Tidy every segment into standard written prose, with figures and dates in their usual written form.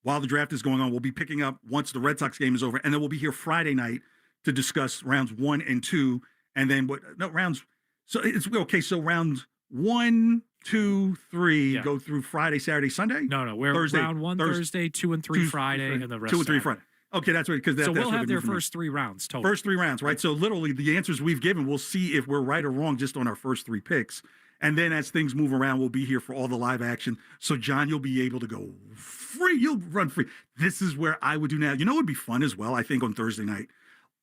while the draft is going on. We'll be picking up once the Red Sox game is over, and then we'll be here Friday night to discuss rounds 1 and 2, and then rounds. So it's okay. So rounds 1, 2, 3 go through Friday, Saturday, Sunday. No, we're Thursday, round 1 Thursday, 2 and 3 Friday, and the rest 2 and 3 Saturday. Friday. Okay, that's right. Because so we'll have their first 3 rounds total. First 3 rounds, right? So literally, the answers we've given, we'll see if we're right or wrong just on our first 3 picks. And then as things move around, we'll be here for all the live action. So, John, you'll be able to go free. You'll run free. This is where I would do now. You know what would be fun as well, I think, on Thursday night?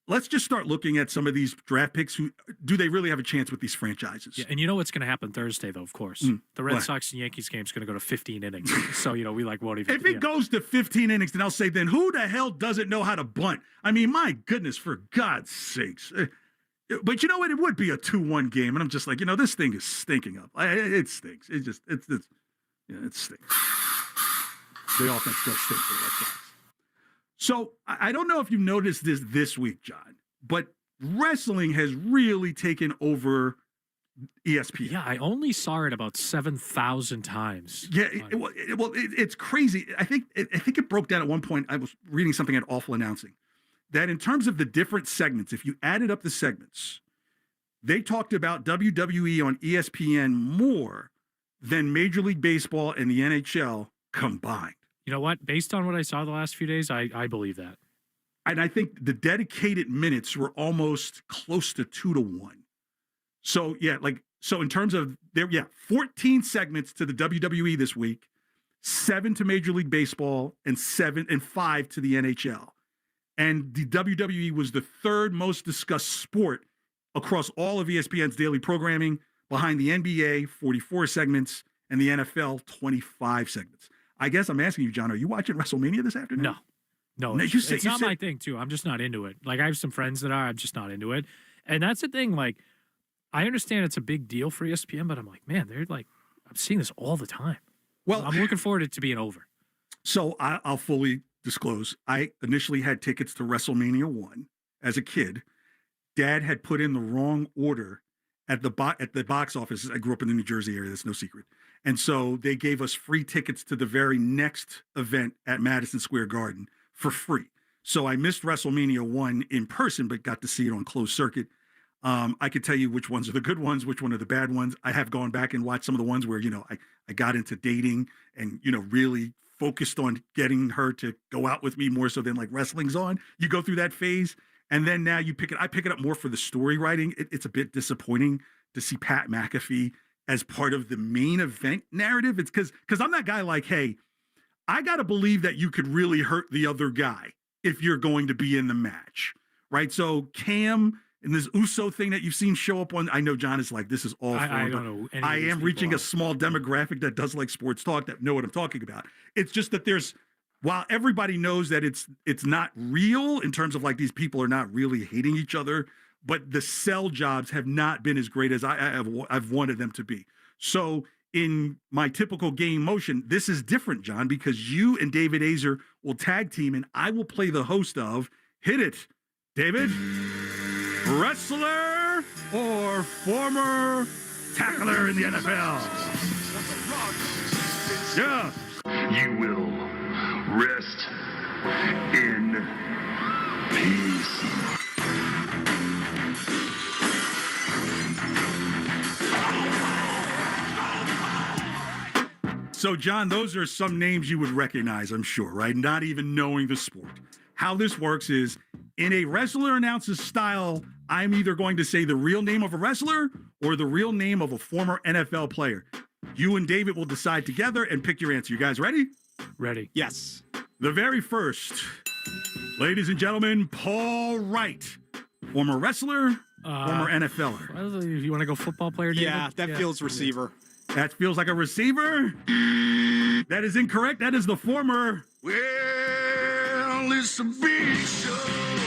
Let's just start looking at some of these draft picks. Do they really have a chance with these franchises? Yeah, and you know what's going to happen Thursday, though, of course. The Red Sox and Yankees game is going to go to 15 innings. So, we won't even... If it goes to 15 innings, then I'll say, then who the hell doesn't know how to bunt? I mean, my goodness, for God's sakes. But you know what? It would be a 2-1 game. And I'm just like, this thing is stinking up. It stinks. It stinks. The offense does stink for the Red Sox. So I don't know if you noticed this week, John, but wrestling has really taken over ESPN. Yeah, I only saw it about 7,000 times. Yeah, it's crazy. I think it broke down at one point. I was reading something at Awful Announcing that in terms of the different segments, if you added up the segments, they talked about WWE on ESPN more than Major League Baseball and the NHL combined. You know what? Based on what I saw the last few days, I believe that. And I think the dedicated minutes were almost close to 2-1. So, so in terms of 14 segments to the WWE this week, 7 to Major League Baseball, and 5 to the NHL. And the WWE was the 3rd most discussed sport across all of ESPN's daily programming, behind the NBA, 44 segments, and the NFL, 25 segments. I guess I'm asking you, John, are you watching WrestleMania this afternoon? No, it's not my thing, too. I'm just not into it. Like, I have some friends that are. I'm just not into it. And that's the thing. Like, I understand it's a big deal for ESPN, but I'm like, man, I'm seeing this all the time. Well, I'm looking forward to it to being over. So I'll fully disclose. I initially had tickets to WrestleMania 1 as a kid. Dad had put in the wrong order at the box office. I grew up in the New Jersey area. That's no secret. And so they gave us free tickets to the very next event at Madison Square Garden for free. So I missed WrestleMania 1 in person, but got to see it on closed circuit. I could tell you which ones are the good ones, which one are the bad ones. I have gone back and watched some of the ones where, I got into dating and, really focused on getting her to go out with me more so than like wrestling's on. You go through that phase. And then now I pick it up more for the story writing. It's a bit disappointing to see Pat McAfee as part of the main event narrative. It's because I'm that guy like, hey, I got to believe that you could really hurt the other guy if you're going to be in the match, right? So Cam and this Uso thing that you've seen show up on, I know John is like, this is all I don't know. I am reaching a small demographic that does like sports talk, that know what I'm talking about. It's just that while everybody knows that it's not real in terms of like these people are not really hating each other, but the sell jobs have not been as great as I've wanted them to be. So in my typical game motion, this is different, John, because you and David Azer will tag team and I will play the host of Hit It, David. Wrestler or former tackler in the NFL? Yeah. You will rest in peace. So, John, those are some names you would recognize, I'm sure, right? Not even knowing the sport. How this works is, in a wrestler announces style, I'm either going to say the real name of a wrestler or the real name of a former NFL player. You and David will decide together and pick your answer. You guys ready? Ready. Yes. The very first, ladies and gentlemen, Paul Wright, former wrestler, former NFLer. You want to go football player, David? Yeah, that feels receiver. That feels like a receiver. That is incorrect. That is the former. Well, it's a big show.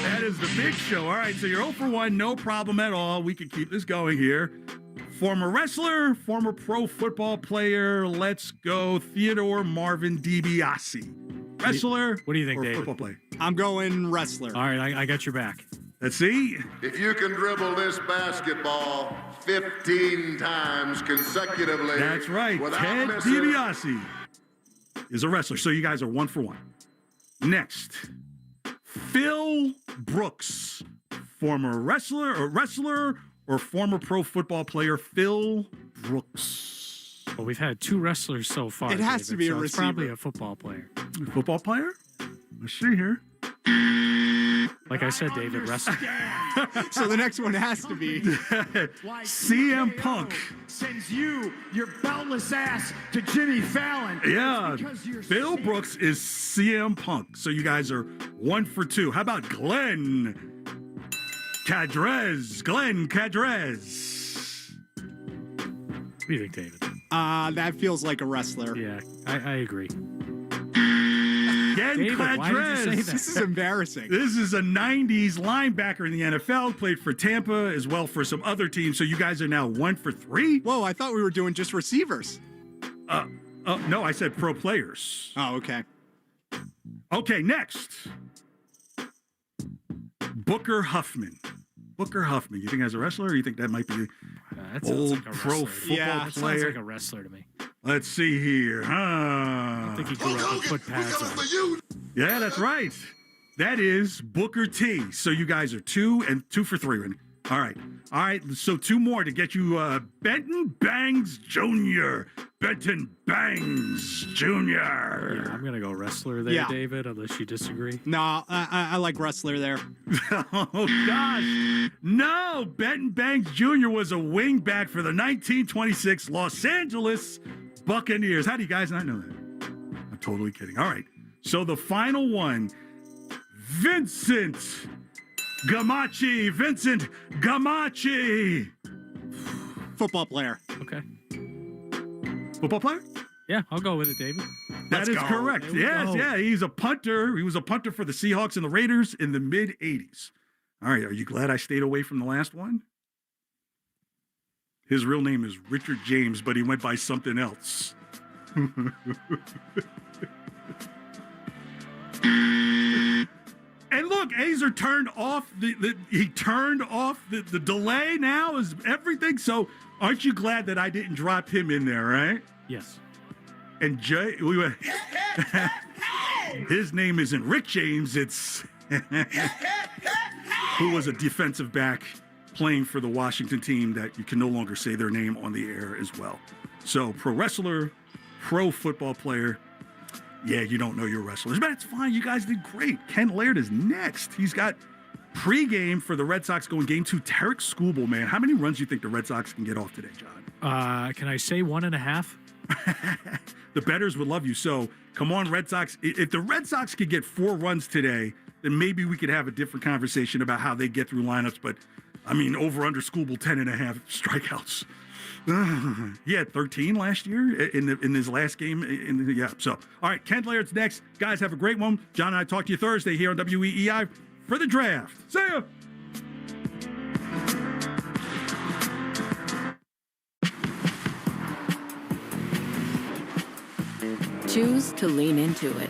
That is the big show. All right, so you're 0 for 1, no problem at all. We can keep this going here. Former wrestler, former pro football player. Let's go, Theodore Marvin DiBiase. Wrestler. What do you think, or David? Football player. I'm going wrestler. All right, I got your back. Let's see. If you can dribble this basketball 15 times consecutively. That's right. Ted DiBiase is a wrestler. So you guys are 1 for 1. Next, Phil Brooks, former wrestler or former pro football player Phil Brooks. Well, we've had 2 wrestlers so far. It has to be a so it's probably receiver. a football player. Football player? Let's see here. Like I said, David, wrestler. So the next one has to be. CM Punk. Sends you, your beltless ass, to Jimmy Fallon. Yeah, It's because you're Phil sick. Brooks is CM Punk. So you guys are 1 for 2. How about Glenn Cadrez? Glenn Cadrez. What do you think, David? That feels like a wrestler. Yeah, I agree. Glenn David, why did you say Cadrez. that? This is embarrassing. This is a 90s linebacker in the NFL, played for Tampa as well for some other teams. So you guys are now 1 for 3. Whoa, I thought we were doing just receivers. No, I said pro players. Oh, okay. Okay, next. Booker Huffman. Booker Huffman. You think that's a wrestler, or you think that might be That sounds old like a pro wrestler. football Yeah, That sounds player? like a wrestler to me. Let's see here. I think he grew up with foot pads on. Yeah, that's right. That is Booker T. So you guys are 2 for 3. All right. All right. So 2 more to get you Benton Bangs Jr. Benton Bangs Jr. Yeah, I'm gonna go wrestler there, Yeah. David. Unless you disagree. No, I like wrestler there. Oh, gosh. No, Benton Banks Jr. was a wingback for the 1926 Los Angeles Buccaneers. How do you guys not know that? I'm totally kidding. All right. So the final one, Vincent Gamache. Vincent Gamache. Football player. Okay. Football player? Yeah, I'll go with it, David. That is go. correct. There we Yes, go. yeah. He's a punter. He was a punter for the Seahawks and the Raiders in the mid-'80s. All right. Are you glad I stayed away from the last one? His real name is Richard James, but he went by something else. And look, Azer turned off he turned off the delay now is everything. So aren't you glad that I didn't drop him in there, right? Yes. And his name isn't Rick James, it's who was a defensive back playing for the Washington team that you can no longer say their name on the air as well. So pro wrestler, pro football player. Yeah, you don't know your wrestlers, but that's fine. You guys did great. Ken Laird is next. He's got pregame for the Red Sox going game 2. Tarik Skubal, man. How many runs do you think the Red Sox can get off today, John? Can I say 1.5? The bettors would love you. So come on, Red Sox. If the Red Sox could get 4 runs today, then maybe we could have a different conversation about how they get through lineups. But I mean, over under Skubal 10.5 strikeouts. He had 13 last year in his last game. So, all right, Ken Laird's next. Guys, have a great one. John and I talk to you Thursday here on WEEI for the draft. See ya. Choose to lean into it.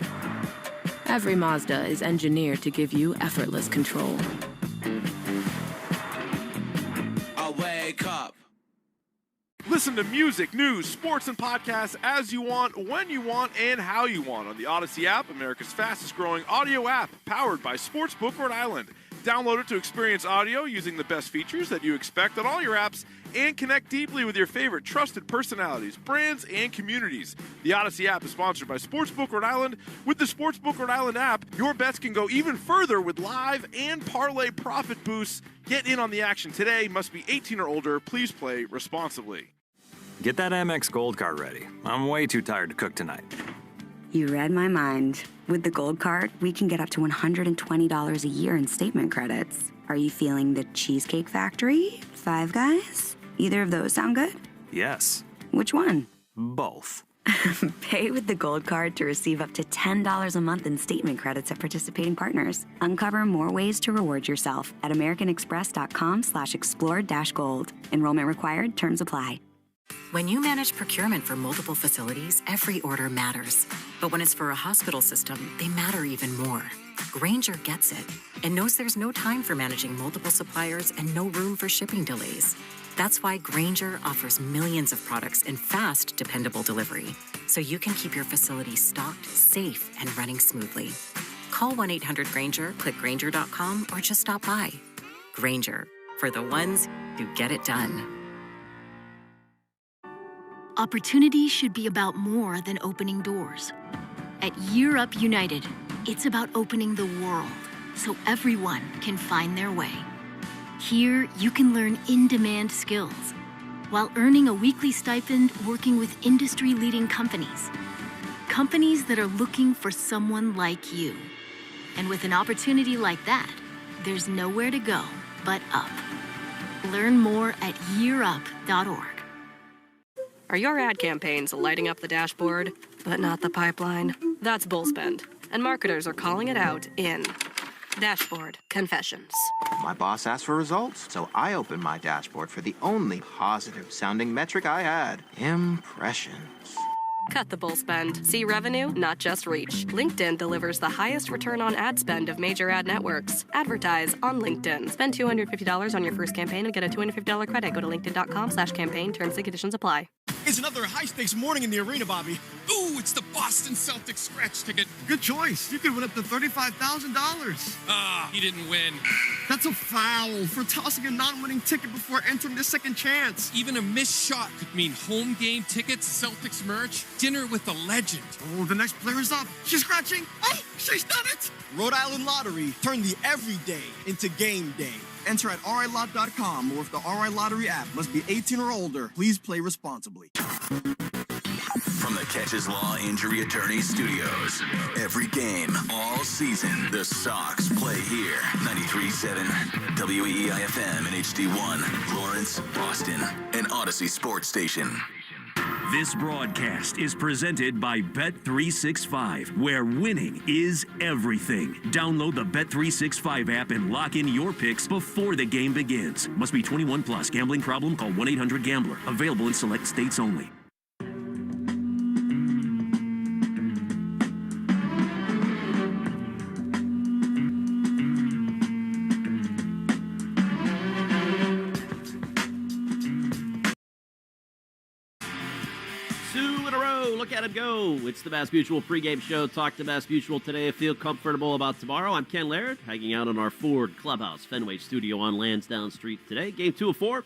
Every Mazda is engineered to give you effortless control. I wake up. Listen to music, news, sports, and podcasts as you want, when you want, and how you want on the Odyssey app, America's fastest growing audio app, powered by Sportsbook Rhode Island. Download it to experience audio using the best features that you expect on all your apps and connect deeply with your favorite trusted personalities, brands, and communities. The Odyssey app is sponsored by Sportsbook Rhode Island. With the Sportsbook Rhode Island app, your bets can go even further with live and parlay profit boosts. Get in on the action today. Must be 18 or older. Please play responsibly. Get that Amex Gold Card ready. I'm way too tired to cook tonight. You read my mind. With the Gold Card, we can get up to $120 a year in statement credits. Are you feeling the Cheesecake Factory? Five Guys? Either of those sound good? Yes. Which one? Both. Pay with the Gold Card to receive up to $10 a month in statement credits at participating partners. Uncover more ways to reward yourself at americanexpress.com/explore-gold. Enrollment required. Terms apply. When you manage procurement for multiple facilities, every order matters. But when it's for a hospital system, they matter even more. Grainger gets it and knows there's no time for managing multiple suppliers and no room for shipping delays. That's why Grainger offers millions of products in fast, dependable delivery, so you can keep your facility stocked, safe, and running smoothly. Call 1-800-GRANGER, click Grainger.com, or just stop by. Grainger, for the ones who get it done. Opportunity should be about more than opening doors. At Year Up United, it's about opening the world so everyone can find their way. Here, you can learn in-demand skills while earning a weekly stipend working with industry-leading companies. Companies that are looking for someone like you. And with an opportunity like that, there's nowhere to go but up. Learn more at yearup.org. Are your ad campaigns lighting up the dashboard, but not the pipeline? That's bull spend, and marketers are calling it out in Dashboard Confessions. My boss asked for results, so I opened my dashboard for the only positive-sounding metric I had: impressions. Cut the bull spend. See revenue, not just reach. LinkedIn delivers the highest return on ad spend of major ad networks. Advertise on LinkedIn. Spend $250 on your first campaign and get a $250 credit. Go to linkedin.com/campaign. Terms and conditions apply. It's another high-stakes morning in the arena, Bobby. Ooh, it's the Boston Celtics scratch ticket. Good choice. You could win up to $35,000. He didn't win. That's a foul for tossing a non-winning ticket before entering the second chance. Even a missed shot could mean home game tickets, Celtics merch, dinner with a legend. Oh, the next player's up. She's scratching. Oh, she's done it. Rhode Island Lottery. Turn the everyday into game day. Enter at RILot.com or with the RI Lottery app. Must be 18 or older. Please play responsibly. From the Catches Law Injury Attorney Studios, every game, all season, the Sox play here. 93.7 WEEI-FM and HD1, Lawrence, Boston, and Odyssey Sports Station. This broadcast is presented by Bet365, where winning is everything. Download the Bet365 app and lock in your picks before the game begins. Must be 21 plus. Gambling problem? Call 1-800-GAMBLER. Available in select states only. Look at him go. It's the Mass Mutual pregame show. Talk to Mass Mutual today. Feel comfortable about tomorrow. I'm Ken Laird, hanging out in our Ford Clubhouse Fenway studio on Lansdowne Street today. Game 2 of 4,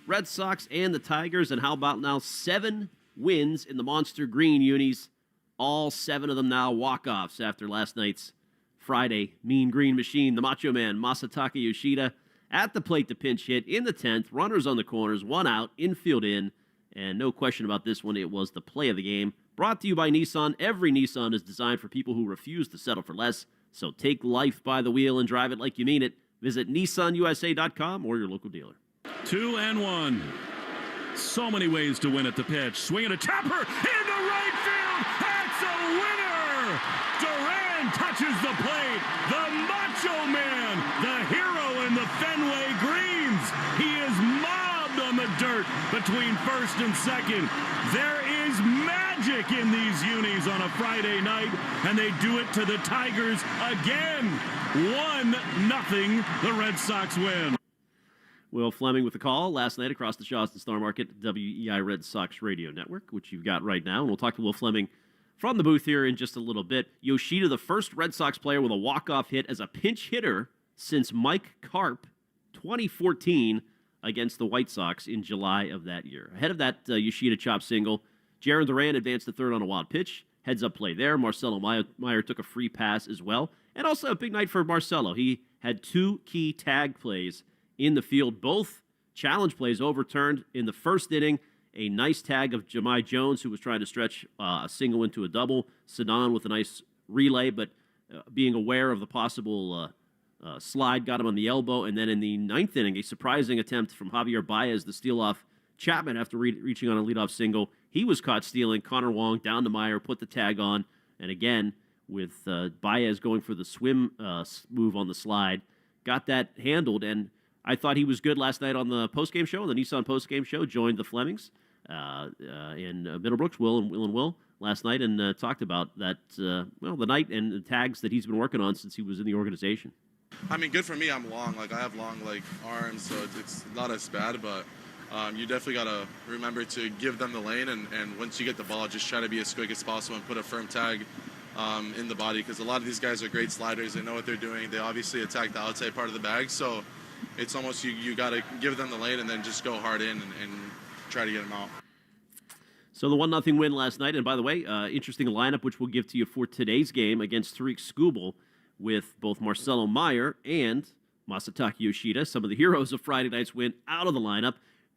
Red Sox and the Tigers. And how about now 7 wins in the Monster Green unis. All 7 of them now walk-offs after last night's Friday Mean Green Machine. The Macho Man, Masataka Yoshida, at the plate to pinch hit in the 10th. Runners on the corners, 1 out, infield in. And no question about this one, it was the play of the game. Brought to you by Nissan. Every Nissan is designed for people who refuse to settle for less. So take life by the wheel and drive it like you mean it. Visit NissanUSA.com or your local dealer. 2-1. So many ways to win at the pitch. Swinging a chopper into right field. That's a winner! Duran touches the plate. The Macho Man, the hero in the Fenway Greens. He is mobbed on the dirt between first and second. There is magic in these unis on a Friday night, and they do it to the Tigers again. 1-0, the Red Sox win. Will Fleming with the call last night across the Shawston Star Market, WEI Red Sox Radio Network, which you've got right now. And we'll talk to Will Fleming from the booth here in just a little bit. Yoshida, the first Red Sox player with a walk-off hit as a pinch hitter since Mike Karp, 2014, against the White Sox in July of that year. Ahead of that Yoshida chop single, Jarren Duran advanced to third on a wild pitch. Heads-up play there. Marcelo Meyer took a free pass as well. And also a big night for Marcelo. He had 2 key tag plays in the field. Both challenge plays overturned in the first inning. A nice tag of Jahmai Jones, who was trying to stretch a single into a double. Sanan with a nice relay, but being aware of the possible slide got him on the elbow. And then in the 9th inning, a surprising attempt from Javier Baez to steal off Chapman after reaching on a leadoff single. He was caught stealing. Connor Wong down to Meyer, put the tag on. And again, with Baez going for the swim move on the slide, got that handled. And I thought he was good last night on the postgame show, the Nissan postgame show. Joined the Flemings in Middlebrooks, Will last night, and talked about that, the night and the tags that he's been working on since he was in the organization. I mean, good for me. I'm long. I have long, arms, so it's not as bad, but you definitely got to remember to give them the lane, and once you get the ball, just try to be as quick as possible and put a firm tag in the body, because a lot of these guys are great sliders. They know what they're doing. They obviously attack the outside part of the bag, so it's almost you got to give them the lane and then just go hard in and try to get them out. So the 1-0 win last night, and by the way, interesting lineup which we'll give to you for today's game against Tarik Skubal, with both Marcelo Meyer and Masataka Yoshida, some of the heroes of Friday night's win, out of the lineup.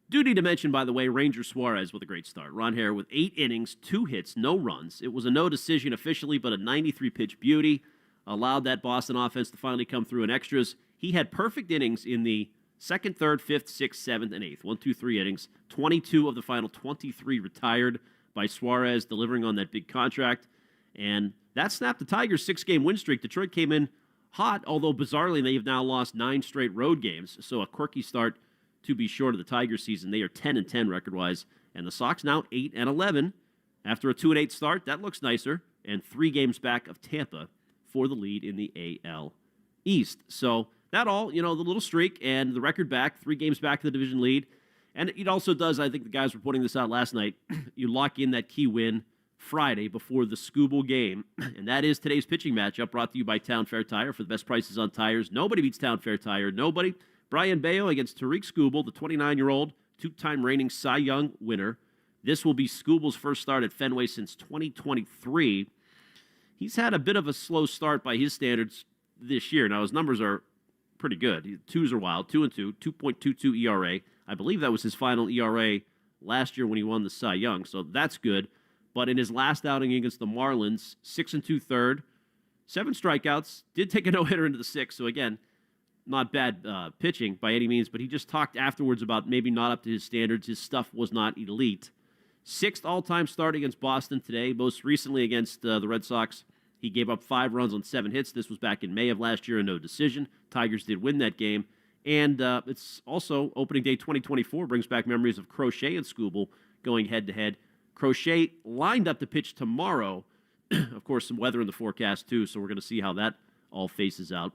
Do need to mention, by the way, Ranger Suarez with a great start. Ron Hare with 8 innings, 2 hits, no runs. It was a no decision officially, but a 93-pitch beauty allowed that Boston offense to finally come through in extras. He had perfect innings in the 2nd, 3rd, 5th, 6th, 7th, and 8th. 1, 2, 3 innings. 22 of the final 23 retired by Suarez, delivering on that big contract. And that snapped the Tigers' 6-game win streak. Detroit came in hot, although bizarrely they have now lost 9 straight road games. So a quirky start to be short of the Tigers season. They are 10-10 record-wise. And the Sox now 8-11 after a 2-8 start. That looks nicer. And 3 games back of Tampa for the lead in the AL East. So that all, the little streak and the record back, 3 games back to the division lead. And it also does, I think the guys were putting this out last night, you lock in that key win Friday before the Skubal game. And that is today's pitching matchup, brought to you by Town Fair Tire for the best prices on tires. Nobody beats Town Fair Tire. Nobody. Brian Bayo against Tarik Skubal, the 29-year-old, 2-time reigning Cy Young winner. This will be Skubal's first start at Fenway since 2023. He's had a bit of a slow start by his standards this year. Now, his numbers are pretty good. 2s are wild, 2-2, 2.22 ERA. I believe that was his final ERA last year when he won the Cy Young, so that's good. But in his last outing against the Marlins, 6 2/3, 7 strikeouts, did take a no-hitter into the 6th, so again, not bad pitching by any means, but he just talked afterwards about maybe not up to his standards. His stuff was not elite. 6th all-time start against Boston today, most recently against the Red Sox. He gave up 5 runs on 7 hits. This was back in May of last year, a no decision. Tigers did win that game. And it's also opening day 2024, brings back memories of Crochet and Skubal going head-to-head. Crochet lined up to pitch tomorrow. Of course, some weather in the forecast, too, so we're going to see how that all faces out.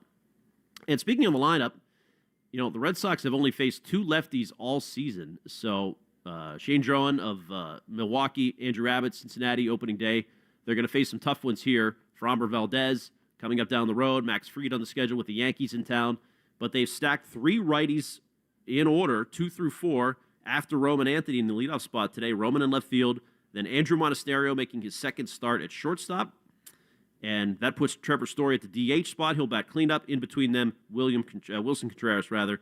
And speaking of the lineup, the Red Sox have only faced 2 lefties all season. So Shane Drowan of Milwaukee, Andrew Abbott, Cincinnati, opening day. They're going to face some tough ones here. Framber Valdez coming up down the road. Max Fried on the schedule with the Yankees in town. But they've stacked 3 righties in order, 2 through 4, after Roman Anthony in the leadoff spot today. Roman in left field, then Andrew Monasterio making his 2nd start at shortstop. And that puts Trevor Story at the DH spot. He'll bat cleanup. In between them, Wilson Contreras,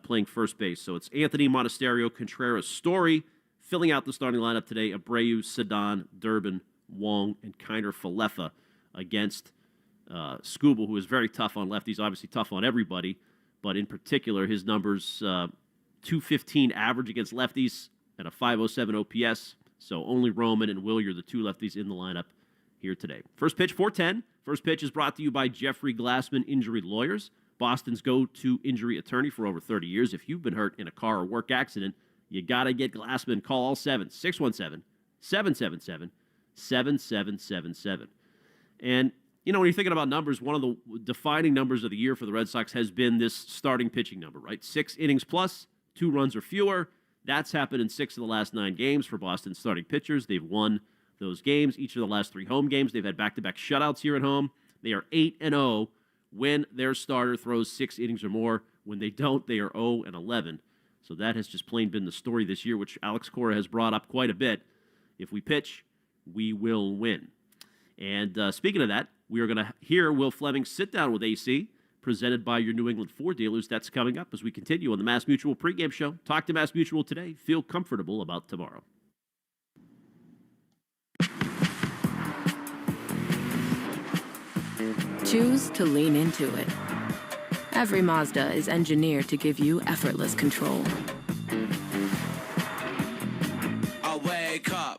playing first base. So it's Anthony, Monasterio, Contreras, Story, filling out the starting lineup today. Abreu, Sedon, Durbin, Wong, and Kiner Falefa against Skubal, who is very tough on lefties, obviously tough on everybody, but in particular, his numbers, 215 average against lefties and a 507 OPS. So only Roman and Willier, the 2 lefties in the lineup here today. First pitch, 4:10. First pitch is brought to you by Jeffrey Glassman Injury Lawyers, Boston's go-to injury attorney for over 30 years. If you've been hurt in a car or work accident, you got to get Glassman. Call all 617-777-7777. And, when you're thinking about numbers, one of the defining numbers of the year for the Red Sox has been this starting pitching number, right? 6 innings plus, 2 runs or fewer. That's happened in 6 of the last 9 games for Boston starting pitchers. They've won those games. Each of the last 3 home games, they've had back-to-back shutouts here at home. They are 8-0 when their starter throws 6 innings or more. When they don't, they are 0-11. So that has just plain been the story this year, which Alex Cora has brought up quite a bit. If we pitch, we will win. And speaking of that, we are going to hear Will Fleming sit down with AC, presented by your New England Ford dealers. That's coming up as we continue on the Mass Mutual pregame show. Talk to Mass Mutual today. Feel comfortable about tomorrow. Choose to lean into it. Every Mazda is engineered to give you effortless control. I wake up.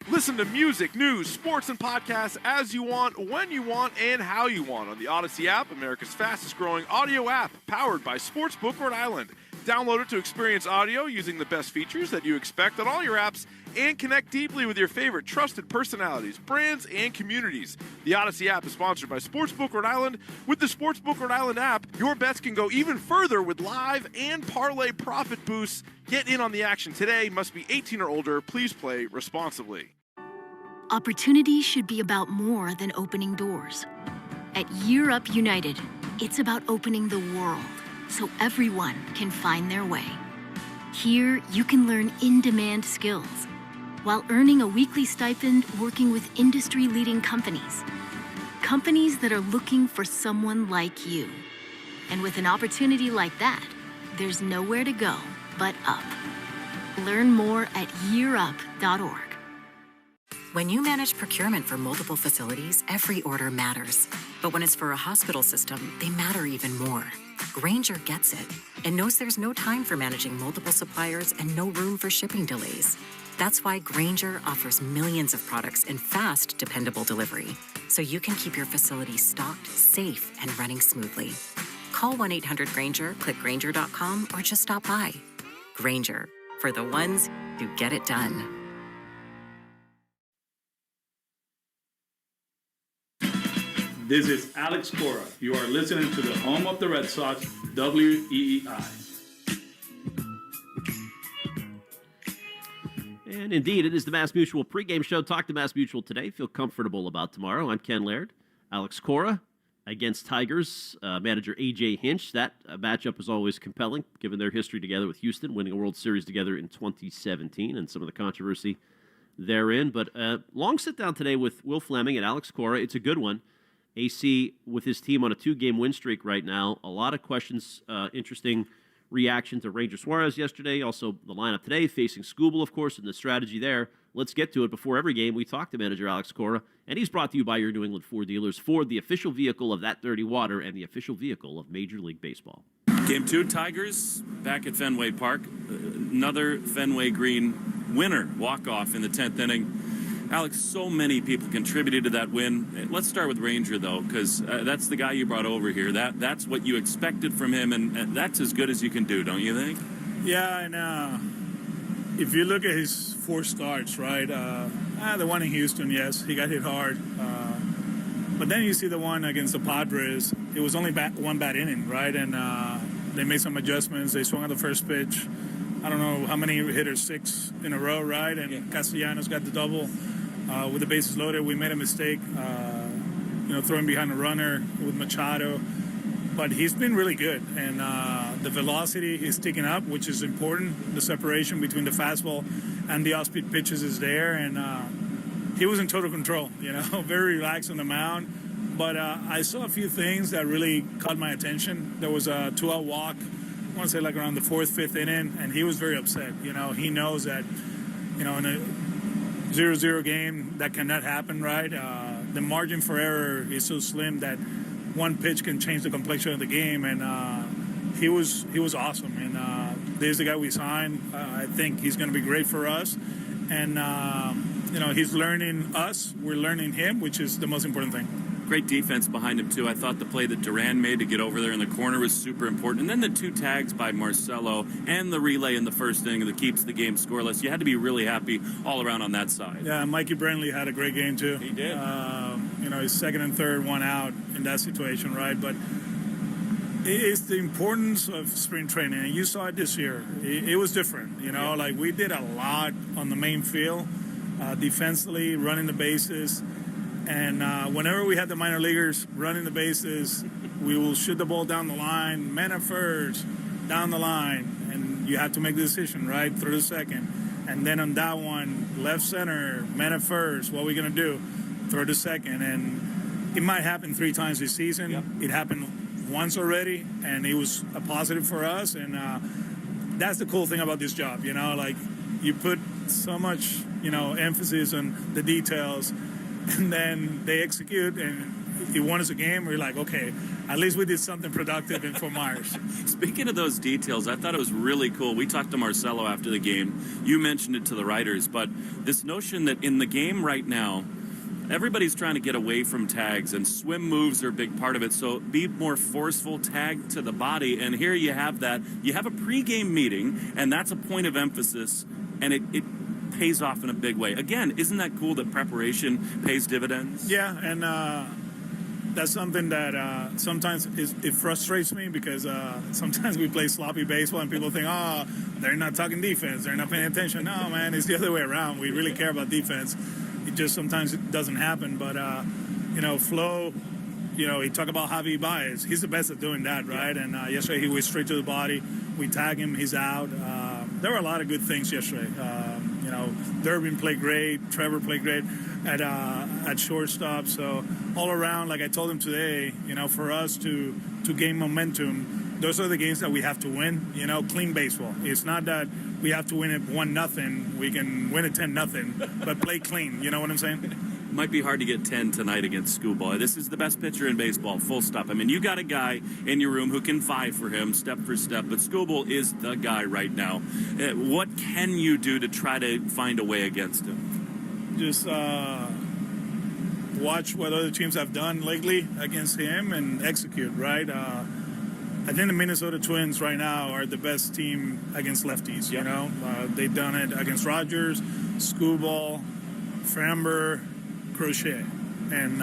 Listen to music, news, sports, and podcasts as you want, when you want, and how you want on the Odyssey app, America's fastest-growing audio app, powered by Sportsbook Rhode Island. Download it to experience audio using the best features that you expect on all your apps and connect deeply with your favorite trusted personalities, brands, and communities. The Odyssey app is sponsored by Sportsbook Rhode Island. With the Sportsbook Rhode Island app, your bets can go even further with live and parlay profit boosts. Get in on the action today. Must be 18 or older. Please play responsibly. Opportunity should be about more than opening doors. At Year Up United, it's about opening the world so everyone can find their way. Here, you can learn in-demand skills while earning a weekly stipend working with industry-leading companies. Companies that are looking for someone like you. And with an opportunity like that, there's nowhere to go but up. Learn more at yearup.org. When you manage procurement for multiple facilities, every order matters. But when it's for a hospital system, they matter even more. Grainger gets it and knows there's no time for managing multiple suppliers and no room for shipping delays. That's why Grainger offers millions of products in fast, dependable delivery, so you can keep your facility stocked, safe, and running smoothly. Call 1-800-GRAINGER, click Grainger.com, or just stop by. Grainger, for the ones who get it done. This is Alex Cora. You are listening to the home of the Red Sox, WEEI. And indeed, it is the Mass Mutual pregame show. Talk to Mass Mutual today. Feel comfortable about tomorrow. I'm Ken Laird. Alex Cora against Tigers manager A.J. Hinch. That matchup is always compelling, given their history together with Houston, winning a World Series together in 2017 and some of the controversy therein. But long sit-down today with Will Fleming and Alex Cora. It's a good one. AC with his team on a 2-game win streak right now. A lot of questions, interesting reaction to Ranger Suarez yesterday. Also, the lineup today, facing Skubal, of course, and the strategy there. Let's get to it. Before every game, we talk to manager Alex Cora, and he's brought to you by your New England Ford dealers. Ford, the official vehicle of that dirty water and the official vehicle of Major League Baseball. Game 2, Tigers back at Fenway Park. Another Fenway Green winner walk-off in the 10th inning. Alex, so many people contributed to that win. Let's start with Ranger, though, because that's the guy you brought over here. That's what you expected from him, and that's as good as you can do, don't you think? Yeah, and if you look at his 4 starts, right, the one in Houston, yes, he got hit hard. But then you see the one against the Padres. It was only one bad inning, right, and they made some adjustments. They swung on the first pitch. I don't know how many hitters, 6 in a row, right? And Castellanos got the double with the bases loaded. We made a mistake, throwing behind the runner with Machado. But he's been really good, and the velocity is ticking up, which is important. The separation between the fastball and the off-speed pitches is there, and he was in total control, very relaxed on the mound. But I saw a few things that really caught my attention. There was a 2-out walk, I want to say like around the 4th, 5th inning, and he was very upset. He knows that, in a 0-0 game, that cannot happen, right? The margin for error is so slim that one pitch can change the complexion of the game, and he was awesome. And there's the guy we signed. I think he's going to be great for us, and he's learning us. We're learning him, which is the most important thing. Great defense behind him, too. I thought the play that Duran made to get over there in the corner was super important. And then the 2 tags by Marcelo and the relay in the first inning that keeps the game scoreless. You had to be really happy all around on that side. Yeah, Mikey Brentley had a great game, too. He did. His 2nd and 3rd, 1 out in that situation, right? But it's the importance of spring training. And you saw it this year. It was different, Like we did a lot on the main field, defensively, running the bases. And whenever we had the minor leaguers running the bases, we will shoot the ball down the line, man at first, down the line, and you have to make the decision, right, through the second. And then on that one, left center, man at first, what are we going to do? Throw the second. And it might happen 3 times this season. Yep. It happened once already, and it was a positive for us. And that's the cool thing about this job, like you put so much, emphasis on the details, and then they execute, and he won us a game. We're like, okay, at least we did something productive in Fort Myers. Speaking of those details, I thought it was really cool. We talked to Marcelo after the game. You mentioned it to the writers, but this notion that in the game right now, everybody's trying to get away from tags, and swim moves are a big part of it. So be more forceful, tag to the body. And here you have that. You have a pregame meeting, and that's a point of emphasis, and it pays off in a big way. Again, isn't that cool that preparation pays dividends? Yeah, and that's something that sometimes it frustrates me because sometimes we play sloppy baseball and people think, they're not talking defense, they're not paying attention. No, man, it's the other way around. We really care about defense. It just sometimes it doesn't happen. But, Flo, he talked about Javi Baez. He's the best at doing that, right? And yesterday he was straight to the body. We tag him, he's out. There were a lot of good things yesterday. Durbin played great. Trevor played great at shortstop. So all around, like I told him today, for us to gain momentum, those are the games that we have to win. Clean baseball. It's not that we have to win it 1-0. We can win it 10-0, but play clean. You know what I'm saying? Might be hard to get 10 tonight against Skubal. This is the best pitcher in baseball, full stop. I mean, you got a guy in your room who can vie for him step for step, but Skubal is the guy right now. What can you do to try to find a way against him? Just watch what other teams have done lately against him and execute, right? I think the Minnesota Twins right now are the best team against lefties, They've done it against Rogers, Skubal, Framber, Crochet. And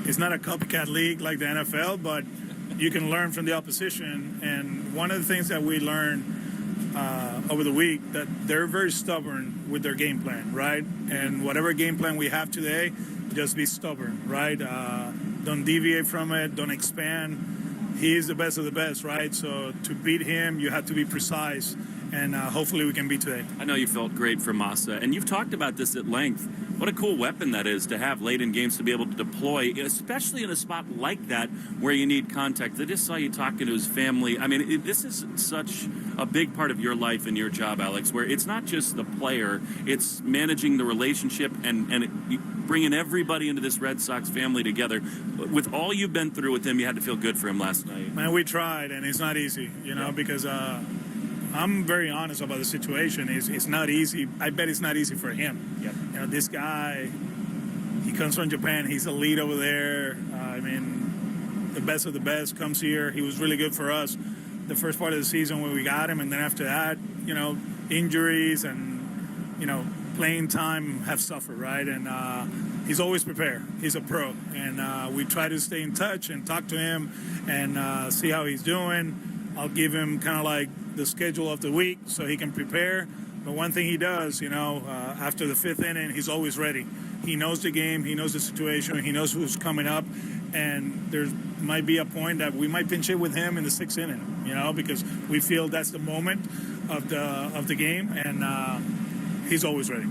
it's not a copycat league like the NFL, but you can learn from the opposition. And one of the things that we learned over the week, that they're very stubborn with their game plan, right? And whatever game plan we have today, just be stubborn, right? Don't deviate from it, don't expand. He's the best of the best, right? So to beat him, you have to be precise, and hopefully we can beat today. I know you felt great for Massa, and you've talked about this at length. What a cool weapon that is to have late in games to be able to deploy, especially in a spot like that where you need contact. I just saw you talking to his family. I mean, this is such a big part of your life and your job, Alex, where it's not just the player, it's managing the relationship and bringing everybody into this Red Sox family together. With all you've been through with him, you had to feel good for him last night. Man, we tried, and it's not easy, because I'm very honest about the situation. It's not easy. I bet it's not easy for him. Yep. This guy, he comes from Japan. He's a lead over there. The best of the best comes here. He was really good for us the first part of the season when we got him, and then after that, injuries and, playing time have suffered, right? And he's always prepared. He's a pro. And we try to stay in touch and talk to him and see how he's doing. I'll give him kind of like the schedule of the week so he can prepare. But one thing he does, after the fifth inning, he's always ready. He knows the game, he knows the situation, he knows who's coming up, and there might be a point that we might pinch it with him in the sixth inning, because we feel that's the moment of the game, and he's always ready.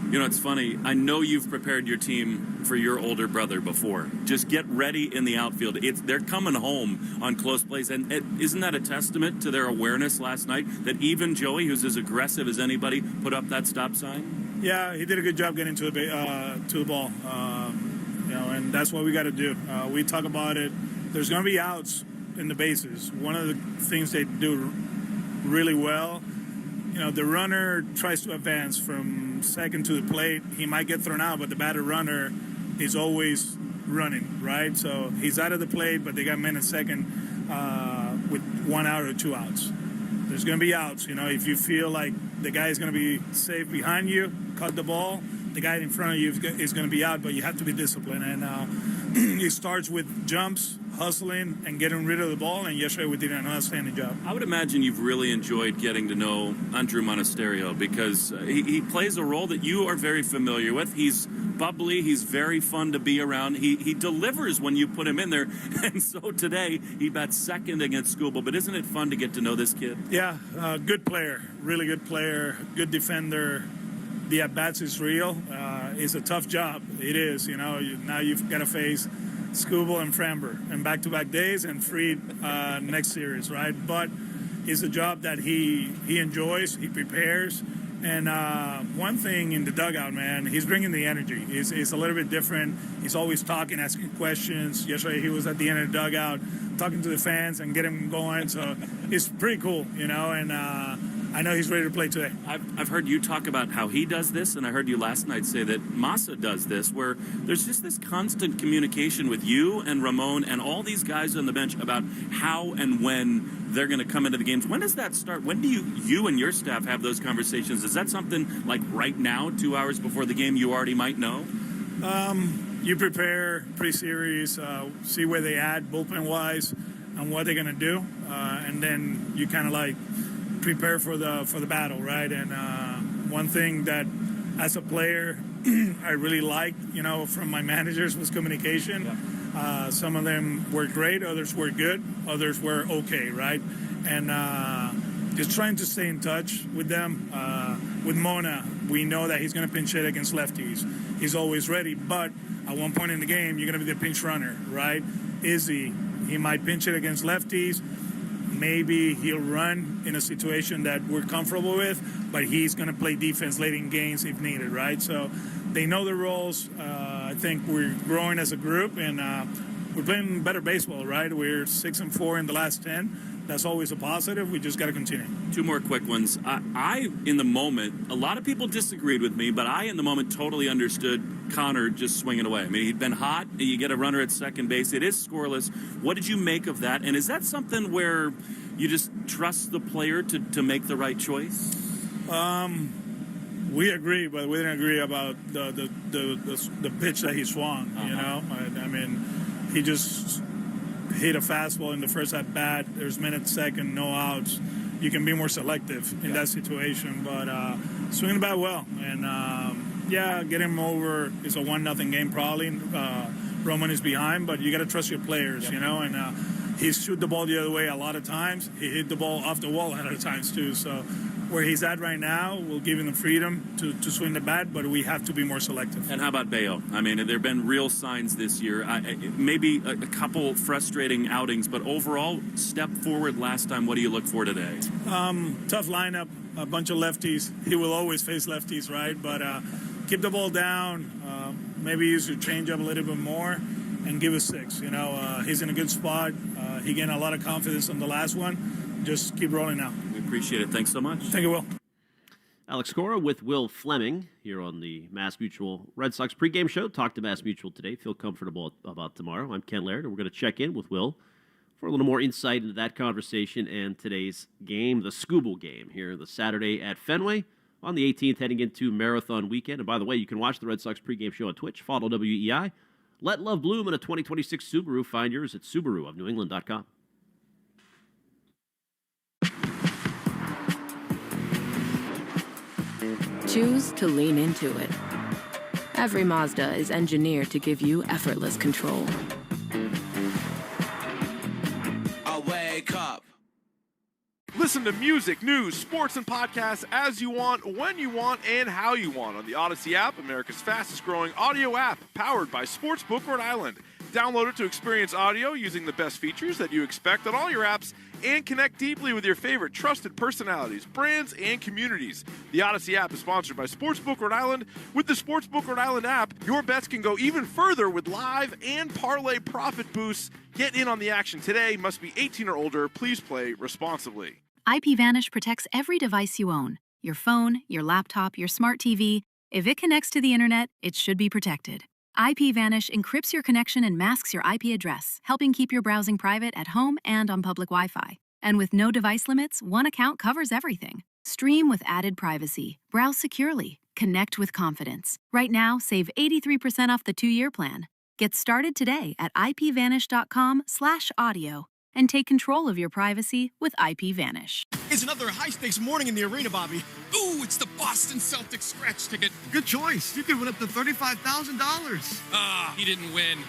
It's funny. I know you've prepared your team for your older brother before. Just get ready in the outfield. They're coming home on close plays. And isn't that a testament to their awareness last night that even Joey, who's as aggressive as anybody, put up that stop sign? Yeah, he did a good job getting to the ball. And that's what we got to do. We talk about it. There's going to be outs in the bases. One of the things they do really well, the runner tries to advance from second to the plate. He might get thrown out, but the batter runner is always running, right? So he's out of the plate, but they got men at second with 1 out or 2 outs. There's going to be outs. If you feel like the guy is going to be safe behind you, cut the ball. The guy in front of you is going to be out, but you have to be disciplined. And it starts with jumps, hustling, and getting rid of the ball. And yesterday we did an outstanding job. I would imagine you've really enjoyed getting to know Andrew Monasterio because he plays a role that you are very familiar with. He's bubbly. He's very fun to be around. He delivers when you put him in there. And so today he bats second against Skubal. But isn't it fun to get to know this kid? Yeah, good player. Really good player. Good defender. The at-bats is real. It's a tough job. It is. Now you've got to face Skubal and Framber and back-to-back days and Fried next series, right? But it's a job that he enjoys. He prepares. And one thing in the dugout, man, he's bringing the energy. It's a little bit different. He's always talking, asking questions. Yesterday he was at the end of the dugout talking to the fans and getting them going. So it's pretty cool, and I know he's ready to play today. I've heard you talk about how he does this, and I heard you last night say that Massa does this, where there's just this constant communication with you and Ramon and all these guys on the bench about how and when they're going to come into the games. When does that start? When do you and your staff have those conversations? Is that something like right now, 2 hours before the game, you already might know? You prepare pre-series, see where they at bullpen-wise and what they're going to do, and then you kind of like prepare for the battle, right? And one thing that as a player I really liked, from my managers was communication. Yeah. Some of them were great, others were good, others were okay, right? And just trying to stay in touch with them. With Mona, we know that he's going to pinch hit against lefties. He's always ready, but at one point in the game, you're going to be the pinch runner, right? Izzy, he might pinch hit against lefties. Maybe he'll run in a situation that we're comfortable with, but he's going to play defense late in games if needed, right? So they know their roles. I think we're growing as a group, and we're playing better baseball, right? We're 6-4 in the last 10. That's always a positive. We just got to continue. Two more quick ones. I, in the moment, a lot of people disagreed with me, but I, in the moment, totally understood Connor just swinging away. I mean, he'd been hot. You get a runner at second base. It is scoreless. What did you make of that? And is that something where you just trust the player to make the right choice? We agree, but we didn't agree about the pitch that he swung. I mean, he just hit a fastball in the first at bat. There's minute second, no outs. You can be more selective in that situation, but swinging the bat well, and getting him over is a 1-0 game probably. Roman is behind, but you got to trust your players, and he shoot the ball the other way a lot of times. He hit the ball off the wall a lot of times too. So where he's at right now, we'll give him the freedom to swing the bat, but we have to be more selective. And how about Bayo? I mean, there have been real signs this year. Maybe a couple frustrating outings, but overall, step forward last time. What do you look for today? Tough lineup, a bunch of lefties. He will always face lefties, right? But keep the ball down. Maybe use your changeup a little bit more and give us 6. He's in a good spot. He gained a lot of confidence on the last one. Just keep rolling now. We appreciate it. Thanks so much. Thank you, Will. Alex Cora with Will Fleming here on the Mass Mutual Red Sox pregame show. Talk to Mass Mutual today. Feel comfortable about tomorrow. I'm Ken Laird, and we're going to check in with Will for a little more insight into that conversation and today's game, the Skubal game, here this Saturday at Fenway on the 18th, heading into Marathon Weekend. And by the way, you can watch the Red Sox pregame show on Twitch. Follow WEI. Let love bloom in a 2026 Subaru. Find yours at SubaruofNewEngland.com. Choose to lean into it. Every Mazda is engineered to give you effortless control. I wake up. Listen to music, news, sports, and podcasts as you want, when you want, and how you want on the Odyssey app, America's fastest-growing audio app, powered by Sportsbook Rhode Island. Download it to experience audio using the best features that you expect on all your apps and connect deeply with your favorite trusted personalities, brands, and communities. The Odyssey app is sponsored by Sportsbook Rhode Island. With the Sportsbook Rhode Island app, your bets can go even further with live and parlay profit boosts. Get in on the action today. Must be 18 or older. Please play responsibly. IPVanish protects every device you own. Your phone, your laptop, your smart TV. If it connects to the internet, it should be protected. IPVanish encrypts your connection and masks your IP address, helping keep your browsing private at home and on public Wi-Fi. And with no device limits, one account covers everything. Stream with added privacy. Browse securely. Connect with confidence. Right now, save 83% off the 2-year plan. Get started today at ipvanish.com/audio and take control of your privacy with IPVanish. It's another high-stakes morning in the arena, Bobby. Ooh, it's the Boston Celtics scratch ticket. Good choice. You could win up to $35,000. He didn't win.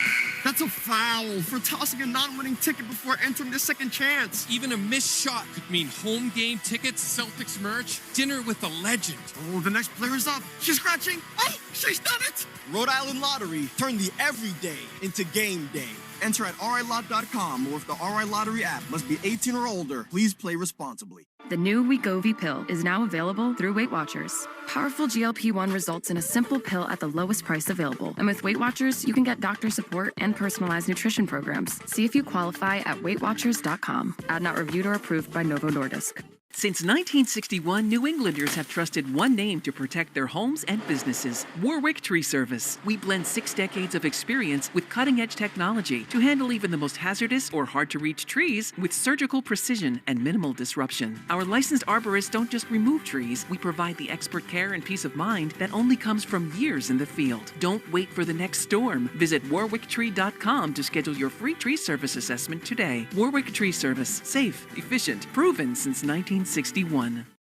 That's a foul for tossing a non-winning ticket before entering the second chance. Even a missed shot could mean home game tickets, Celtics merch, dinner with a legend. Oh, the next player's up. She's scratching. Oh, she's done it. Rhode Island Lottery. Turn the everyday into game day. Enter at RILot.com or with the RI Lottery app. Must be 18 or older. Please play responsibly. The new Wegovy pill is now available through Weight Watchers. Powerful GLP-1 results in a simple pill at the lowest price available. And with Weight Watchers, you can get doctor support and personalized nutrition programs. See if you qualify at WeightWatchers.com. Ad not reviewed or approved by Novo Nordisk. Since 1961, New Englanders have trusted one name to protect their homes and businesses: Warwick Tree Service. We blend 6 decades of experience with cutting-edge technology to handle even the most hazardous or hard-to-reach trees with surgical precision and minimal disruption. Our licensed arborists don't just remove trees, we provide the expert care and peace of mind that only comes from years in the field. Don't wait for the next storm. Visit warwicktree.com to schedule your free tree service assessment today. Warwick Tree Service. Safe, efficient, proven since 1961.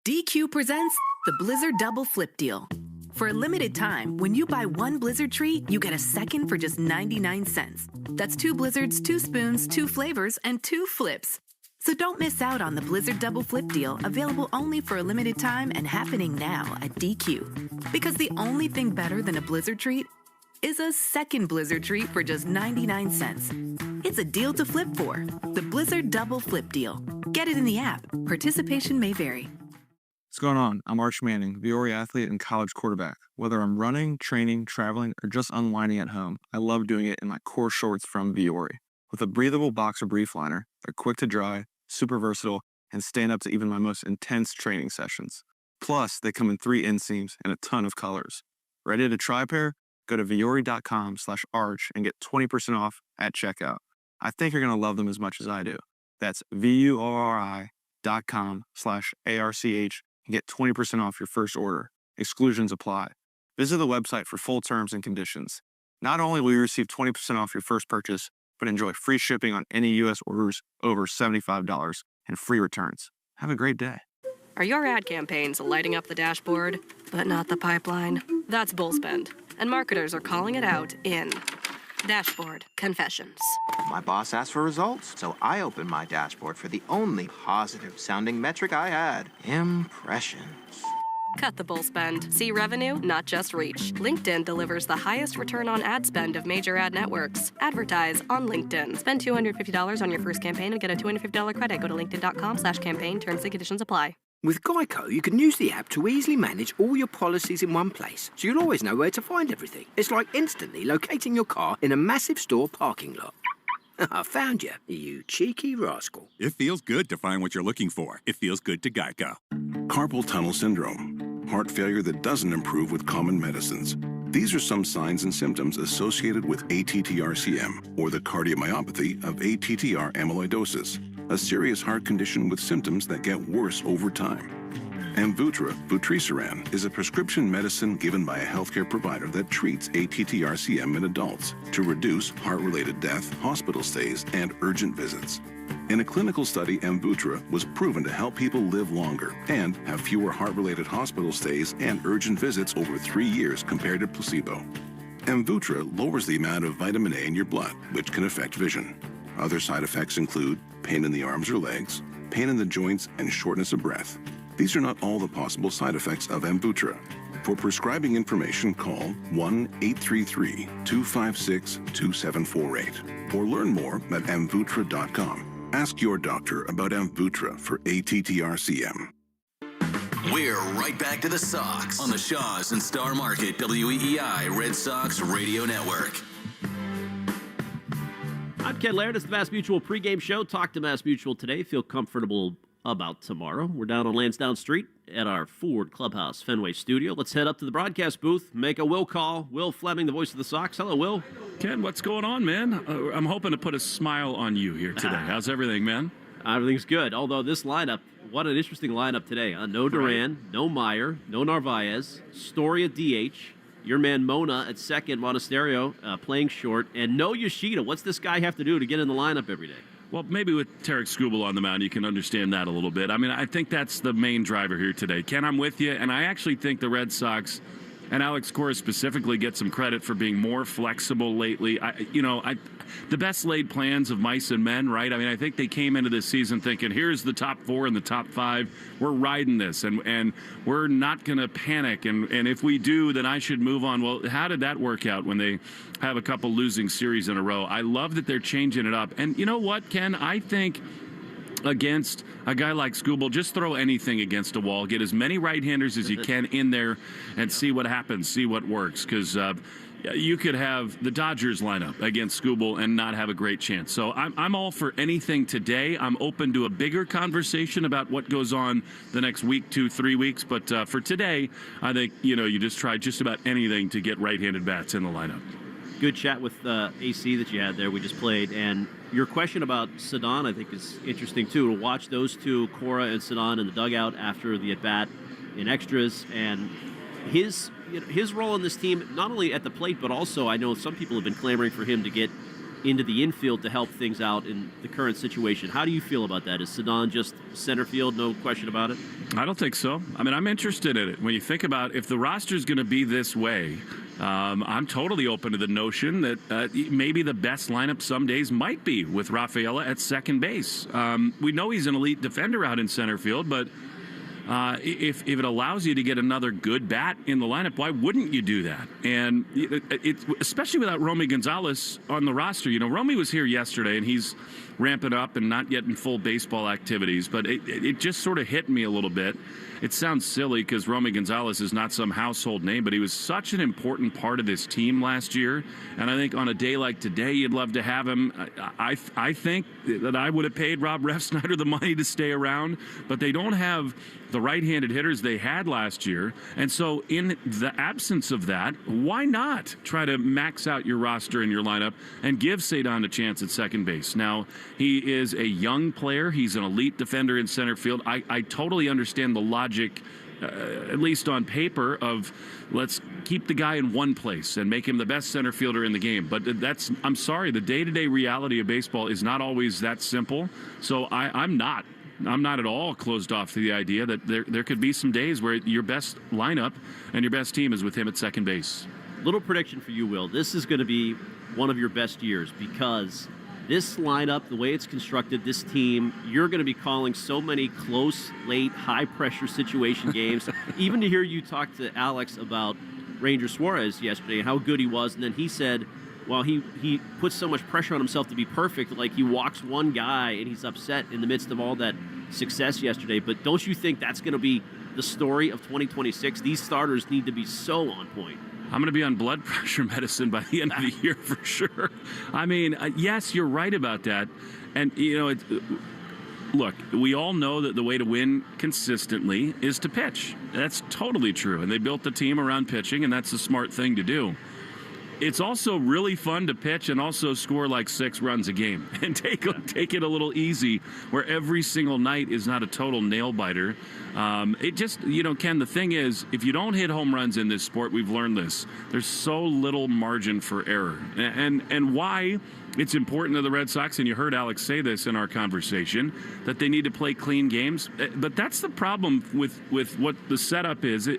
DQ presents the Blizzard Double Flip Deal. For a limited time, when you buy one Blizzard treat, you get a second for just 99 cents. That's 2 Blizzards, 2 spoons, 2 flavors, and 2 flips. So don't miss out on the Blizzard Double Flip deal, available only for a limited time and happening now at DQ. Because the only thing better than a Blizzard treat is a second Blizzard treat for just 99 cents. It's a deal to flip for. The Blizzard Double Flip deal. Get it in the app. Participation may vary. What's going on? I'm Arch Manning, Viore athlete and college quarterback. Whether I'm running, training, traveling, or just unwinding at home, I love doing it in my core shorts from Viore. With a breathable boxer brief liner, they're quick to dry, super versatile, and stand up to even my most intense training sessions. Plus, they come in 3 inseams and a ton of colors. Ready to try a pair? Go to viore.com/arch and get 20% off at checkout. I think you're going to love them as much as I do. That's VUORI.com/ARCH and get 20% off your first order. Exclusions apply. Visit the website for full terms and conditions. Not only will you receive 20% off your first purchase, but enjoy free shipping on any U.S. orders over $75 and free returns. Have a great day. Are your ad campaigns lighting up the dashboard, but not the pipeline? That's bullspend, and marketers are calling it out in Dashboard Confessions. My boss asked for results, so I opened my dashboard for the only positive-sounding metric I had: impressions. Cut the bull spend. See revenue, not just reach. LinkedIn delivers the highest return on ad spend of major ad networks. Advertise on LinkedIn. Spend $250 on your first campaign and get a $250 credit. Go to linkedin.com/campaign. Terms and conditions apply. With Geico, you can use the app to easily manage all your policies in one place, so you'll always know where to find everything. It's like instantly locating your car in a massive store parking lot. I found you, you cheeky rascal. It feels good to find what you're looking for. It feels good to Geico. Carpal tunnel syndrome. Heart failure that doesn't improve with common medicines. These are some signs and symptoms associated with ATTR-CM, or the cardiomyopathy of ATTR amyloidosis, a serious heart condition with symptoms that get worse over time. Amvuttra, vutrisiran, is a prescription medicine given by a healthcare provider that treats ATTR-CM in adults to reduce heart-related death, hospital stays, and urgent visits. In a clinical study, Amvuttra was proven to help people live longer and have fewer heart-related hospital stays and urgent visits over 3 years compared to placebo. Amvuttra lowers the amount of vitamin A in your blood, which can affect vision. Other side effects include pain in the arms or legs, pain in the joints, and shortness of breath. These are not all the possible side effects of Amvuttra. For prescribing information, call 1-833-256-2748 or learn more at amvuttra.com. Ask your doctor about Amvuttra for ATTR-CM. We're right back to the Sox on the Shaws and Star Market WEEI Red Sox Radio Network. I'm Ken Laird. It's the Mass Mutual pregame show. Talk to Mass Mutual today. Feel comfortable about tomorrow. We're down on Lansdowne Street at our Ford Clubhouse Fenway studio. Let's head up to the broadcast booth, make a Will call. Will Fleming, the voice of the Sox. Hello, Will. Ken, what's going on, man? I'm hoping to put a smile on you here today. How's everything, man? Everything's good. Although this lineup, what an interesting lineup today. No Duran, no Meyer, no Narvaez, Story at DH, your man Mona at second, Monasterio playing short, and no Yoshida. What's this guy have to do to get in the lineup every day? Well, maybe with Tarik Skubal on the mound, you can understand that a little bit. I mean, I think that's the main driver here today. Ken, I'm with you, and I actually think the Red Sox, and Alex Cora specifically, get some credit for being more flexible lately. The best laid plans of mice and men, right? I mean, I think they came into this season thinking, here's the top 4 and the top 5. We're riding this, and we're not going to panic. And if we do, then I should move on. Well, how did that work out when they have a couple losing series in a row? I love that they're changing it up. And you know what, Ken? I think against a guy like Skubal, just throw anything against a wall. Get as many right-handers as you can in there and see what happens, see what works. Because you could have the Dodgers lineup against Skubal and not have a great chance. So I'm all for anything today. I'm open to a bigger conversation about what goes on the next week, 2, 3 weeks. But for today, I think, you just try just about anything to get right-handed bats in the lineup. Good chat with AC that you had there. We just played. And your question about Cedon, I think, is interesting, too. To watch those two, Cora and Cedon, in the dugout after the at-bat in extras. And his role in this team, not only at the plate, but also I know some people have been clamoring for him to get into the infield to help things out in the current situation. How do you feel about that? Is Cedon just center field, no question about it? I don't think so. I mean, I'm interested in it. When you think about if the roster is going to be this way, I'm totally open to the notion that maybe the best lineup some days might be with Rafaela at second base. We know he's an elite defender out in center field, but if it allows you to get another good bat in the lineup, why wouldn't you do that? And especially without Romy Gonzalez on the roster. You know, Romy was here yesterday, and he's ramping up and not yet in full baseball activities, but it just sort of hit me a little bit. It sounds silly because Romy Gonzalez is not some household name, but he was such an important part of this team last year. And I think on a day like today, you'd love to have him. I think that I would have paid Rob Refsnyder the money to stay around, but they don't have the right-handed hitters they had last year. And so in the absence of that, why not try to max out your roster and your lineup and give Cedon a chance at second base? Now, he is a young player. He's an elite defender in center field. I totally understand the logic, at least on paper, of let's keep the guy in one place and make him the best center fielder in the game. But I'm sorry, the day-to-day reality of baseball is not always that simple. So I'm not at all closed off to the idea that there could be some days where your best lineup and your best team is with him at second base. Little prediction for you, Will. This is going to be one of your best years because this lineup, the way it's constructed, this team, you're going to be calling so many close, late, high-pressure situation games. Even to hear you talk to Alex about Ranger Suarez yesterday and how good he was, and then he said, well, he puts so much pressure on himself to be perfect, like he walks one guy and he's upset in the midst of all that success yesterday. But don't you think that's going to be the story of 2026? These starters need to be so on point. I'm going to be on blood pressure medicine by the end of the year for sure. I mean, yes, you're right about that. And, you know, look, we all know that the way to win consistently is to pitch. That's totally true. And they built the team around pitching, and that's the smart thing to do. It's also really fun to pitch and also score like 6 runs a game and take it a little easy where every single night is not a total nail biter. It just, you know, Ken, the thing is, if you don't hit home runs in this sport, we've learned this, there's so little margin for error. And why it's important to the Red Sox, and you heard Alex say this in our conversation, that they need to play clean games. But that's the problem with what the setup is.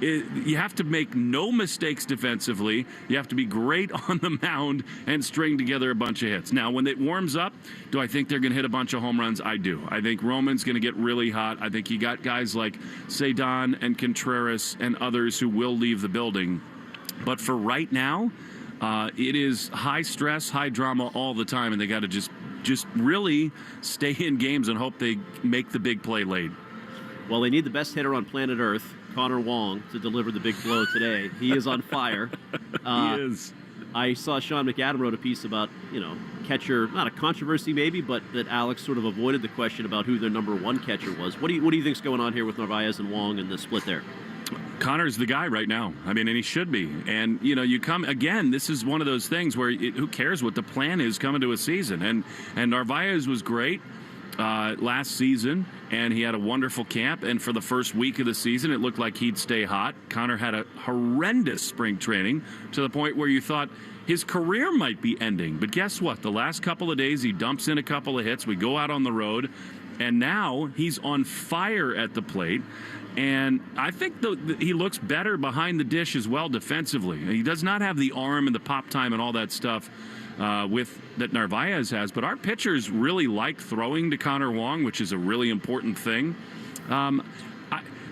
You have to make no mistakes defensively. You have to be great on the mound and string together a bunch of hits. Now, when it warms up, do I think they're going to hit a bunch of home runs? I do. I think Roman's going to get really hot. I think you got guys like Cedon and Contreras and others who will leave the building. But for right now, it is high stress, high drama all the time, and they got to just really stay in games and hope they make the big play late. Well, they need the best hitter on planet Earth, Connor Wong, to deliver the big blow today. He is on fire. He is. I saw Sean McAdam wrote a piece about, you know, catcher, not a controversy maybe, but that Alex sort of avoided the question about who their number one catcher was. What do you think's going on here with Narvaez and Wong and the split there? Connor's the guy right now. I mean, and he should be. And, you know, you come, again, this is one of those things where who cares what the plan is coming to a season. And Narvaez was great last season, and he had a wonderful camp. And for the first week of the season, it looked like he'd stay hot. Connor had a horrendous spring training to the point where you thought his career might be ending. But guess what? The last couple of days, he dumps in a couple of hits. We go out on the road, and now he's on fire at the plate. And I think he looks better behind the dish as well defensively. He does not have the arm and the pop time and all that stuff that Narvaez has. But our pitchers really like throwing to Connor Wong, which is a really important thing.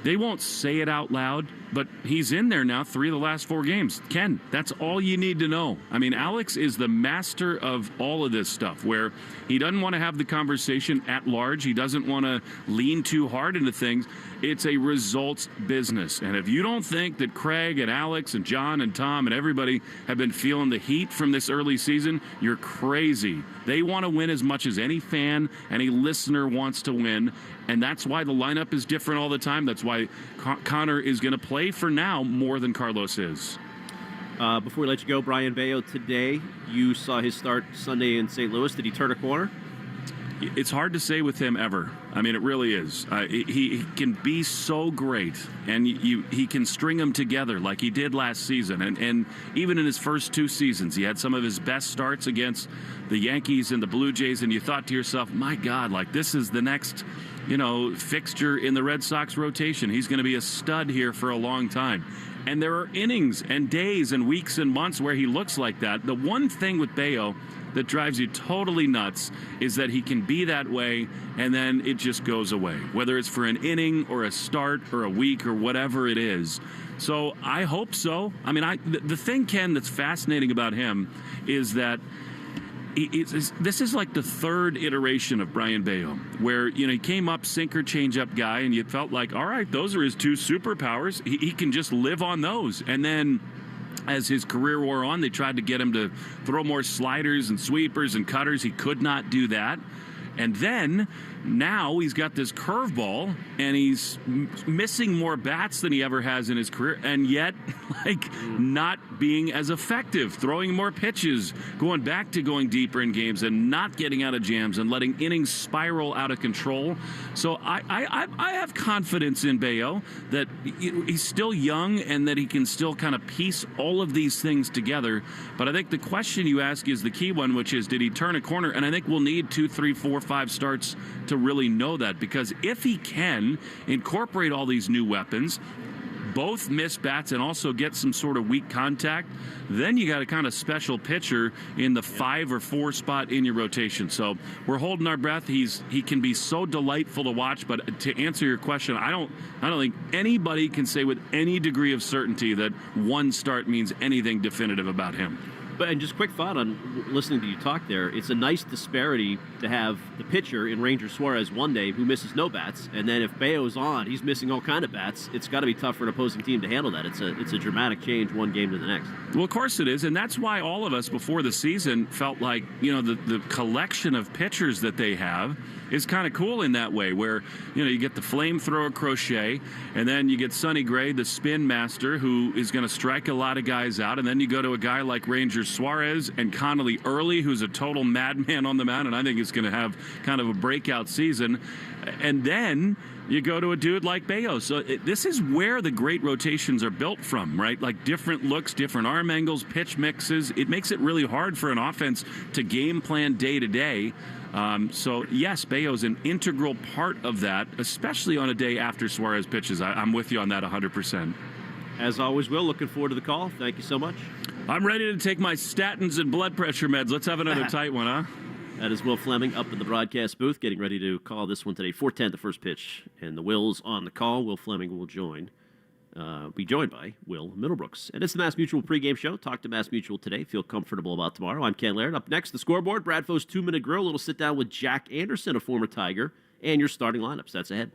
They won't say it out loud, but he's in there now 3 of the last 4 games. Ken, that's all you need to know. I mean, Alex is the master of all of this stuff, where he doesn't want to have the conversation at large. He doesn't want to lean too hard into things. It's a results business. And if you don't think that Craig and Alex and John and Tom and everybody have been feeling the heat from this early season, you're crazy. They want to win as much as any fan, any listener wants to win. And that's why the lineup is different all the time. That's why Connor is going to play for now more than Carlos is. Before we let you go, Brian Bayo, today you saw his start Sunday in St. Louis. Did he turn a corner? It's hard to say with him ever. I mean, it really is. He can be so great, and he can string them together like he did last season. And even in his first 2 seasons, he had some of his best starts against the Yankees and the Blue Jays, and you thought to yourself, my God, like this is the next, fixture in the Red Sox rotation. He's going to be a stud here for a long time. And there are innings and days and weeks and months where he looks like that. The one thing with Bello that drives you totally nuts is that he can be that way and then it just goes away, whether it's for an inning or a start or a week or whatever it is. So I hope so. I mean, the thing, Ken, that's fascinating about him is that this is like the 3rd iteration of Brayan Bello, where, he came up sinker, changeup guy, and you felt like, all right, those are his 2 superpowers. He can just live on those. And then as his career wore on, they tried to get him to throw more sliders and sweepers and cutters. He could not do that. And then now he's got this curveball, and he's missing more bats than he ever has in his career, and yet, not being as effective, throwing more pitches, going back to going deeper in games and not getting out of jams and letting innings spiral out of control. So I have confidence in Bello that he's still young and that he can still kind of piece all of these things together. But I think the question you ask is the key one, which is, did he turn a corner? And I think we'll need 2, 3, 4, 5 starts to really know that, because if he can incorporate all these new weapons, both miss bats and also get some sort of weak contact, then you got a kind of special pitcher in the 5 or 4 spot in your rotation. So we're holding our breath. He can be so delightful to watch. But to answer your question, I don't think anybody can say with any degree of certainty that one start means anything definitive about him. And just quick thought on listening to you talk there. It's a nice disparity to have the pitcher in Ranger Suarez one day who misses no bats, and then if Bello's on, he's missing all kind of bats. It's got to be tough for an opposing team to handle that. It's a dramatic change one game to the next. Well, of course it is, and that's why all of us before the season felt like, the collection of pitchers that they have is kind of cool in that way, where, you get the flamethrower Crochet, and then you get Sonny Gray, the spin master, who is going to strike a lot of guys out, and then you go to a guy like Ranger Suarez and Connolly Early, who's a total madman on the mound, and I think is going to have kind of a breakout season. And then you go to a dude like Bello. So this is where the great rotations are built from, right? Like different looks, different arm angles, pitch mixes. It makes it really hard for an offense to game plan day to day. So, yes, Bello's an integral part of that, especially on a day after Suarez pitches. I'm with you on that 100%. As always, Will, looking forward to the call. Thank you so much. I'm ready to take my statins and blood pressure meds. Let's have another tight one, huh? That is Will Fleming up in the broadcast booth, getting ready to call this one today. 4:10, the first pitch, and the Will's on the call. Will Fleming will be joined by Will Middlebrooks. And it's the Mass Mutual pregame show. Talk to Mass Mutual today. Feel comfortable about tomorrow. I'm Ken Laird. Up next, the scoreboard. Brad Foe's 2-minute grill. A little sit-down with Jack Anderson, a former Tiger, and your starting lineups. That's ahead.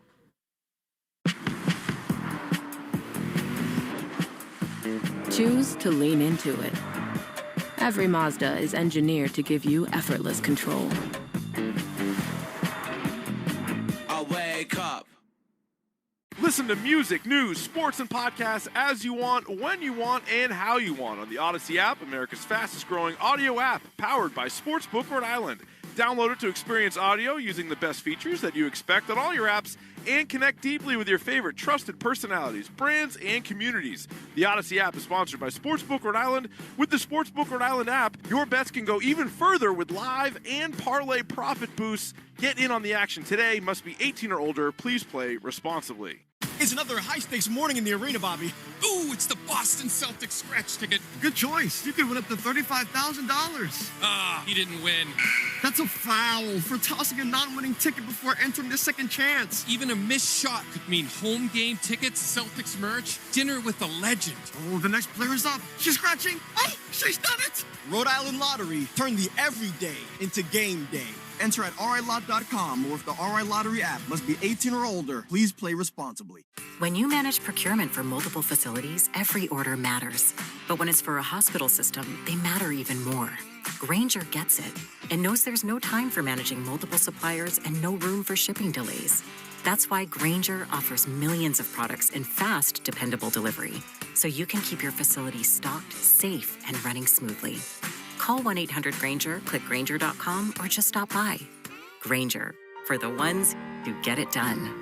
Choose to lean into it. Every Mazda is engineered to give you effortless control. I wake up. Listen to music, news, sports, and podcasts as you want, when you want, and how you want on the Odyssey app, America's fastest-growing audio app, powered by Sportsbook Rhode Island. Download it to experience audio using the best features that you expect on all your apps and connect deeply with your favorite trusted personalities, brands, and communities. The Odyssey app is sponsored by Sportsbook Rhode Island. With the Sportsbook Rhode Island app, your bets can go even further with live and parlay profit boosts. Get in on the action today. Must be 18 or older. Please play responsibly. It's another high-stakes morning in the arena, Bobby. Ooh, it's the Boston Celtics scratch ticket. Good choice. You could win up to $35,000. He didn't win. That's a foul for tossing a non-winning ticket before entering the second chance. Even a missed shot could mean home game tickets, Celtics merch, dinner with a legend. Oh, the next player's up. She's scratching. Oh, she's done it. Rhode Island Lottery. Turn the everyday into game day. Enter at RILot.com or with the RI Lottery app. Must be 18 or older. Please play responsibly. When you manage procurement for multiple facilities, every order matters. But when it's for a hospital system, they matter even more. Grainger gets it and knows there's no time for managing multiple suppliers and no room for shipping delays. That's why Grainger offers millions of products in fast, dependable delivery, so you can keep your facility stocked, safe, and running smoothly. Call 1-800-GRAINGER, click Grainger.com, or just stop by. Grainger, for the ones who get it done.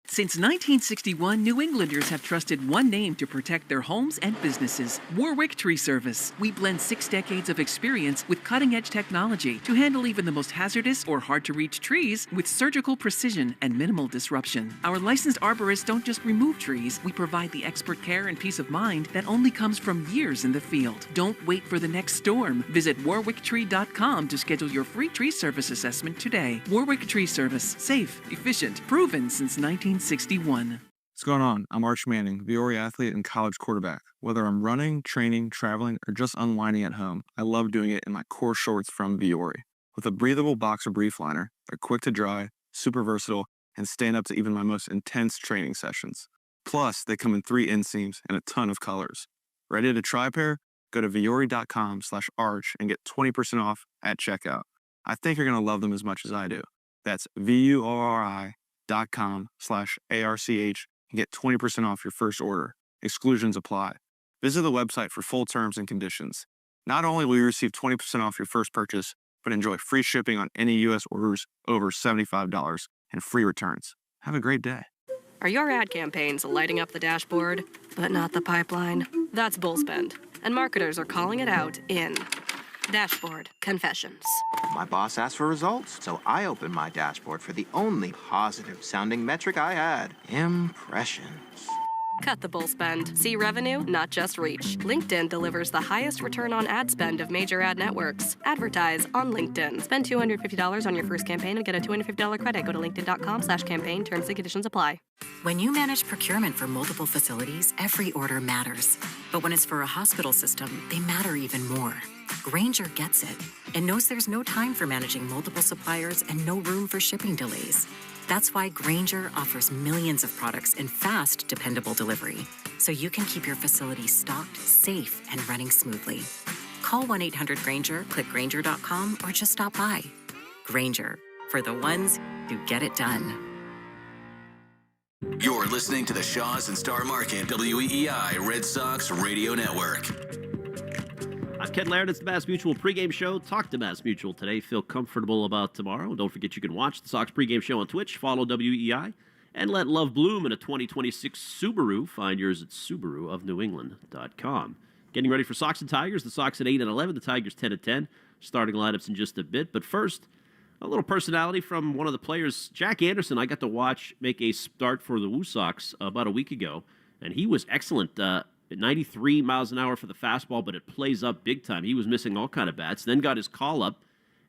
Since 1961, New Englanders have trusted one name to protect their homes and businesses: Warwick Tree Service. We blend 6 decades of experience with cutting-edge technology to handle even the most hazardous or hard-to-reach trees with surgical precision and minimal disruption. Our licensed arborists don't just remove trees, we provide the expert care and peace of mind that only comes from years in the field. Don't wait for the next storm. Visit warwicktree.com to schedule your free tree service assessment today. Warwick Tree Service. Safe, efficient, proven since 1961. What's going on? I'm Arch Manning, Viore athlete and college quarterback. Whether I'm running, training, traveling, or just unwinding at home, I love doing it in my core shorts from Viore. With a breathable boxer brief liner, they're quick to dry, super versatile, and stand up to even my most intense training sessions. Plus, they come in 3 inseams and a ton of colors. Ready to try a pair? Go to viore.com/arch and get 20% off at checkout. I think you're going to love them as much as I do. That's VUORI.com/ARCH and get 20% off your first order. Exclusions apply. Visit the website for full terms and conditions. Not only will you receive 20% off your first purchase, but enjoy free shipping on any U.S. orders over $75 and free returns. Have a great day. Are your ad campaigns lighting up the dashboard, but not the pipeline? That's bull spend, and marketers are calling it out in Dashboard Confessions. My boss asked for results, so I opened my dashboard for the only positive-sounding metric I had: impressions. Cut the bull spend. See revenue, not just reach. LinkedIn delivers the highest return on ad spend of major ad networks. Advertise on LinkedIn. Spend $250 on your first campaign and get a $250 credit. Go to linkedin.com/campaign. Terms and conditions apply. When you manage procurement for multiple facilities, every order matters. But when it's for a hospital system, they matter even more. Grainger gets it and knows there's no time for managing multiple suppliers and no room for shipping delays. That's why Grainger offers millions of products in fast, dependable delivery, so you can keep your facility stocked, safe, and running smoothly. Call 1-800-GRAINGER, click Grainger.com, or just stop by. Grainger, for the ones who get it done. You're listening to the Shaws and Star Market WEEI Red Sox Radio Network. I'm Ken Laird. It's the Mass Mutual pregame show. Talk to Mass Mutual today. Feel comfortable about tomorrow. Don't forget you can watch the Sox pregame show on Twitch. Follow WEEI. And let love bloom in a 2026 Subaru. Find yours at SubaruofNewEngland.com. Getting ready for Sox and Tigers. The Sox at 8-11. The Tigers 10-10. Starting lineups in just a bit. But first, a little personality from one of the players. Jack Anderson, I got to watch make a start for the Woo Sox about a week ago. And he was excellent. 93 miles an hour for the fastball, but it plays up big time. He was missing all kind of bats, then got his call up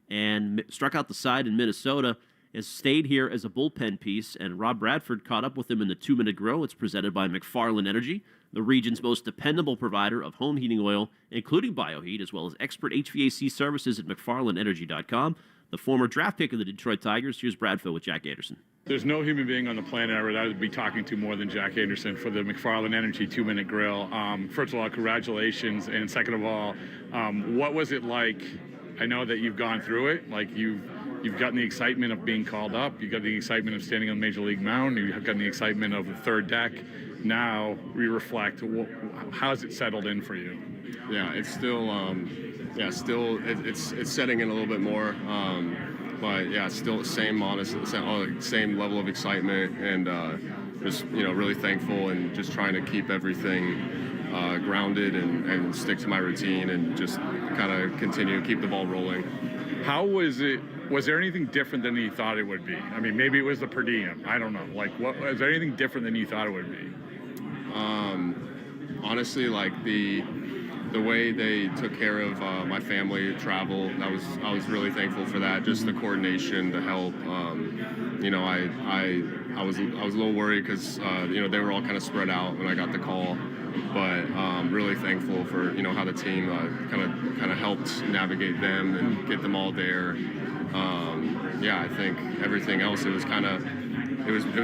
and struck out the side in Minnesota, has stayed here as a bullpen piece, and Rob Bradford caught up with him in the 2-minute grill. It's presented by McFarland Energy, the region's most dependable provider of home heating oil, including BioHeat, as well as expert HVAC services at McFarlandEnergy.com. The former draft pick of the Detroit Tigers. Here's Bradford with Jack Anderson. There's no human being on the planet I would rather be talking to more than Jack Anderson for the McFarland Energy 2-minute grill. First of all, congratulations. And second of all, what was it like? I know that you've gone through it. Like you've gotten the excitement of being called up. You've got the excitement of standing on the Major League mound. You've gotten the excitement of the third deck. Now we reflect. How's it settled in for you? Yeah, it's still, it's setting in a little bit more. But yeah, still the same same level of excitement, and just really thankful, and just trying to keep everything grounded and stick to my routine, and just kind of keep the ball rolling. How was it? Was there anything different than you thought it would be? I mean, maybe it was the per diem. I don't know. Like, was there anything different than you thought it would be? Honestly, like the way they took care of my family, travel, I was really thankful for that. Just the coordination, the help. I was a little worried because they were all kind of spread out when I got the call, but really thankful for how the team kind of helped navigate them and get them all there. I think everything else, it was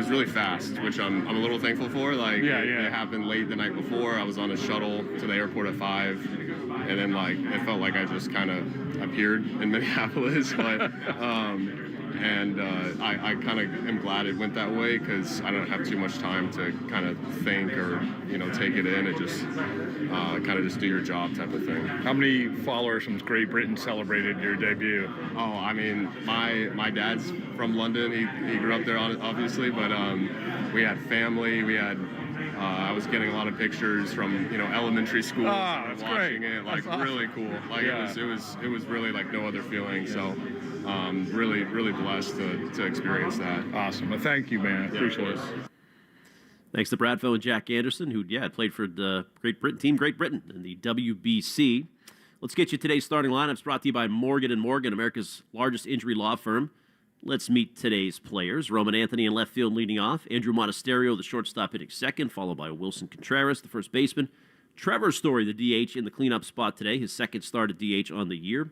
really fast, which I'm a little thankful for. Like, it happened late the night before. I was on a shuttle to the airport at 5, and then it felt like I just kind of appeared in Minneapolis. But And I kind of am glad it went that way because I don't have too much time to kind of think or, take it in. It just kind of just do your job type of thing. How many followers from Great Britain celebrated your debut? Oh, I mean, my dad's from London. He grew up there, obviously, but we had family. We had I was getting a lot of pictures from elementary school. That's watching great. It, like That's really awesome. cool. Like it was really like no other feeling. So really blessed to experience that. Awesome. Well, thank you, man. Appreciate it. Thanks to Bradfo and Jack Anderson, who played for the Great Britain in the WBC. Let's get you today's starting lineups brought to you by Morgan & Morgan, America's largest injury law firm. Let's meet today's players. Roman Anthony in left field leading off. Andrew Monasterio, the shortstop, hitting second, followed by Wilson Contreras, the first baseman. Trevor Story, the DH, in the cleanup spot today, his second start at DH on the year.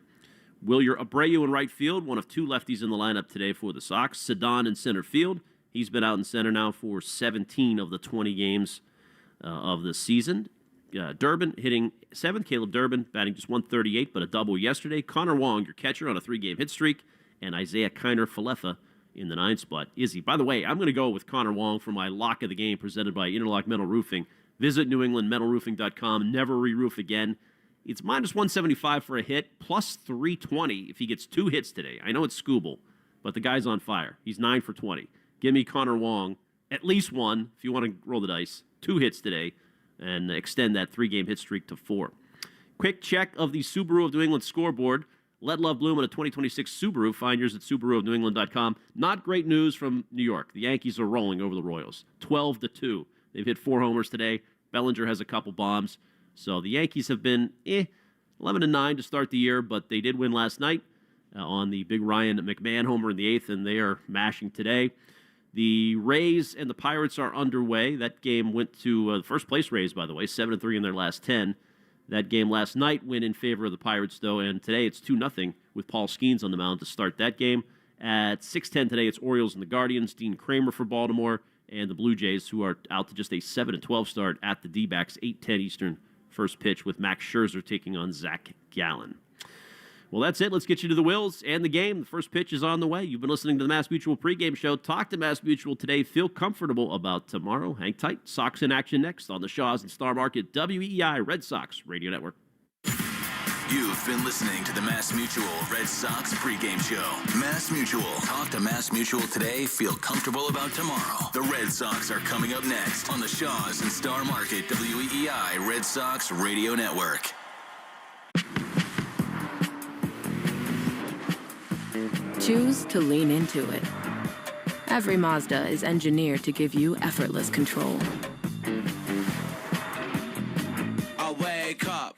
Wilyer Abreu in right field, one of two lefties in the lineup today for the Sox. Sedon in center field. He's been out in center now for 17 of the 20 games of the season. Durbin hitting seventh. Caleb Durbin batting just 138, but a double yesterday. Connor Wong, your catcher, on a 3-game hit streak. And Isaiah Kiner-Falefa in the 9th spot. Izzy, by the way, I'm going to go with Connor Wong for my lock of the game presented by Interlock Metal Roofing. Visit NewEnglandMetalRoofing.com. Never re-roof again. It's minus 175 for a hit, plus 320 if he gets 2 hits today. I know it's Skubal, but the guy's on fire. He's 9 for 20. Give me Connor Wong, at least 1 if you want to roll the dice. 2 hits today, and extend that 3-game hit streak to 4. Quick check of the Subaru of New England scoreboard. Let love bloom in a 2026 Subaru. Find yours at SubaruofNewEngland.com. Not great news from New York. The Yankees are rolling over the Royals, 12-2. They've hit 4 homers today. Bellinger has a couple bombs. So the Yankees have been 11-9 to start the year, but they did win last night on the big Ryan McMahon homer in the 8th, and they are mashing today. The Rays and the Pirates are underway. That game went to the first-place Rays, by the way, 7-3 in their last 10. That game last night went in favor of the Pirates, though, and today it's 2-0 with Paul Skeens on the mound to start that game. At 6:10 today, it's Orioles and the Guardians, Dean Kramer for Baltimore, and the Blue Jays, who are out to just a 7-12 start at the D-backs, 8:10 Eastern first pitch, with Max Scherzer taking on Zach Gallen. Well, that's it. Let's get you to the Wills and the game. The first pitch is on the way. You've been listening to the Mass Mutual pregame show. Talk to Mass Mutual today. Feel comfortable about tomorrow. Hang tight. Sox in action next on the Shaws and Star Market WEEI Red Sox Radio Network. You've been listening to the Mass Mutual Red Sox pregame show. Mass Mutual. Talk to Mass Mutual today. Feel comfortable about tomorrow. The Red Sox are coming up next on the Shaws and Star Market WEEI Red Sox Radio Network. Choose to lean into it. Every Mazda is engineered to give you effortless control. I wake up.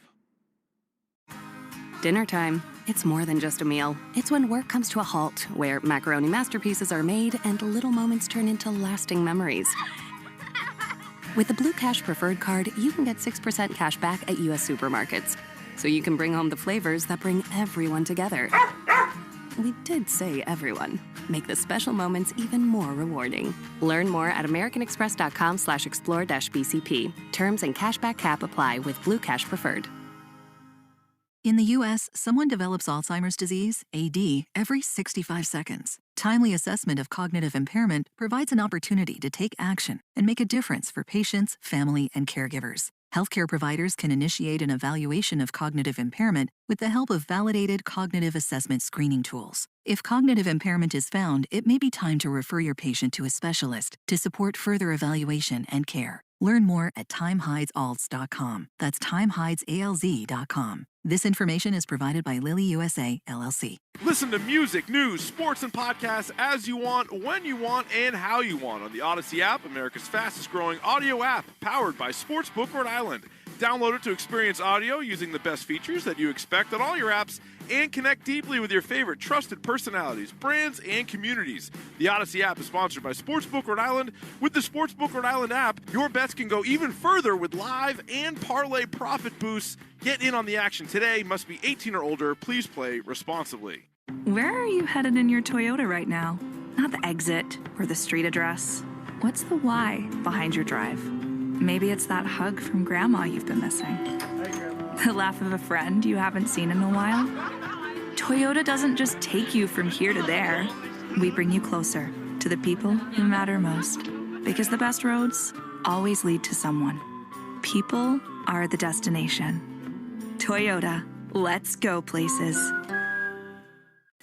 Dinner time. It's more than just a meal. It's when work comes to a halt, where macaroni masterpieces are made and little moments turn into lasting memories. With the Blue Cash Preferred Card, you can get 6% cash back at U.S. supermarkets. So you can bring home the flavors that bring everyone together. We did say everyone. Make the special moments even more rewarding. Learn more at americanexpress.com/explore-BCP. Terms and cashback cap apply with Blue Cash Preferred. In the U.S., someone develops Alzheimer's disease, AD, every 65 seconds. Timely assessment of cognitive impairment provides an opportunity to take action and make a difference for patients, family, and caregivers. Healthcare providers can initiate an evaluation of cognitive impairment with the help of validated cognitive assessment screening tools. If cognitive impairment is found, it may be time to refer your patient to a specialist to support further evaluation and care. Learn more at timehidеsalz.com. That's timehidеsalz.com. This information is provided by Lilly USA, LLC. Listen to music, news, sports, and podcasts as you want, when you want, and how you want on the Odyssey app, America's fastest-growing audio app, powered by Sportsbook Rhode Island. Download it to experience audio using the best features that you expect on all your apps and connect deeply with your favorite trusted personalities, brands, and communities. The Odyssey app is sponsored by Sportsbook Rhode Island. With the Sportsbook Rhode Island app, your bets can go even further with live and parlay profit boosts. Get in on the action today. Must be 18 or older. Please play responsibly. Where are you headed in your Toyota right now? Not the exit or the street address. What's the why behind your drive? Maybe it's that hug from Grandma you've been missing. Hi, Grandma. The laugh of a friend you haven't seen in a while. Toyota doesn't just take you from here to there. we bring you closer to the people who matter most. Because the best roads always lead to someone. People are the destination. Toyota, let's go places.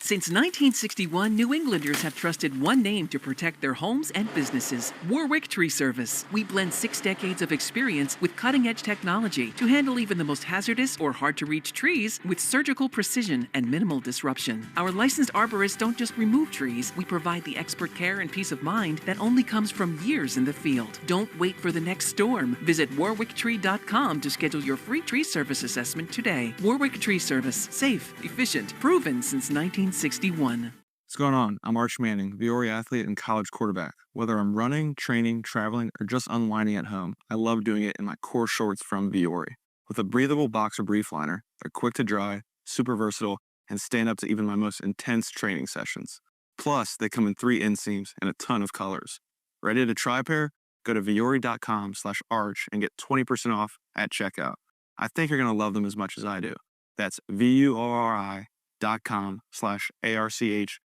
Since 1961, New Englanders have trusted one name to protect their homes and businesses: Warwick Tree Service. We blend 6 decades of experience with cutting-edge technology to handle even the most hazardous or hard-to-reach trees with surgical precision and minimal disruption. Our licensed arborists don't just remove trees, we provide the expert care and peace of mind that only comes from years in the field. Don't wait for the next storm. Visit warwicktree.com to schedule your free tree service assessment today. Warwick Tree Service. Safe, efficient, proven since 1961. What's going on? I'm Arch Manning, Viore athlete and college quarterback. Whether I'm running, training, traveling, or just unwinding at home, I love doing it in my core shorts from Viore. With a breathable boxer brief liner, they're quick to dry, super versatile, and stand up to even my most intense training sessions. Plus, they come in 3 inseams and a ton of colors. Ready to try a pair? Go to viore.com/arch and get 20% off at checkout. I think you're going to love them as much as I do. That's VUORI.com/ARCH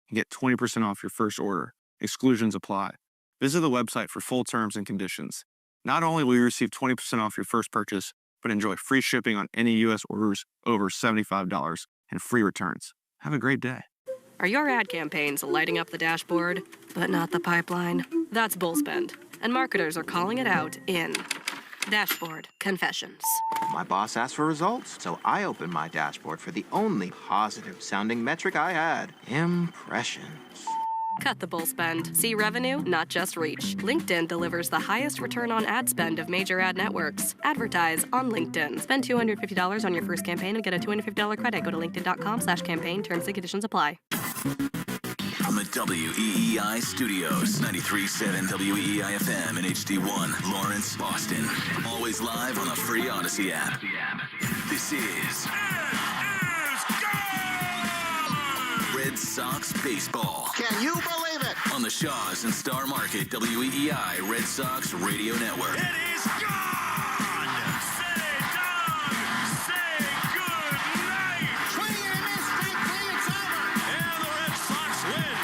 and get 20% off your first order. Exclusions apply. Visit the website for full terms and conditions. Not only will you receive 20% off your first purchase, but enjoy free shipping on any U.S. orders over $75 and free returns. Have a great day. Are your ad campaigns lighting up the dashboard, but not the pipeline? That's bull spend, and marketers are calling it out in Dashboard Confessions. My boss asked for results, so I opened my dashboard for the only positive-sounding metric I had: impressions. Cut the bull spend. See revenue, not just reach. LinkedIn delivers the highest return on ad spend of major ad networks. Advertise on LinkedIn. Spend $250 on your first campaign and get a $250 credit. Go to linkedin.com/campaign. Terms and conditions apply. From the WEEI studios, 93.7 WEEI-FM and HD1, Lawrence, Boston. Always live on the free Odyssey app. This is Red Sox baseball. Can you believe it? On the Shaws and Star Market WEEI Red Sox Radio Network. It is gone! Say done! Say good night! Swing and a miss, strike 3, it's over! And the Red Sox win!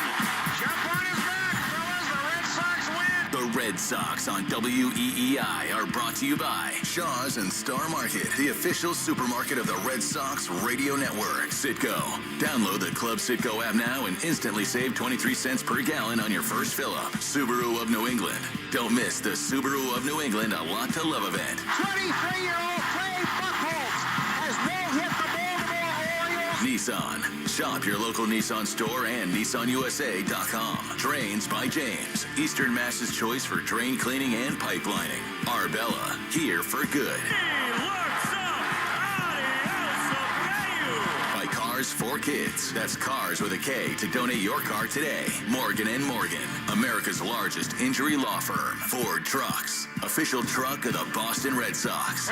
Jump on his back, fellas, the Red Sox win! The Red Sox on WEEI are brought to you by Shaws and Star Market, the official supermarket of the Red Sox Radio Network. Citgo. Download the Club Citgo app now and instantly save 23 cents per gallon on your first fill-up. Subaru of New England. Don't miss the Subaru of New England A Lot to Love event. 23-year-old Trey Buchholz has no-hit the Baltimore Orioles. Nissan. Shop your local Nissan store and NissanUSA.com. Drains by James. Eastern Mass's choice for drain cleaning and pipelining. Arbella. Here for good. By Cars for Kids. That's Cars with a K to donate your car today. Morgan & Morgan. America's largest injury law firm. Ford Trucks. Official truck of the Boston Red Sox.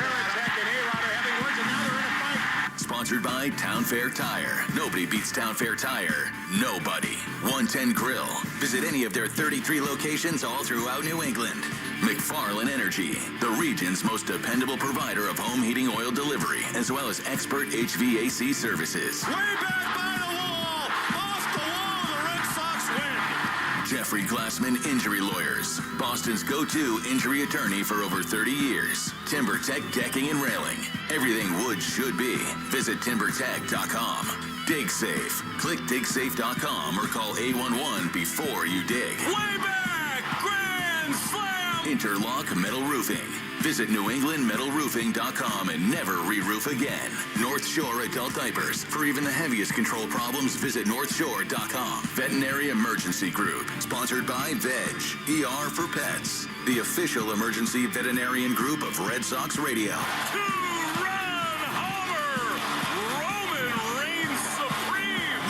Sponsored by Town Fair Tire. Nobody beats Town Fair Tire. Nobody. 110 Grill. Visit any of their 33 locations all throughout New England. McFarland Energy, the region's most dependable provider of home heating oil delivery, as well as expert HVAC services. Way back by the wall! Off the wall, the Red Sox win! Jeffrey Glassman Injury Lawyers, Boston's go-to injury attorney for over 30 years. TimberTech Decking and Railing. Everything wood should be. Visit timbertech.com. DigSafe. Click digsafe.com or call 811 before you dig. Way back! Grand slam! Interlock Metal Roofing. Visit newenglandmetalroofing.com and never re-roof again. North Shore Adult Diapers. For even the heaviest control problems, visit northshore.com. Veterinary Emergency Group. Sponsored by Veg. ER for Pets. The official emergency veterinarian group of Red Sox Radio.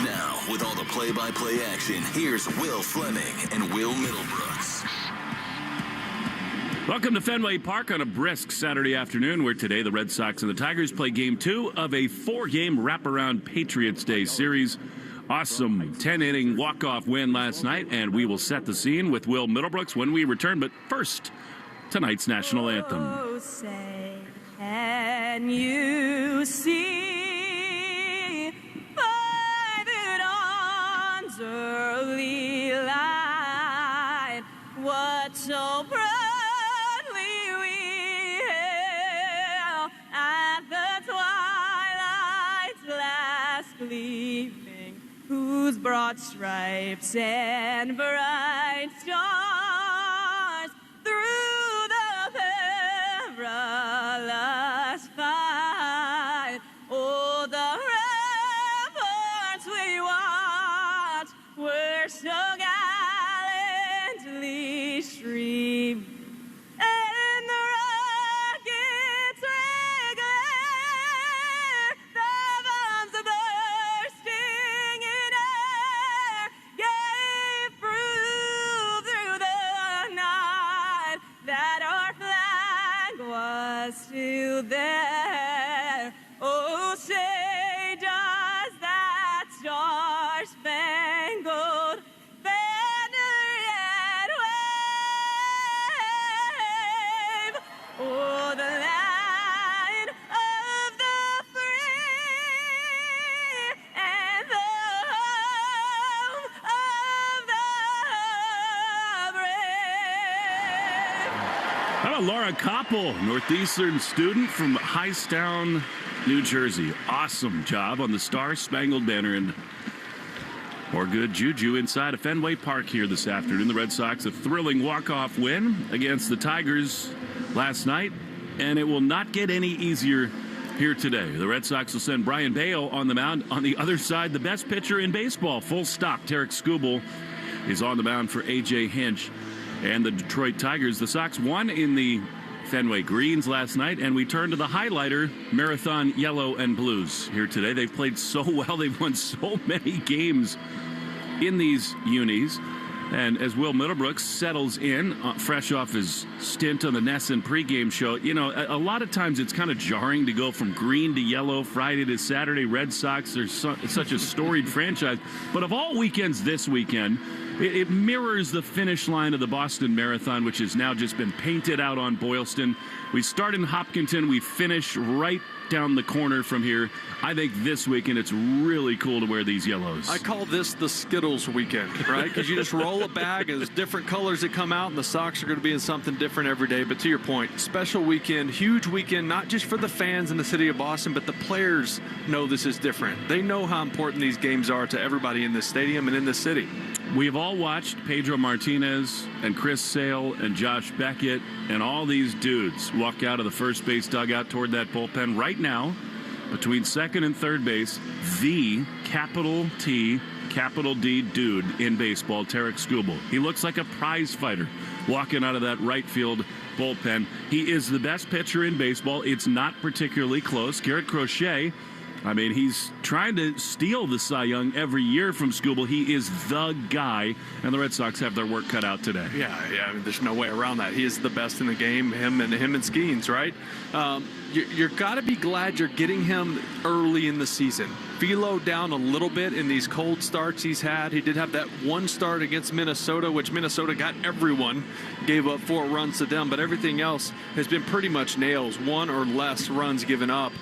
Now, with all the play-by-play action, here's Will Fleming and Will Middlebrooks. Welcome to Fenway Park on a brisk Saturday afternoon, where today the Red Sox and the Tigers play Game 2 of a 4-game wraparound Patriots Day series. Awesome 10-inning walk-off win last night, and we will set the scene with Will Middlebrooks when we return. But first, tonight's national anthem. Oh, say, can you see by the dawn's early whose broad stripes and bright stars through the perilous fight. Oh, the ramparts we watched were so gallantly streamed, and the rockets' red glare, the bombs bursting in air, gave proof through the night that our flag was still there. Oh, say does that star-spangled banner yet wave? Oh, the land of the free and the home of the brave. How about Laura Koppel, Northeastern student from Hightstown, New Jersey. Awesome job on the Star-Spangled Banner, and more good juju inside of Fenway Park here this afternoon. The Red Sox a thrilling walk-off win against the Tigers last night, and it will not get any easier here today. The Red Sox will send Brian Bayo on the mound. On the other side, the best pitcher in baseball, full stop. Tarik Skubal is on the mound for A.J. Hinch and the Detroit Tigers. The Sox won in the Fenway Greens last night, and we turn to the highlighter, Marathon Yellow and Blues here today. They've played so well. They've won so many games in these unis. And as Will Middlebrooks settles in, fresh off his stint on the Nesson pregame show, you know, a lot of times it's kind of jarring to go from green to yellow, Friday to Saturday. Red Sox are such a storied franchise. But of all weekends this weekend, it mirrors the finish line of the Boston Marathon, which has now just been painted out on Boylston. We start in Hopkinton. We finish right down the corner from here. I think this weekend it's really cool to wear these yellows. I call this the Skittles weekend, right? Because you just roll a bag and there's different colors that come out, and the Sox are going to be in something different every day. But to your point, special weekend, huge weekend, not just for the fans in the city of Boston, but the players know this is different. They know how important these games are to everybody in this stadium and in this city. We've all watched Pedro Martinez and Chris Sale and Josh Beckett and all these dudes walk out of the first base dugout toward that bullpen. Right now, between second and third base, the capital T, capital D dude in baseball, Tarik Skubal. He looks like a prize fighter walking out of that right field bullpen. He is the best pitcher in baseball. It's not particularly close. Garrett Crochet, I mean, he's trying to steal the Cy Young every year from Skubal. He is the guy, and the Red Sox have their work cut out today. Yeah, I mean, there's no way around that. He is the best in the game, him and Skeens, right? You're got to be glad you're getting him early in the season. Philo down a little bit in these cold starts he's had. He did have that one start against Minnesota, which Minnesota got everyone, gave up 4 runs to them, but everything else has been pretty much nails, 1 or less runs given up.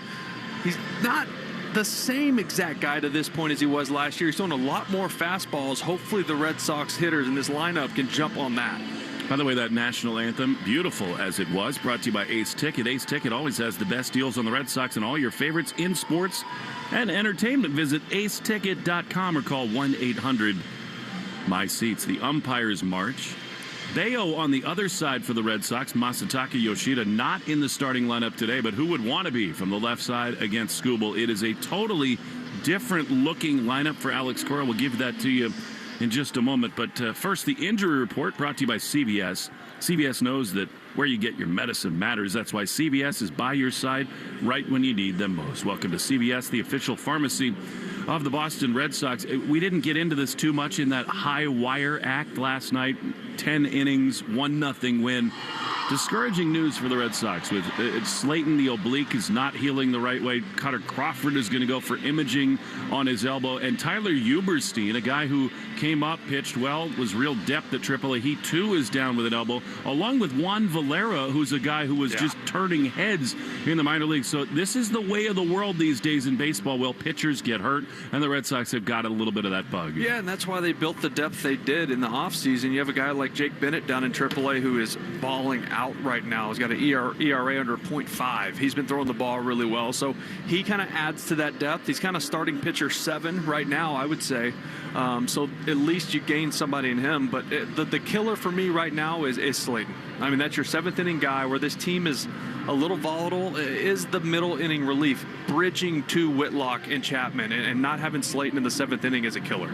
He's not the same exact guy to this point as he was last year. He's throwing a lot more fastballs. Hopefully the Red Sox hitters in this lineup can jump on that. By the way, that national anthem, beautiful as it was, brought to you by Ace Ticket. Ace Ticket always has the best deals on the Red Sox and all your favorites in sports and entertainment. Visit aceticket.com or call 1-800-MY-SEATS. The umpires march. Bayo on the other side for the Red Sox. Masataka Yoshida not in the starting lineup today, but who would want to be from the left side against Skubal? It is a totally different looking lineup for Alex Cora. We'll give that to you in just a moment. But first, the injury report brought to you by CVS. CVS knows that where you get your medicine matters. That's why CVS is by your side right when you need them most. Welcome to CVS, the official pharmacy of the Boston Red Sox. We didn't get into this too much in that high wire act last night. 10 innings, 1-0 win. Discouraging news for the Red Sox. With Slayton, the oblique is not healing the right way. Cutter Crawford is going to go for imaging on his elbow. And Tyler Huberstein, a guy who came up, pitched well, was real depth at AAA. He, too, is down with an elbow, along with Juan Valera, who's a guy who was just turning heads in the minor leagues. So this is the way of the world these days in baseball. Well, pitchers get hurt, and the Red Sox have got a little bit of that bug. Yeah, and that's why they built the depth they did in the offseason. You have a guy like Jake Bennett down in AAA who is balling out out right now. He's got an ERA under 0.5. He's been throwing the ball really well, so he kind of adds to that depth. He's kind of starting pitcher 7 right now, I would say. So at least you gain somebody in him. But the killer for me right now is Slayton. I mean, that's your 7th inning guy where this team is a little volatile, is the middle inning relief. Bridging to Whitlock and Chapman and not having Slayton in the 7th inning is a killer.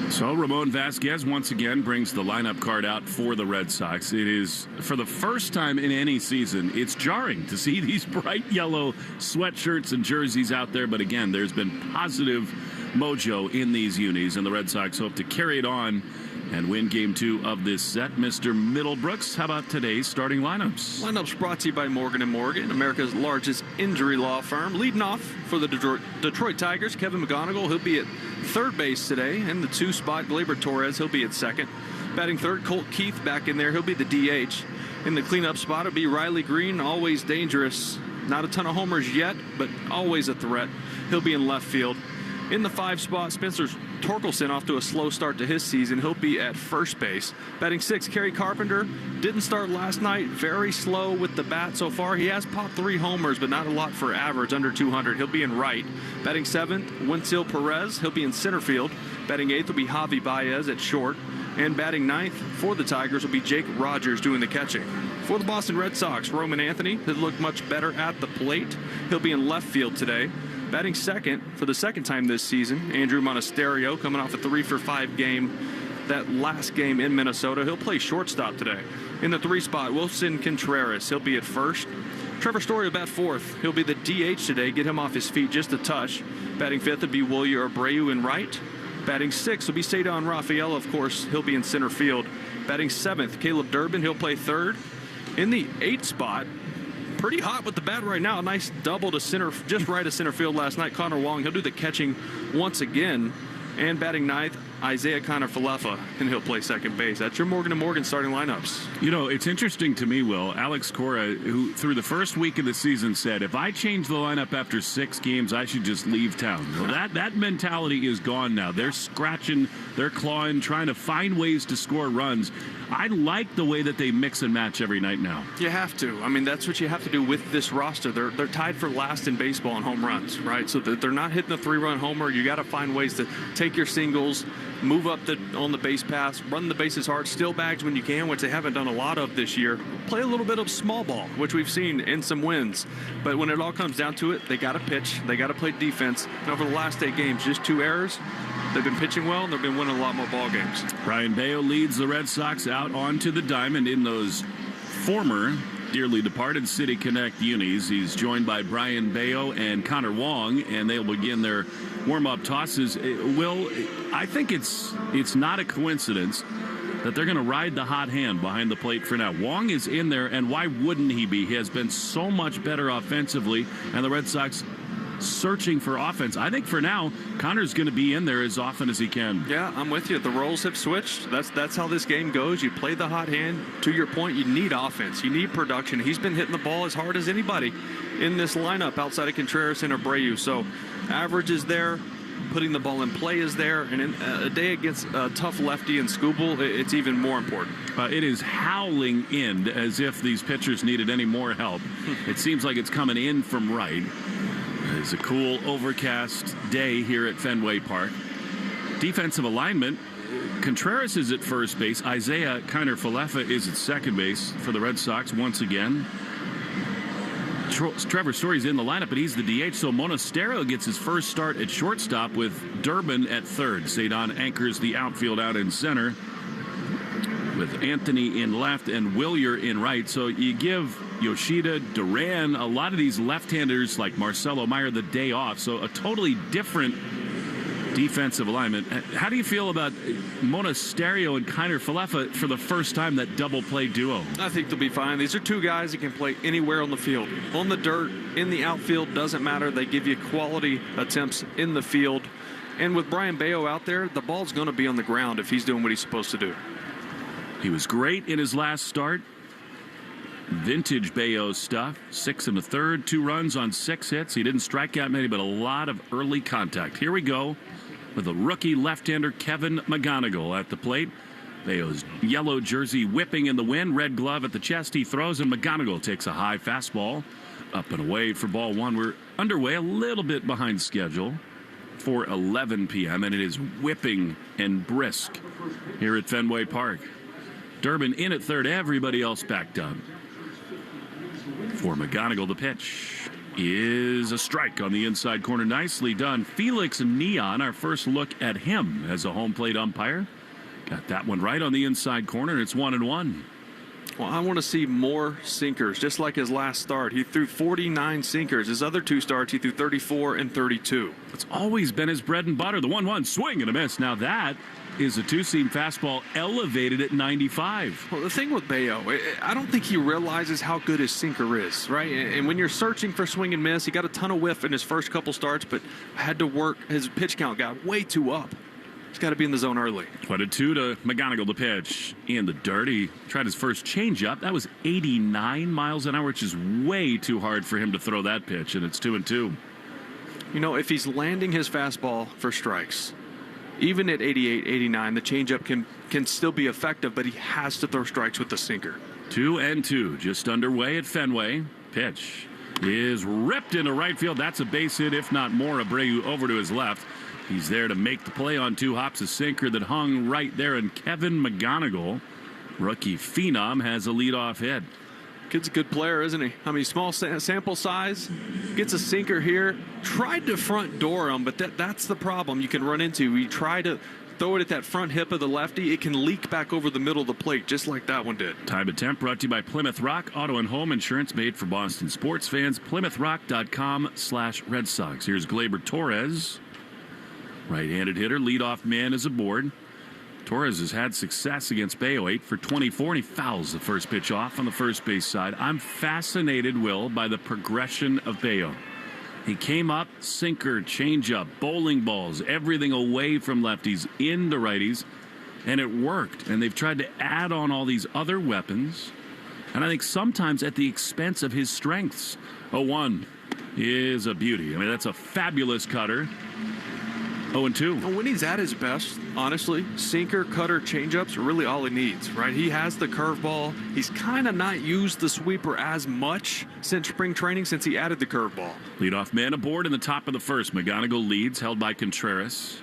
So Ramon Vasquez once again brings the lineup card out for the Red Sox. It is, for the first time in any season, it's jarring to see these bright yellow sweatshirts and jerseys out there. But again, there's been positive mojo in these unis, and the Red Sox hope to carry it on and win Game 2 of this set. Mr. Middlebrooks, how about today's starting lineups? Lineups brought to you by Morgan & Morgan, America's largest injury law firm. Leading off for the Detroit Tigers, Kevin McGonigal. He'll be at third base today. In the 2 spot, Gleyber Torres. He'll be at second. Batting third, Colt Keith back in there. He'll be the DH. In the cleanup spot, it'll be Riley Green, always dangerous. Not a ton of homers yet, but always a threat. He'll be in left field. In the 5 spot, Spencer Torkelson off to a slow start to his season. He'll be at first base. Batting 6, Kerry Carpenter. Didn't start last night. Very slow with the bat so far. He has popped 3 homers, but not a lot for average, under 200. He'll be in right. Batting 7th, Wensil Perez. He'll be in center field. Batting 8th will be Javi Baez at short. And batting 9th for the Tigers will be Jake Rogers doing the catching. For the Boston Red Sox, Roman Anthony has looked much better at the plate. He'll be in left field today. Batting second for the second time this season, Andrew Monasterio, coming off a 3-for-5 game, that last game in Minnesota. He'll play shortstop today. In the 3 spot, Wilson Contreras. He'll be at first. Trevor Story will bat 4th. He'll be the DH today. Get him off his feet just a touch. Batting 5th would be Wilyer Abreu in right. Batting 6th will be Cedon Rafael, of course. He'll be in center field. Batting 7th, Caleb Durbin. He'll play 3rd. In the 8 spot, pretty hot with the bat right now. A nice double to center, just right of center field last night. Connor Wong, he'll do the catching once again. And batting 9th, Isaiah Kiner-Falefa, and he'll play second base. That's your Morgan & Morgan starting lineups. You know, it's interesting to me, Will. Alex Cora, who through the first week of the season said, if I change the lineup after 6 games, I should just leave town. Well, that mentality is gone now. They're scratching, they're clawing, trying to find ways to score runs. I like the way that they mix and match every night now. You have to. I mean, that's what you have to do with this roster. They're tied for last in baseball in home runs, right? So they're not hitting a 3-run homer. You got to find ways to take your singles, move up on the base pass, run the bases hard, steal bags when you can, which they haven't done a lot of this year. Play a little bit of small ball, which we've seen in some wins. But when it all comes down to it, they got to pitch. They got to play defense. And over the last 8 games, just 2 errors. They've been pitching well, and they've been winning a lot more ball games. Brian Bayo leads the Red Sox out onto the diamond in those former dearly departed City Connect unis. He's joined by Brian Bayo and Connor Wong, and they'll begin their warm-up tosses. Will, I think it's not a coincidence that they're going to ride the hot hand behind the plate for now. Wong is in there, and why wouldn't he be? He has been so much better offensively, and the Red Sox searching for offense. I think for now, Connor's going to be in there as often as he can. Yeah, I'm with you. The roles have switched. That's how this game goes. You play the hot hand. To your point, you need offense. You need production. He's been hitting the ball as hard as anybody in this lineup outside of Contreras and Abreu. So average is there. Putting the ball in play is there. And in a day against a tough lefty and Skubal, it's even more important. It is howling in as if these pitchers needed any more help. It seems like it's coming in from right. It's a cool, overcast day here at Fenway Park. Defensive alignment, Contreras is at first base. Isaiah Kiner-Falefa is at second base for the Red Sox once again. Trevor Story's in the lineup, but he's the DH, so Monasterio gets his first start at shortstop with Durbin at third. Cedon anchors the outfield out in center with Anthony in left and Wilyer in right. So you give Yoshida, Duran, a lot of these left-handers like Marcelo Meyer the day off. So a totally different defensive alignment. How do you feel about Monasterio and Kiner-Falefa for the first time, that double play duo? I think they'll be fine. These are 2 guys that can play anywhere on the field. On the dirt, in the outfield, doesn't matter. They give you quality attempts in the field. And with Brian Bayo out there, the ball's going to be on the ground if he's doing what he's supposed to do. He was great in his last start. Vintage Bayo stuff. 6 1/3, 2 runs on 6 hits. He didn't strike out many, but a lot of early contact. Here we go with a rookie left-hander, Kevin McGonigal, at the plate. Bayo's yellow jersey whipping in the wind, red glove at the chest. He throws, and McGonigal takes a high fastball up and away for ball one. We're underway a little bit behind schedule for 11 p.m., and it is whipping and brisk here at Fenway Park. Durbin in at third, everybody else backed up. For McGonigal, the pitch is a strike on the inside corner. Nicely done. Felix Neon, our first look at him as a home plate umpire. Got that one right on the inside corner, and it's 1-1. Well, I want to see more sinkers, just like his last start. He threw 49 sinkers. His other two starts, he threw 34 and 32. It's always been his bread and butter. The 1-1 swing and a miss. Now that is a two-seam fastball elevated at 95. Well, the thing with Bayo, I don't think he realizes how good his sinker is, right? And when you're searching for swing and miss, he got a ton of whiff in his first couple starts, but had to work. His pitch count got way too up. He's got to be in the zone early. 2 to McGonigal, the pitch in the dirt. He tried his first changeup. That was 89 miles an hour, which is way too hard for him to throw that pitch, and it's 2-2. You know, if he's landing his fastball for strikes, even at 88, 89, the changeup can still be effective, but he has to throw strikes with the sinker. 2-2, just underway at Fenway. Pitch is ripped into right field. That's a base hit, if not more. Abreu over to his left. He's there to make the play on 2 hops. A sinker that hung right there, and Kevin McGonigal, rookie phenom, has a leadoff hit. Kid's a good player, isn't he? I mean, small sample size, gets a sinker here. Tried to front door him, but that's the problem you can run into. You try to throw it at that front hip of the lefty, it can leak back over the middle of the plate, just like that one did. Time of Temp brought to you by Plymouth Rock, auto and home insurance made for Boston sports fans. PlymouthRock.com/Red Sox. Here's Gleyber Torres. Right-handed hitter, leadoff man is aboard. Torres has had success against Bayo, 8 for 24, and he fouls the first pitch off on the first base side. I'm fascinated, Will, by the progression of Bayo. He came up, sinker, changeup, bowling balls, everything away from lefties into righties, and it worked. And they've tried to add on all these other weapons, and I think sometimes at the expense of his strengths. 0-1 is a beauty. I mean, that's a fabulous cutter. 0-2. Well, when he's at his best, honestly, sinker, cutter, changeups are really all he needs, right? He has the curveball. He's kind of not used the sweeper as much since spring training, since he added the curveball. Leadoff man aboard in the top of the first. McGonigal leads, held by Contreras.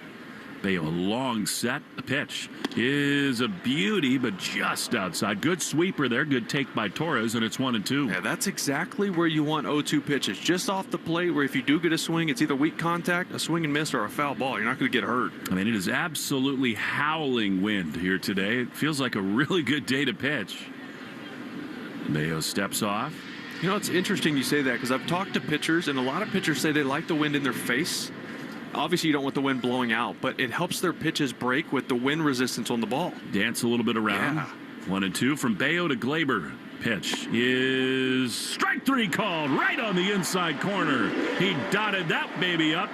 Bayo, a long set. The pitch is a beauty, but just outside. Good sweeper there. Good take by Torres, and it's 1-2. Yeah, that's exactly where you want 0-2 pitches. Just off the plate, where if you do get a swing, it's either weak contact, a swing and miss, or a foul ball. You're not going to get hurt. I mean, it is absolutely howling wind here today. It feels like a really good day to pitch. Bayo steps off. You know, it's interesting you say that, because I've talked to pitchers, and a lot of pitchers say they like the wind in their face. Obviously, you don't want the wind blowing out, but it helps their pitches break with the wind resistance on the ball. Dance a little bit around. Yeah. 1-2 from Bayo to Gleyber. Pitch is strike 3 called right on the inside corner. He dotted that baby up,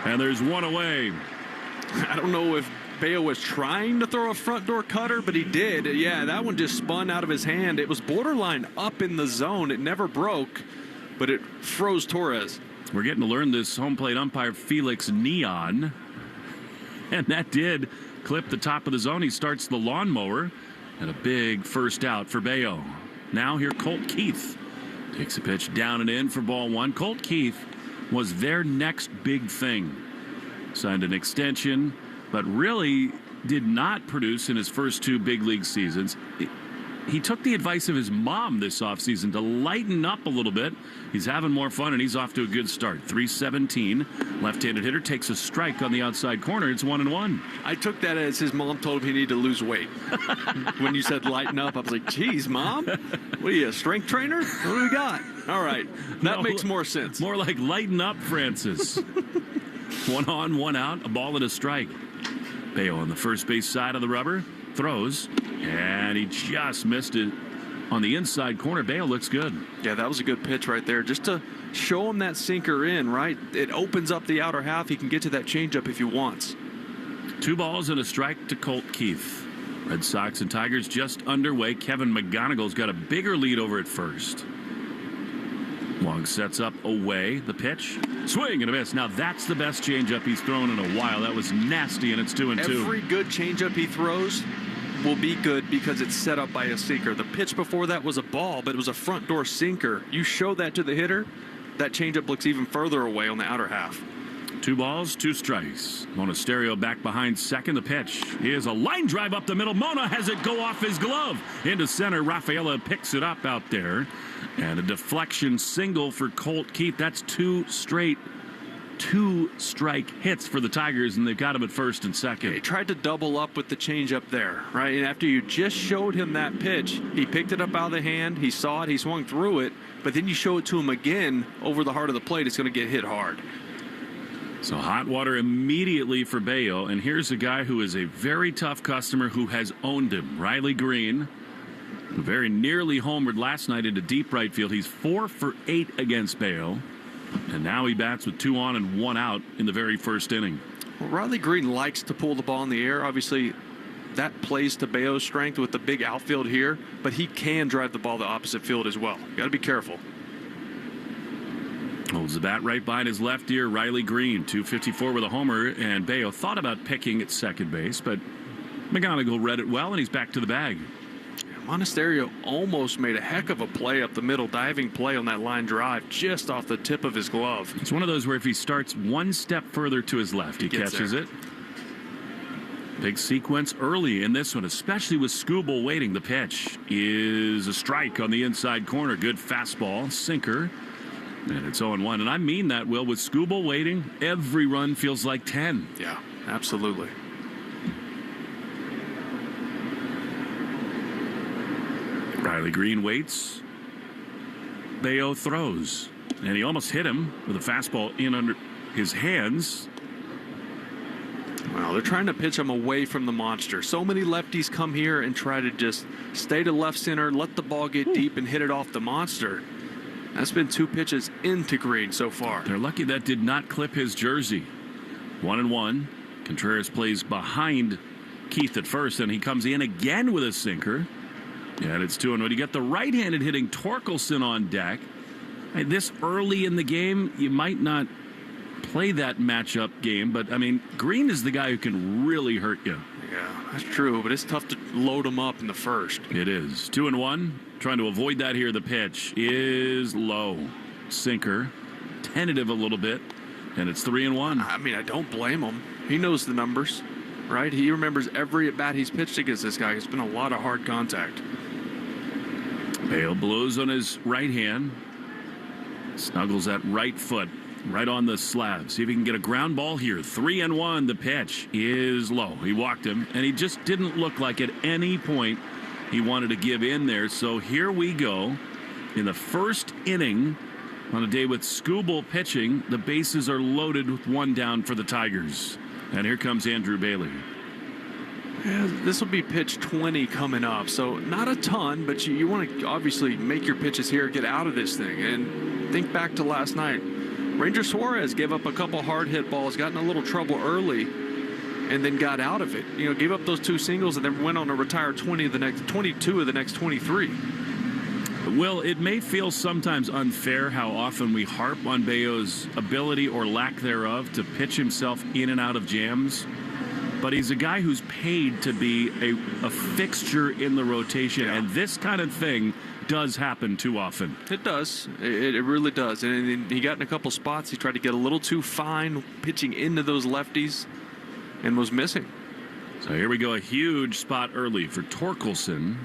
and there's one away. I don't know if Bayo was trying to throw a front door cutter, but he did. Yeah, that one just spun out of his hand. It was borderline up in the zone. It never broke, but it froze Torres. We're getting to learn this home plate umpire, Felix Neon. And that did clip the top of the zone. He starts the lawnmower, and a big first out for Bayo. Now here Colt Keith takes a pitch down and in for ball 1. Colt Keith was their next big thing. Signed an extension, but really did not produce in his first 2 big league seasons. He took the advice of his mom this offseason to lighten up a little bit. He's having more fun, and he's off to a good start. 317. Left-handed hitter takes a strike on the outside corner. It's 1-1. I took that as his mom told him he needed to lose weight. When you said lighten up, I was like, geez, Mom, what are you, a strength trainer? What do we got? All right, that makes more sense. More like lighten up, Francis. 1 on, 1 out, a ball and a strike. Bayo on the first base side of the rubber. Throws, and he just missed it on the inside corner. Bayo looks good. Yeah, that was a good pitch right there. Just to show him that sinker in, right? It opens up the outer half. He can get to that changeup if he wants. 2 balls and a strike to Colt Keith. Red Sox and Tigers just underway. Kevin McGonigal's got a bigger lead over at first. Long sets up away. The pitch. Swing and a miss. Now that's the best changeup he's thrown in a while. That was nasty, and it's 2-2. Every good changeup he throws will be good because it's set up by a sinker. The pitch before that was a ball, but it was a front door sinker. You show that to the hitter, that changeup looks even further away on the outer half. 2 balls, 2 strikes. Monasterio back behind second. The pitch is a line drive up the middle. Mona has it go off his glove into center. Rafaela picks it up out there. And a deflection single for Colt Keith. That's 2 straight 2-strike hits for the Tigers, and they've got him at first and second. He tried to double up with the changeup there, right? And after you just showed him that pitch, he picked it up out of the hand. He saw it. He swung through it. But then you show it to him again over the heart of the plate. It's going to get hit hard. So hot water immediately for Bayo. And here's a guy who is a very tough customer who has owned him. Riley Green, who very nearly homered last night into deep right field. He's 4 for 8 against Bayo. And now he bats with 2 on and 1 out in the very first inning. Well, Riley Green likes to pull the ball in the air. Obviously, that plays to Bayo's strength with the big outfield here. But he can drive the ball the opposite field as well. Got to be careful. Holds the bat right behind his left ear. Riley Green, 254 with a homer. And Bayo thought about picking at second base, but McGonigal read it well, and he's back to the bag. Monasterio almost made a heck of a play up the middle, diving play on that line drive just off the tip of his glove. It's one of those where if he starts 1 step further to his left, he catches it. Big sequence early in this one, especially with Skubal waiting. The pitch is a strike on the inside corner. Good fastball, sinker. And it's 0-1. And I mean that, Will. With Skubal waiting, every run feels like 10. Yeah, absolutely. Riley Green waits. Bayo throws. And he almost hit him with a fastball in under his hands. Well, they're trying to pitch him away from the monster. So many lefties come here and try to just stay to left center, let the ball get deep and hit it off the monster. That's been 2 pitches into Green so far. They're lucky that did not clip his jersey. 1-1. Contreras plays behind Keith at first, and he comes in again with a sinker. And it's 2-1. You got the right-handed hitting Torkelson on deck. Hey, this early in the game, you might not play that matchup game, but I mean, Green is the guy who can really hurt you. Yeah, that's true, but it's tough to load him up in the first. It is. 2-1. Trying to avoid that here. The pitch is low. Sinker. Tentative a little bit. And it's 3-1. I mean, I don't blame him. He knows the numbers, right? He remembers every at-bat he's pitched against this guy. It's been a lot of hard contact. Bayo blows on his right hand. Snuggles that right foot right on the slab. See if he can get a ground ball here. 3-1. The pitch is low. He walked him, and he just didn't look like at any point he wanted to give in there. So here we go. In the first inning, on a day with Skubal pitching, the bases are loaded with 1 down for the Tigers. And here comes Andrew Bailey. Yeah, this will be pitch 20 coming up, so not a ton, but you want to obviously make your pitches here, get out of this thing. And think back to last night. Ranger Suarez gave up a couple hard hit balls, got in a little trouble early, and then got out of it. You know, gave up those 2 singles and then went on to retire 22 of the next 23. Will, it may feel sometimes unfair how often we harp on Bayo's ability or lack thereof to pitch himself in and out of jams. But he's a guy who's paid to be a fixture in the rotation, and this kind of thing does happen too often. It does. It really does. And he got in a couple spots. He tried to get a little too fine pitching into those lefties and was missing. So here we go. A huge spot early for Torkelson,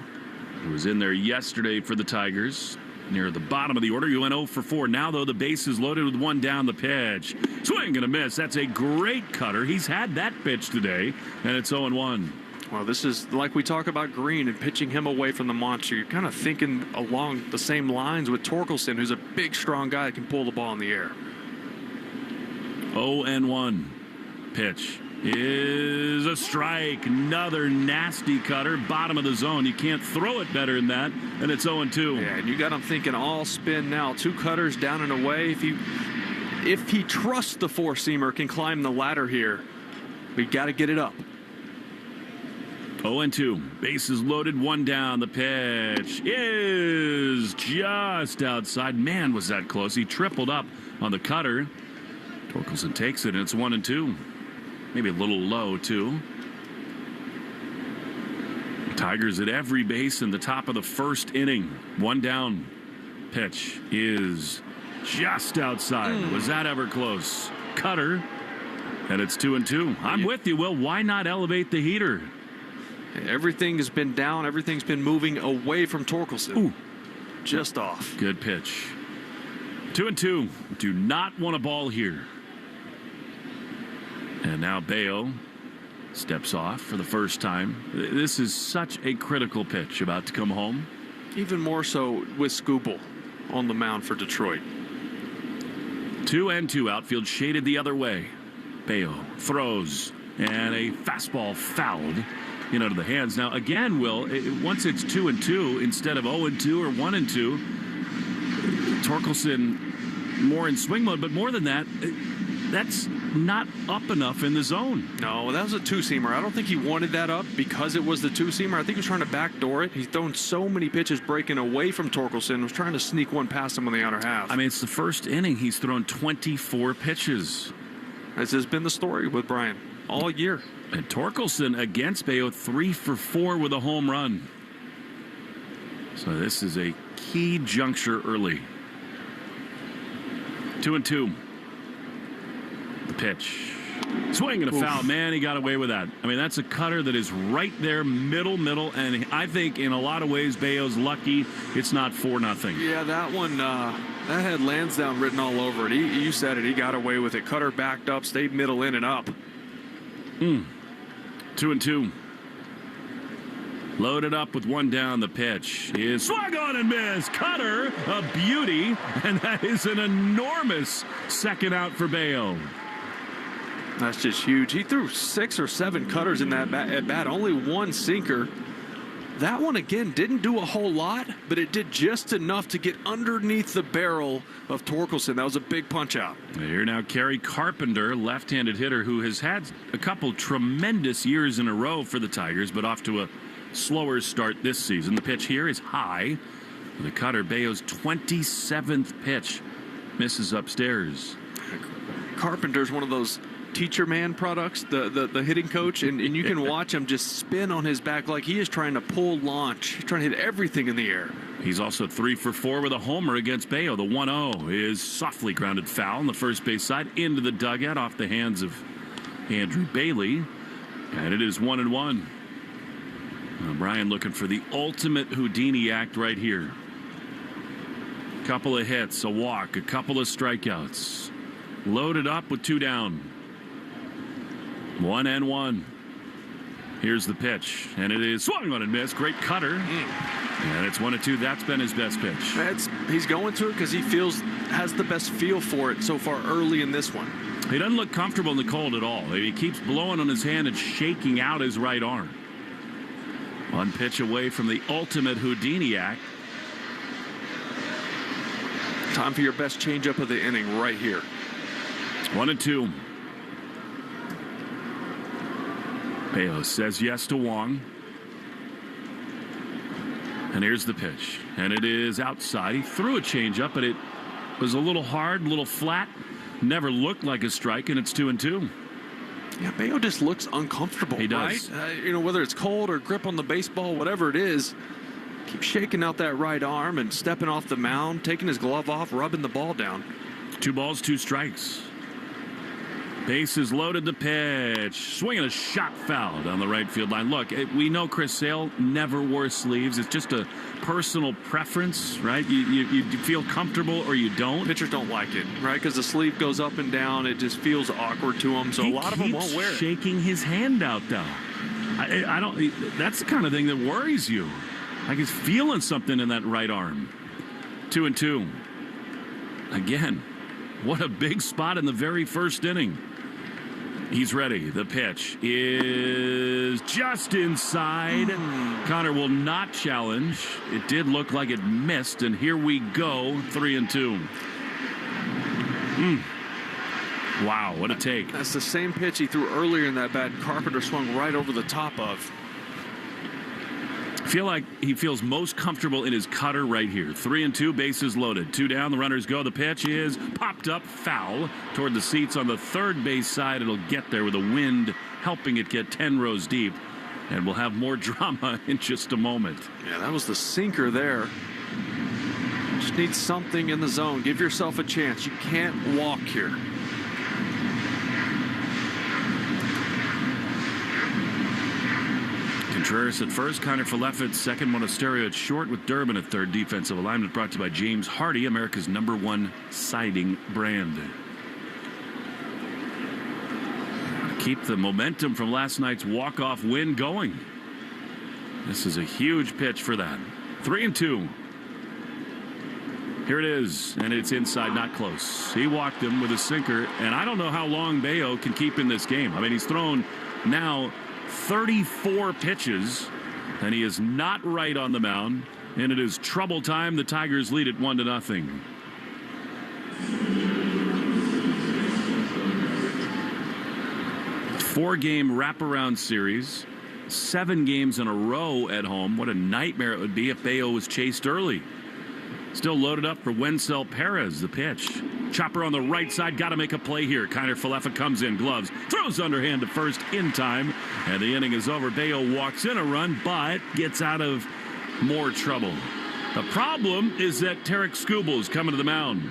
who was in there yesterday for the Tigers. Near the bottom of the order. You went 0 for 4. Now, though, the base is loaded with 1 down. The pitch. Swing and a miss. That's a great cutter. He's had that pitch today, and it's 0-1. Well, this is like we talk about Green and pitching him away from the monster. You're kind of thinking along the same lines with Torkelson, who's a big, strong guy that can pull the ball in the air. 0-1. Pitch is a strike. Another nasty cutter. Bottom of the zone. You can't throw it better than that. And it's 0-2. Yeah, and you got him thinking all spin now. 2 cutters down and away. If he trusts the 4-seamer can climb the ladder here, we got to get it up. 0-2. Bases loaded. 1 down. The pitch is just outside. Man, was that close. He tripled up on the cutter. Torkelson takes it, and it's 1-2. Maybe a little low, too. Tigers at every base in the top of the first inning. One down. Pitch is just outside. Was that ever close? Cutter. And it's 2-2. I'm with you, Will. Why not elevate the heater? Everything has been down. Everything's been moving away from Torkelson. Ooh. Just off. Good pitch. 2-2. Do not want a ball here. And now Bayo steps off for the first time. This is such a critical pitch about to come home. Even more so with Skubal on the mound for Detroit. 2-2. Outfield shaded the other way. Bayo throws, and a fastball fouled into the hands. Now, again, Will, once it's 2-2 instead of 0-2 or 1-2, Torkelson more in swing mode. But more than that, that's not up enough in the zone. No, that was a two-seamer. I don't think he wanted that up because it was the two-seamer. I think he was trying to backdoor it. He's thrown so many pitches breaking away from Torkelson. Was trying to sneak one past him on the outer half. I mean, it's the first inning. He's thrown 24 pitches. This has been the story with Brian all year. And Torkelson against Bayo, 3 for 4 with a home run. So this is a key juncture early. 2-2. The pitch. Swing and a foul. Man, he got away with that. I mean, that's a cutter that is right there, middle. And I think in a lot of ways, Bayo's lucky it's not 4-0. Yeah, that one, that had Lansdowne written all over it. You said it. He got away with it. Cutter backed up, stayed middle in and up. 2-2. Loaded up with one down. The pitch is swung on and missed. Cutter, a beauty. And that is an enormous second out for Bayo. That's just huge. He threw 6 or 7 cutters in that at bat, only one sinker. That one, again, didn't do a whole lot, but it did just enough to get underneath the barrel of Torkelson. That was a big punch out. Here now, Kerry Carpenter, left-handed hitter who has had a couple tremendous years in a row for the Tigers, but off to a slower start this season. The pitch here is high. The cutter, Bayo's 27th pitch, misses upstairs. Carpenter's one of those teacher man products, the hitting coach, and you can watch him just spin on his back like he is trying to pull launch. He's trying to hit everything in the air. He's also 3 for 4 with a homer against Bayo. The 1-0 is softly grounded foul on the first base side into the dugout off the hands of Andrew Bailey, and it is 1-1. Brian looking for the ultimate Houdini act right here. Couple of hits, a walk, a couple of strikeouts. Loaded up with 2 down. 1-1. Here's the pitch, and it is swung on and missed. Great cutter. And it's 1-2. That's been his best pitch. He's going to it because he has the best feel for it so far early in this one. He doesn't look comfortable in the cold at all. He keeps blowing on his hand and shaking out his right arm. One pitch away from the ultimate Houdini act. Time for your best changeup of the inning right here. 1-2. Bayo says yes to Wong. And here's the pitch. And it is outside. He threw a changeup, but it was a little hard, a little flat. Never looked like a strike, and it's 2-2. Yeah, Bayo just looks uncomfortable. He does. Right? Whether it's cold or grip on the baseball, whatever it is, keep shaking out that right arm and stepping off the mound, taking his glove off, rubbing the ball down. 2 balls, 2 strikes. Bases loaded, the pitch. Swinging a shot foul down the right field line. Look, we know Chris Sale never wore sleeves. It's just a personal preference, right? You feel comfortable or you don't. Pitchers don't like it, right? Because the sleeve goes up and down. It just feels awkward to them. So a lot of them won't wear it. Shaking his hand out, though. I don't. That's the kind of thing that worries you. Like he's feeling something in that right arm. 2-2. Again, what a big spot in the very first inning. He's ready. The pitch is just inside. Connor will not challenge. It did look like it missed, and here we go, 3-2. Wow, what a take. That's the same pitch he threw earlier in that bat. Carpenter swung right over the top of. Feel like he feels most comfortable in his cutter right here. 3-2, bases loaded. 2 down, the runners go. The pitch is popped up, foul toward the seats on the third base side. It'll get there with the wind helping it get 10 rows deep. And we'll have more drama in just a moment. Yeah, that was the sinker there. Just need something in the zone. Give yourself a chance. You can't walk here. Contreras at first, Connor Falefa at second, Monasterio at short with Durbin at third. Defensive alignment brought to you by James Hardy, America's #1 siding brand. Keep the momentum from last night's walk-off win going. This is a huge pitch for that. 3-2. Here it is, and it's inside, not close. He walked him with a sinker, and I don't know how long Bayo can keep in this game. I mean, he's thrown now 34 pitches, and he is not right on the mound. And it is trouble time. The Tigers lead it 1-0. Four-game wraparound series, 7 games in a row at home. What a nightmare it would be if Bayo was chased early. Still loaded up for Wencel Perez, the pitch. Chopper on the right side, got to make a play here. Kiner Falefa comes in, gloves, throws underhand to first in time, and the inning is over. Bayo walks in a run, but gets out of more trouble. The problem is that Tarik Skubal is coming to the mound.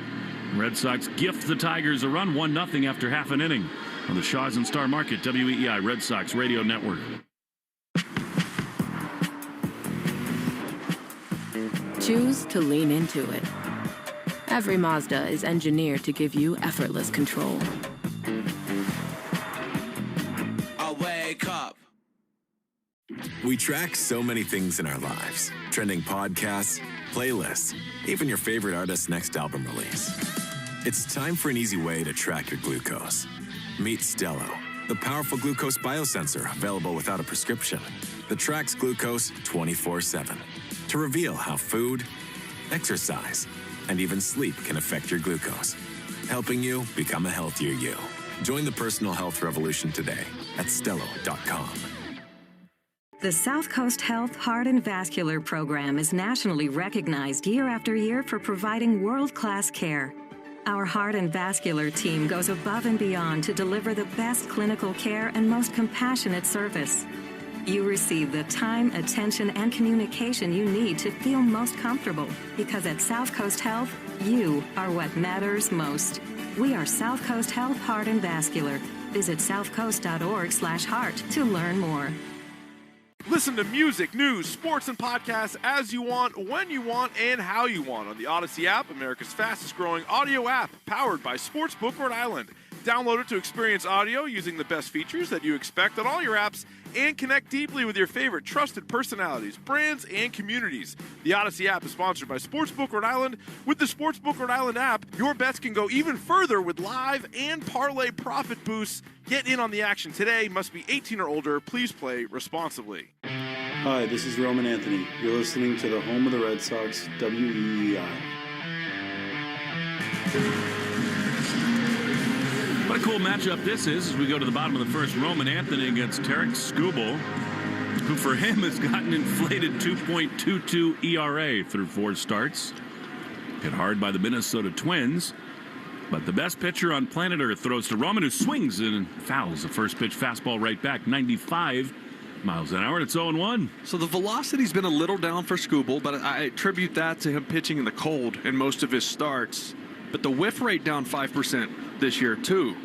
Red Sox gift the Tigers a run, 1-0 after half an inning. On the Shaws and Star Market, WEEI Red Sox Radio Network. Choose to lean into it. Every Mazda is engineered to give you effortless control. I wake up. We track so many things in our lives. Trending podcasts, playlists, even your favorite artist's next album release. It's time for an easy way to track your glucose. Meet Stello, the powerful glucose biosensor available without a prescription that tracks glucose 24/7 to reveal how food, exercise, and even sleep can affect your glucose, helping you become a healthier you. Join the personal health revolution today at Stello.com. The South Coast Health Heart and Vascular Program is nationally recognized year after year for providing world-class care. Our heart and vascular team goes above and beyond to deliver the best clinical care and most compassionate service. You receive the time, attention, and communication you need to feel most comfortable, because at South Coast Health, you are what matters most. We are South Coast Health Heart and Vascular. Visit southcoast.org/heart to learn more. Listen to music, news, sports, and podcasts as you want, when you want, and how you want on the Odyssey app, America's fastest-growing audio app, powered by Sportsbook Rhode Island. Download it to experience audio using the best features that you expect on all your apps, and connect deeply with your favorite trusted personalities, brands, and communities. The Odyssey app is sponsored by Sportsbook Rhode Island. With the Sportsbook Rhode Island app, your bets can go even further with live and parlay profit boosts. Get in on the action today. Must be 18 or older. Please play responsibly. Hi, this is Roman Anthony. You're listening to the home of the Red Sox, WEEI. What a cool matchup this is as we go to the bottom of the first. Roman Anthony against Tarik Skubal, who for him has gotten inflated 2.22 ERA through 4 starts. Hit hard by the Minnesota Twins. But the best pitcher on planet Earth throws to Roman, who swings and fouls the first pitch fastball right back, 95 miles an hour, and it's 0-1. So the velocity's been a little down for Skubal, but I attribute that to him pitching in the cold in most of his starts. But the whiff rate down 5% this year, too.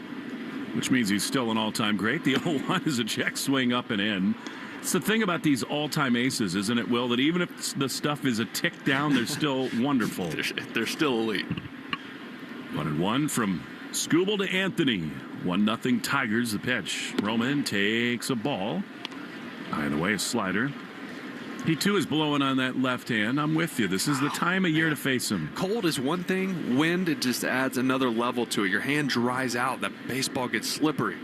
Which means he's still an all-time great. The 0-1 is a check swing up and in. It's the thing about these all-time aces, isn't it, Will, that even if the stuff is a tick down, they're still wonderful. They're still elite. 1-1 from Skubal to Anthony. 1-0 Tigers, the pitch. Roman takes a ball. High and away, a slider. He, too, is blowing on that left hand. I'm with you. This is the time of year to face him. Cold is one thing. Wind, it just adds another level to it. Your hand dries out. That baseball gets slippery.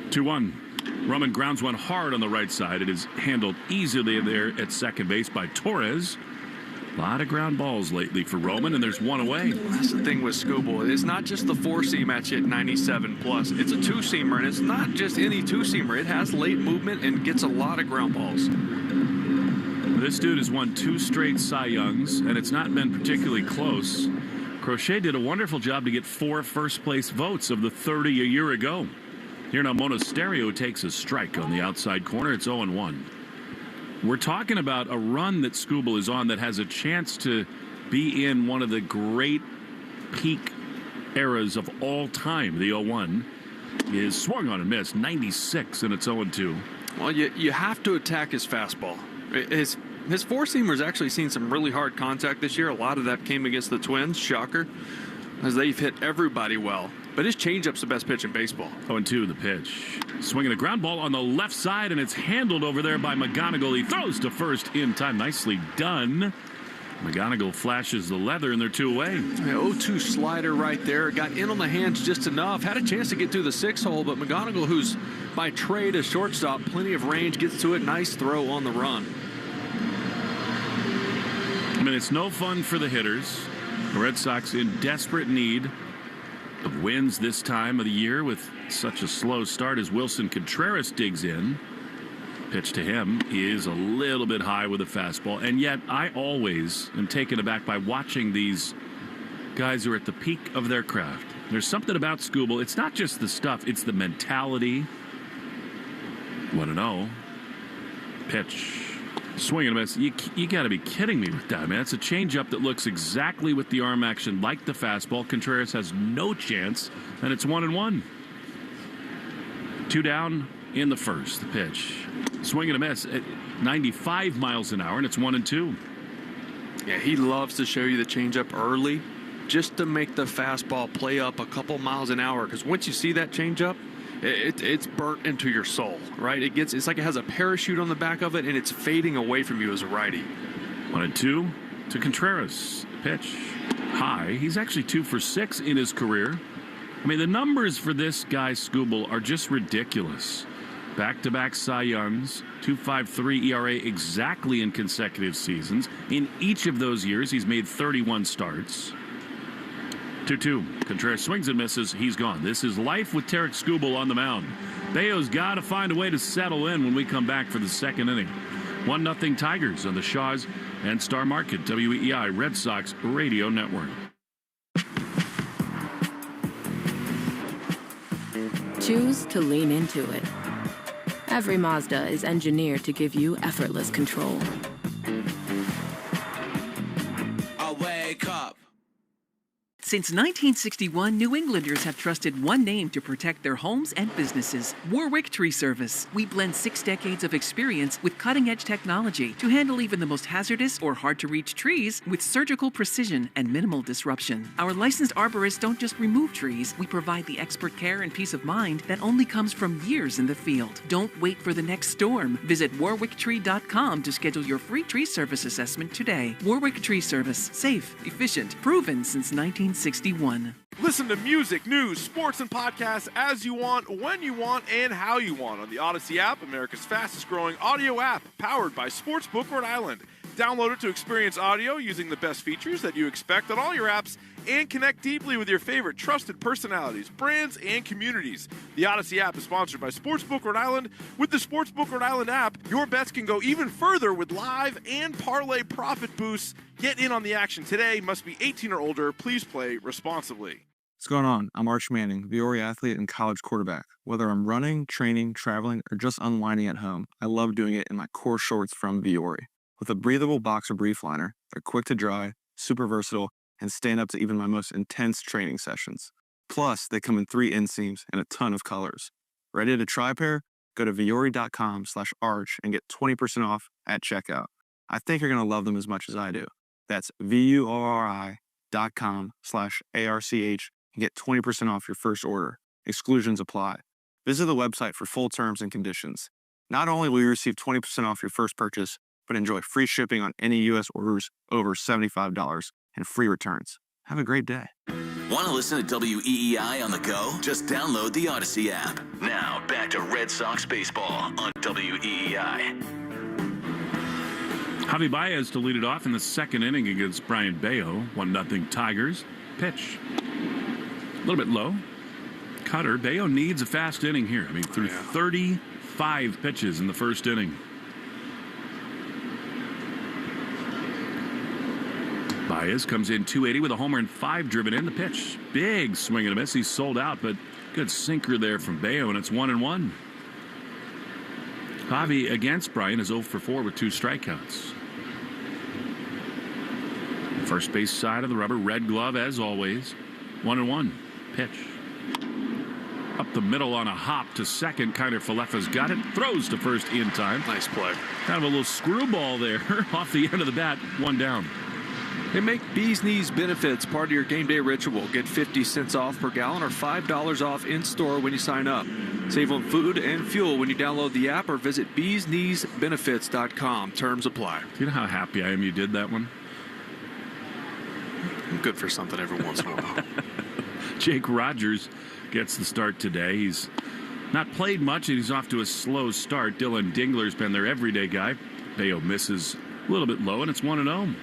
2-1. Roman grounds one hard on the right side. It is handled easily there at second base by Torres. A lot of ground balls lately for Roman, and there's one away. That's the thing with Skubal. It's not just the 4-seam at you at 97+. It's a 2-seamer, and it's not just any 2-seamer. It has late movement and gets a lot of ground balls. This dude has won 2 straight Cy Youngs, and it's not been particularly close. Crochet did a wonderful job to get 4 first-place votes of the 30 a year ago. Here now, Monasterio takes a strike on the outside corner. It's 0-1. We're talking about a run that Skubal is on that has a chance to be in one of the great peak eras of all time. The 0-1 is swung on and missed, 96, and it's 0-2. Well, you have to attack his fastball. His four-seamer's actually seen some really hard contact this year. A lot of that came against the Twins, shocker, as they've hit everybody well. But his changeup's the best pitch in baseball. 0-2 the pitch. Swinging a ground ball on the left side, and it's handled over there by McGonigal. He throws to first in time. Nicely done. McGonigal flashes the leather, and they're 2 away. 0-2 slider right there. Got in on the hands just enough. Had a chance to get through the 6-hole, but McGonigal, who's by trade a shortstop, plenty of range, gets to it. Nice throw on the run. I mean, it's no fun for the hitters. The Red Sox in desperate need of wins this time of the year with such a slow start as Wilson Contreras digs in. Pitch to him is a little bit high with a fastball, and yet I always am taken aback by watching these guys who are at the peak of their craft. There's something about Skubal. It's not just the stuff, it's the mentality. 1-0. Pitch. Swing and a miss. You got to be kidding me with that, man. It's a changeup that looks exactly with the arm action like the fastball. Contreras has no chance, and it's 1-1. 2 down in the first. The pitch. Swing and a miss at 95 miles an hour, and it's 1-2. Yeah, he loves to show you the changeup early just to make the fastball play up a couple miles an hour, because once you see that changeup, it's burnt into your soul, right? It's like it has a parachute on the back of it, and it's fading away from you as a righty. 1-2 to Contreras. Pitch high. He's actually 2 for 6 in his career. I mean, the numbers for this guy Skubal are just ridiculous. Back-to-back Cy Youngs, 2.53 ERA exactly in consecutive seasons. In each of those years, he's made 31 starts. 2-2. Contreras swings and misses. He's gone. This is life with Tarik Skubal on the mound. Bayo's got to find a way to settle in when we come back for the second inning. 1-0 Tigers on the Shaws and Star Market WEEI Red Sox Radio Network. Choose to lean into it. Every Mazda is engineered to give you effortless control. I wake up. Since 1961, New Englanders have trusted one name to protect their homes and businesses: Warwick Tree Service. We blend 6 decades of experience with cutting-edge technology to handle even the most hazardous or hard-to-reach trees with surgical precision and minimal disruption. Our licensed arborists don't just remove trees. We provide the expert care and peace of mind that only comes from years in the field. Don't wait for the next storm. Visit warwicktree.com to schedule your free tree service assessment today. Warwick Tree Service. Safe, efficient, proven since 1961. Listen to music, news, sports, and podcasts as you want, when you want, and how you want on the Odyssey app, America's fastest growing audio app, powered by Sportsbook Rhode Island. Download it to experience audio using the best features that you expect on all your apps and connect deeply with your favorite trusted personalities, brands, and communities. The Odyssey app is sponsored by Sportsbook Rhode Island. With the Sportsbook Rhode Island app, your bets can go even further with live and parlay profit boosts. Get in on the action today. Must be 18 or older. Please play responsibly. What's going on? I'm Arch Manning, Viore athlete and college quarterback. Whether I'm running, training, traveling, or just unwinding at home, I love doing it in my core shorts from Viore. With a breathable boxer brief liner, they're quick to dry, super versatile, and stand up to even my most intense training sessions. Plus, they come in 3 inseams and a ton of colors. Ready to try a pair? Go to viore.com/arch and get 20% off at checkout. I think you're going to love them as much as I do. That's VUORI.com/ARCH and get 20% off your first order. Exclusions apply. Visit the website for full terms and conditions. Not only will you receive 20% off your first purchase, but enjoy free shipping on any U.S. orders over $75 and free returns. Have a great day. Want to listen to WEEI on the go? Just download the Odyssey app. Now, back to Red Sox baseball on WEEI. Javi Baez to lead it off in the second inning against Brian Bayo. 1-0 Tigers. Pitch. A little bit low. Cutter. Bayo needs a fast inning here. I mean, through 35 pitches in the first inning. Baez comes in 280 with a homer and 5 driven in. The pitch. Big swing and a miss. He's sold out, but Good sinker there from Bayo, and it's 1-1. Javi against Bryan is 0 for 4 with 2 strikeouts. First base side of the rubber, red glove as always. 1-1. Pitch. Up the middle on a hop to second. Kiner Falefa's got it. Throws to first in time. Nice play. Kind of a little screwball there off the end of the bat. 1 down. Hey, make Bees Knees benefits part of your game day ritual. Get 50 cents off per gallon or $5 off in-store when you sign up. Save on food and fuel when you download the app or visit beeskneesbenefits.com. Terms apply. Do you know how happy I am you did that one? I'm good for something every once in a while. Jake Rogers gets the start today. He's not played much, and he's off to a slow start. Dylan Dingler's been their everyday guy. Bayo misses a little bit low, and it's 1-0.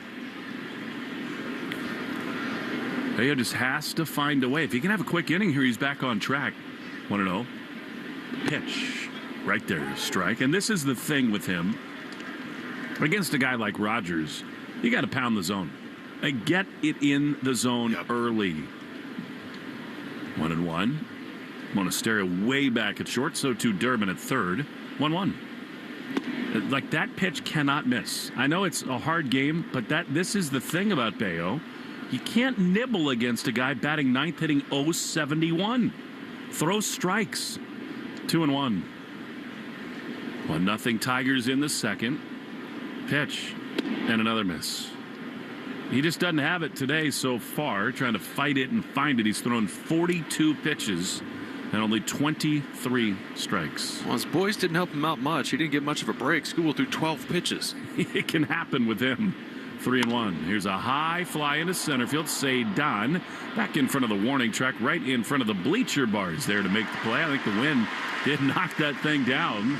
Bayo just has to find a way. If he can have a quick inning here, he's back on track. 1-0. Pitch. Right there, strike. And this is the thing with him. Against a guy like Rogers, you got to pound the zone. And get it in the zone early. 1-1. Monasterio way back at short, so too Durbin at third. 1-1. Like, that pitch cannot miss. I know it's a hard game, but this is the thing about Bayo. You can't nibble against a guy batting ninth, hitting .071. Throw strikes. 2-1. 1-0 Tigers in the second. Pitch. And another miss. He just doesn't have it today so far, trying to fight it and find it. He's thrown 42 pitches and only 23 strikes. Well, his boys didn't help him out much. He didn't get much of a break. Skubal threw 12 pitches. It can happen with him. 3-1. Here's a high fly into center field. Sedan back in front of the warning track, right in front of the bleacher bars there to make the play. I think the wind did knock that thing down.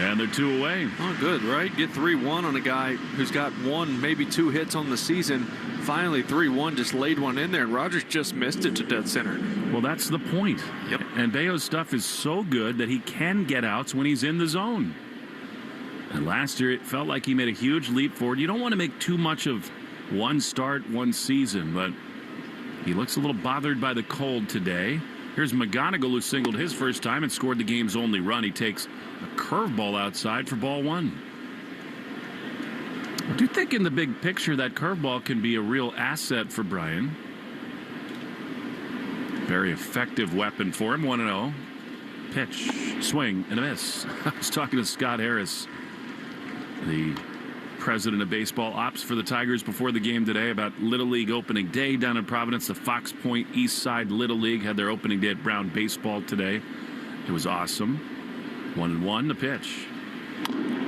And they're 2 away. Oh, good, right? Get 3-1 on a guy who's got 1, maybe 2 hits on the season. Finally, 3-1, just laid one in there, and Rogers just missed it to dead center. Well, that's the point. Yep. And Bayo's stuff is so good that he can get outs when he's in the zone. And last year, it felt like he made a huge leap forward. You don't want to make too much of one start, one season, but he looks a little bothered by the cold today. Here's McGonigal, who singled his first time and scored the game's only run. He takes a curveball outside for ball 1. I do think in the big picture that curveball can be a real asset for Bryan. Very effective weapon for him. 1-0. Pitch, swing, and a miss. I was talking to Scott Harris, the president of baseball ops for the Tigers, before the game today about Little League opening day down in Providence. The Fox Point East Side Little League had their opening day at Brown Baseball today. It was awesome. 1-1, the pitch.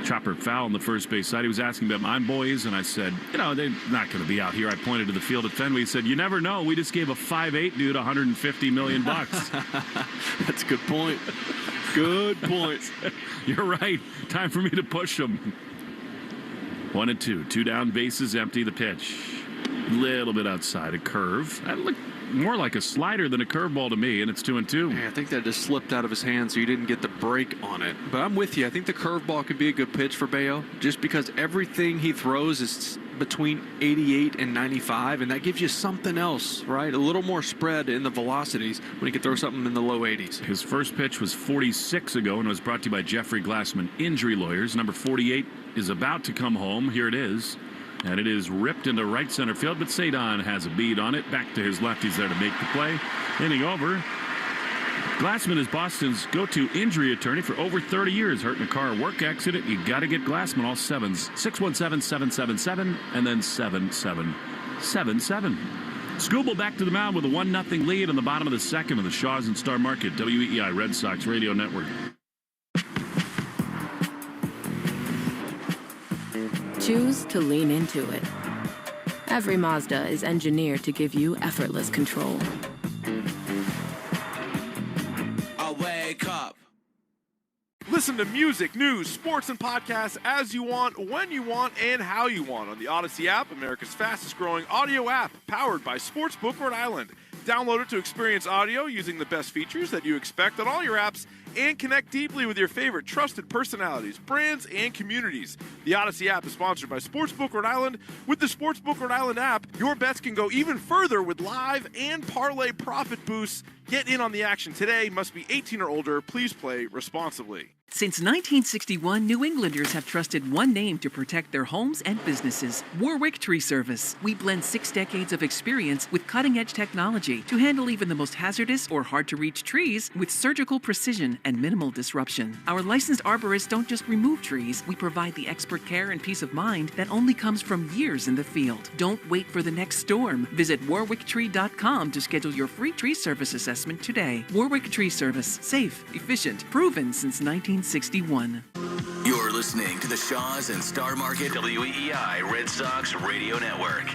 Chopper foul on the first base side. He was asking about my boys, and I said, you know, they're not going to be out here. I pointed to the field at Fenway. He said, you never know. We just gave a 5'8" dude $150 million. That's a good point. Good point. You're right. Time for me to push him. 1-2. 2 down, bases empty. The pitch. Little bit outside, a curve. That looked more like a slider than a curveball to me, and it's 2-2. Yeah, I think that just slipped out of his hand, so you didn't get the break on it. But I'm with you. I think the curveball could be a good pitch for Bayo, just because everything he throws is between 88 and 95, and that gives you something else, right? A little more spread in the velocities when you can throw something in the low 80s. His first pitch was 46 ago, and it was brought to you by Jeffrey Glassman Injury Lawyers. Number 48 is about to come home. Here it is. And it is ripped into right center field, but Sedan has a bead on it. Back to his left. He's there to make the play. Inning over. Glassman is Boston's go-to injury attorney for over 30 years. Hurt in a car or work accident, you got to get Glassman. All 7s. 617-777 and then 7777. Skubal back to the mound with a 1-0 lead in the bottom of the second of the Shaws and Star Market WEI Red Sox Radio Network. Choose to lean into it. Every Mazda is engineered to give you effortless control. I wake up. Listen to music, news, sports, and podcasts as you want, when you want, and how you want on the Odyssey app, America's fastest-growing audio app, powered by Sportsbook Rhode Island. Download it to experience audio using the best features that you expect on all your apps and connect deeply with your favorite trusted personalities, brands, and communities. The Odyssey app is sponsored by Sportsbook Rhode Island. With the Sportsbook Rhode Island app, your bets can go even further with live and parlay profit boosts. Get in on the action today. Must be 18 or older. Please play responsibly. Since 1961, New Englanders have trusted one name to protect their homes and businesses: Warwick Tree Service. We blend 6 decades of experience with cutting-edge technology to handle even the most hazardous or hard-to-reach trees with surgical precision and minimal disruption. Our licensed arborists don't just remove trees. We provide the expert care and peace of mind that only comes from years in the field. Don't wait for the next storm. Visit warwicktree.com to schedule your free tree service assessment today. Warwick Tree Service. Safe, efficient, proven since 1961. You're listening to the Shaws and Star Market WEEI Red Sox Radio Network.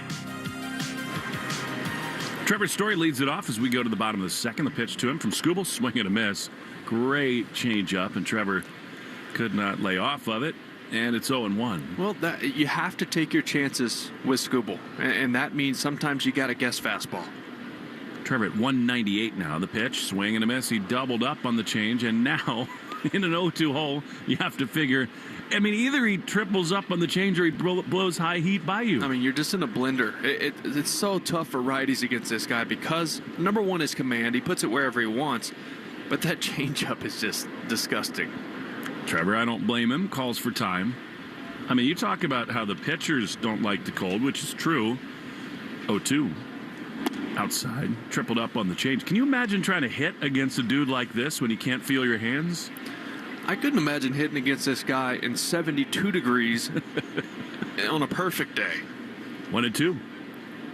Trevor Story leads it off as we go to the bottom of the second. The pitch to him from Skubal, swing and a miss. Great changeup, and Trevor could not lay off of it, and it's 0-1. Well, you have to take your chances with Skubal, and that means sometimes you got to guess fastball. Trevor at 198 now. The pitch, swing and a miss. He doubled up on the change, and now in an 0-2 hole, you have to figure, I mean, either he triples up on the change or he blows high heat by you. I mean, you're just in a blender. It's so tough for righties against this guy because, number one, his command. He puts it wherever he wants, but that changeup is just disgusting. Trevor, I don't blame him, calls for time. I mean, you talk about how the pitchers don't like the cold, which is true. 0-2. Outside, tripled up on the change. Can you imagine trying to hit against a dude like this when you can't feel your hands? I couldn't imagine hitting against this guy in 72 degrees on a perfect day. 1-2.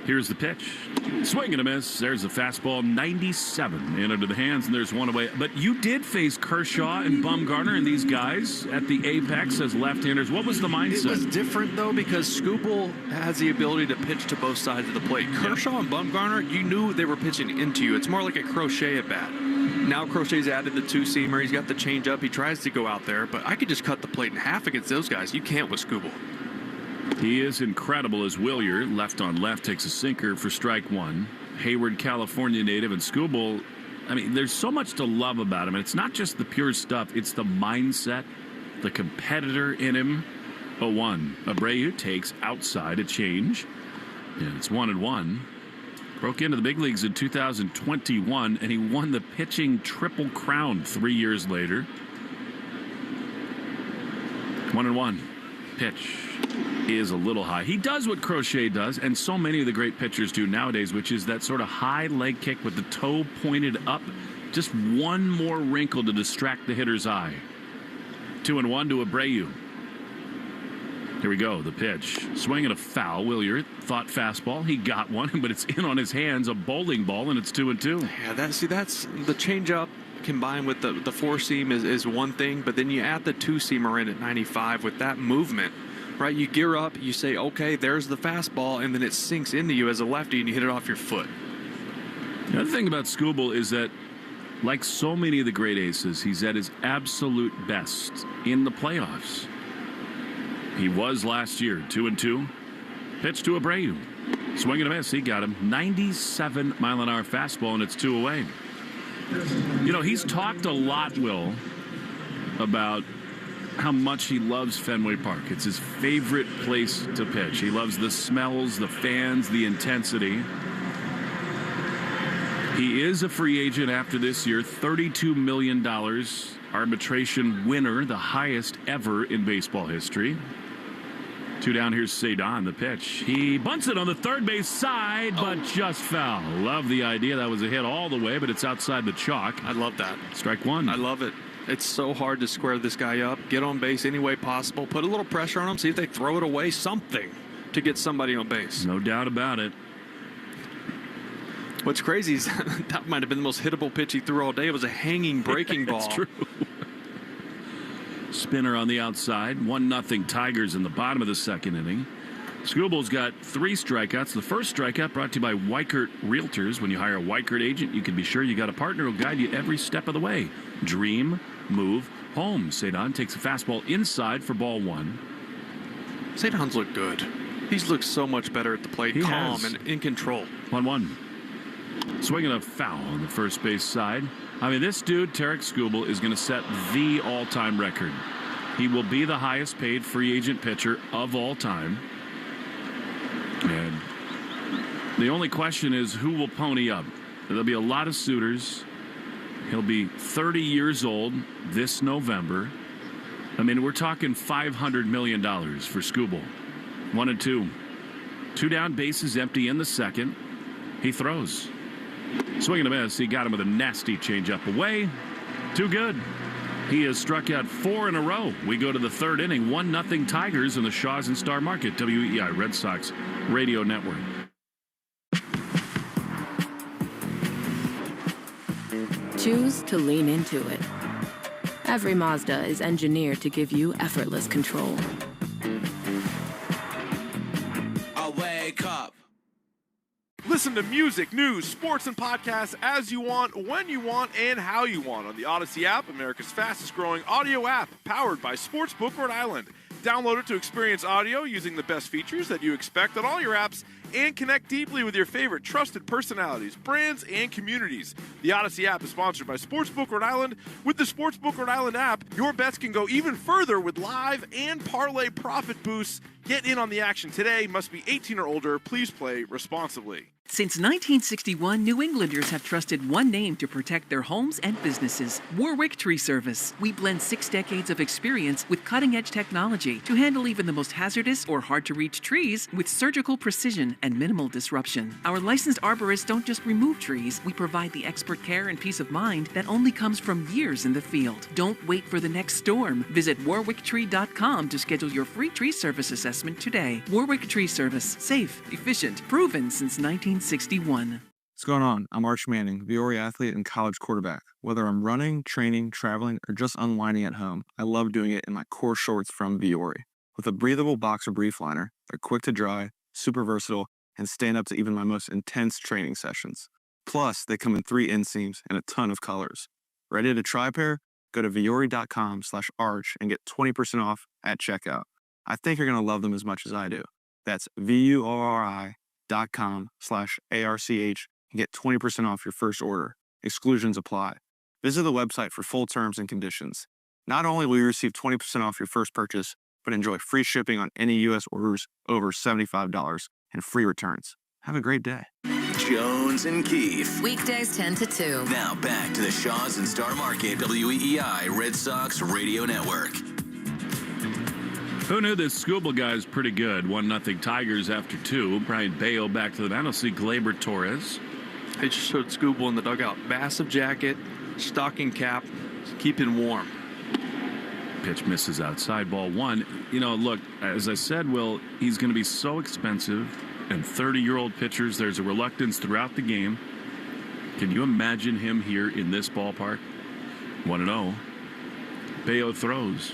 Here's the pitch. Swing and a miss. There's the fastball, 97 in under the hands, and there's one away. But you did face Kershaw and Bumgarner and these guys at the apex as left-handers. What was the mindset? It was different, though, because Skubal has the ability to pitch to both sides of the plate. Kershaw and Bumgarner, you knew they were pitching into you. It's more like a Crochet at bat. Now Crochet's added the two-seamer. He's got the changeup. He tries to go out there, but I could just cut the plate in half against those guys. You can't with Skubal. He is incredible as Willier, left on left, takes a sinker for strike one. Hayward, California native, and Skubal, I mean, there's so much to love about him. And it's not just the pure stuff. It's the mindset, the competitor in him. 0-1. Abreu takes outside a change. And it's 1-1. Broke into the big leagues in 2021, and he won the pitching triple crown 3 years later. 1-1. Pitch is a little high. He does what Crochet does, and so many of the great pitchers do nowadays, which is that sort of high leg kick with the toe pointed up. Just one more wrinkle to distract the hitter's eye. 2-1 to Abreu. Here we go, the pitch. Swing and a foul. Willier thought fastball. He got one, but it's in on his hands, a bowling ball, and it's 2-2. Yeah, that's the changeup combined with the four-seam is one thing, but then you add the two-seamer in at 95 with that movement, right? You gear up, you say, okay, there's the fastball, and then it sinks into you as a lefty, and you hit it off your foot. The other thing about Skubal is that, like so many of the great aces, he's at his absolute best in the playoffs. He was last year, 2-2. Pitch to Abreu. Swing and a miss. He got him. 97-mile-an-hour fastball, and it's 2 away. You know, he's talked a lot, Will, about how much he loves Fenway Park. It's his favorite place to pitch. He loves the smells, the fans, the intensity. He is a free agent after this year, $32 million. Arbitration winner, the highest ever in baseball history. 2 down, here's Cedon, the pitch. He bunts it on the third base side, but just foul. Love the idea. That was a hit all the way, but it's outside the chalk. I love that. Strike one. I love it. It's so hard to square this guy up, get on base any way possible, put a little pressure on him, see if they throw it away, something to get somebody on base. No doubt about it. What's crazy is that might have been the most hittable pitch he threw all day. It was a hanging breaking ball. That's true. Spinner on the outside. 1-0 Tigers in the bottom of the second inning. Skubal's got 3 strikeouts. The first strikeout brought to you by Weichert Realtors. When you hire a Weichert agent, you can be sure you got a partner who'll guide you every step of the way. Dream, move, home. Cedon takes a fastball inside for ball 1. Cedon's looked good. He's looked so much better at the plate, calm and in control. 1-1. Swinging a foul on the first base side. I mean, this dude, Tarik Skubal, is going to set the all-time record. He will be the highest paid free agent pitcher of all time. And the only question is who will pony up. There'll be a lot of suitors. He'll be 30 years old this November. I mean, we're talking $500 million for Skubal. 1-2. 2 down, bases empty in the second. He throws. Swing and a miss. He got him with a nasty changeup away. Too good. He has struck out 4 in a row. We go to the third inning. 1-0 Tigers in the Shaws and Star Market. WEI Red Sox Radio Network. Choose to lean into it. Every Mazda is engineered to give you effortless control. I wake up. Listen to music, news, sports, and podcasts as you want, when you want, and how you want on the Odyssey app, America's fastest-growing audio app, powered by Sportsbook Rhode Island. Download it to experience audio using the best features that you expect on all your apps and connect deeply with your favorite trusted personalities, brands, and communities. The Odyssey app is sponsored by Sportsbook Rhode Island. With the Sportsbook Rhode Island app, your bets can go even further with live and parlay profit boosts. Get in on the action today. Must be 18 or older. Please play responsibly. Since 1961, New Englanders have trusted one name to protect their homes and businesses: Warwick Tree Service. We blend 6 decades of experience with cutting-edge technology to handle even the most hazardous or hard-to-reach trees with surgical precision and minimal disruption. Our licensed arborists don't just remove trees. We provide the expert care and peace of mind that only comes from years in the field. Don't wait for the next storm. Visit warwicktree.com to schedule your free tree service assessment today. Warwick Tree Service. Safe, efficient, proven since 1961. What's going on? I'm Arch Manning, Viore athlete and college quarterback. Whether I'm running, training, traveling, or just unwinding at home, I love doing it in my core shorts from Viore. With a breathable boxer brief liner, they're quick to dry, super versatile, and stand up to even my most intense training sessions. Plus, they come in 3 inseams and a ton of colors. Ready to try a pair? Go to viore.com/arch and get 20% off at checkout. I think you're going to love them as much as I do. That's VUORI.com/ARCH and get 20% off your first order. Exclusions apply. Visit the website for full terms and conditions. Not only will you receive 20% off your first purchase, but enjoy free shipping on any U.S. orders over $75 and free returns. Have a great day. Jones and Keith. Weekdays 10 to 2. Now back to the Shaws and Star Market WEEI Red Sox Radio Network. Who knew this Skubal guy is pretty good? 1-0 Tigers after 2. Brian Bayo back to the mound. I'll see Gleyber Torres. They just showed Skubal in the dugout. Massive jacket, stocking cap, keeping warm. Pitch misses outside, ball 1. You know, look, as I said, Will, he's going to be so expensive. And 30-year-old pitchers, there's a reluctance throughout the game. Can you imagine him here in this ballpark? 1-0. Bayo throws.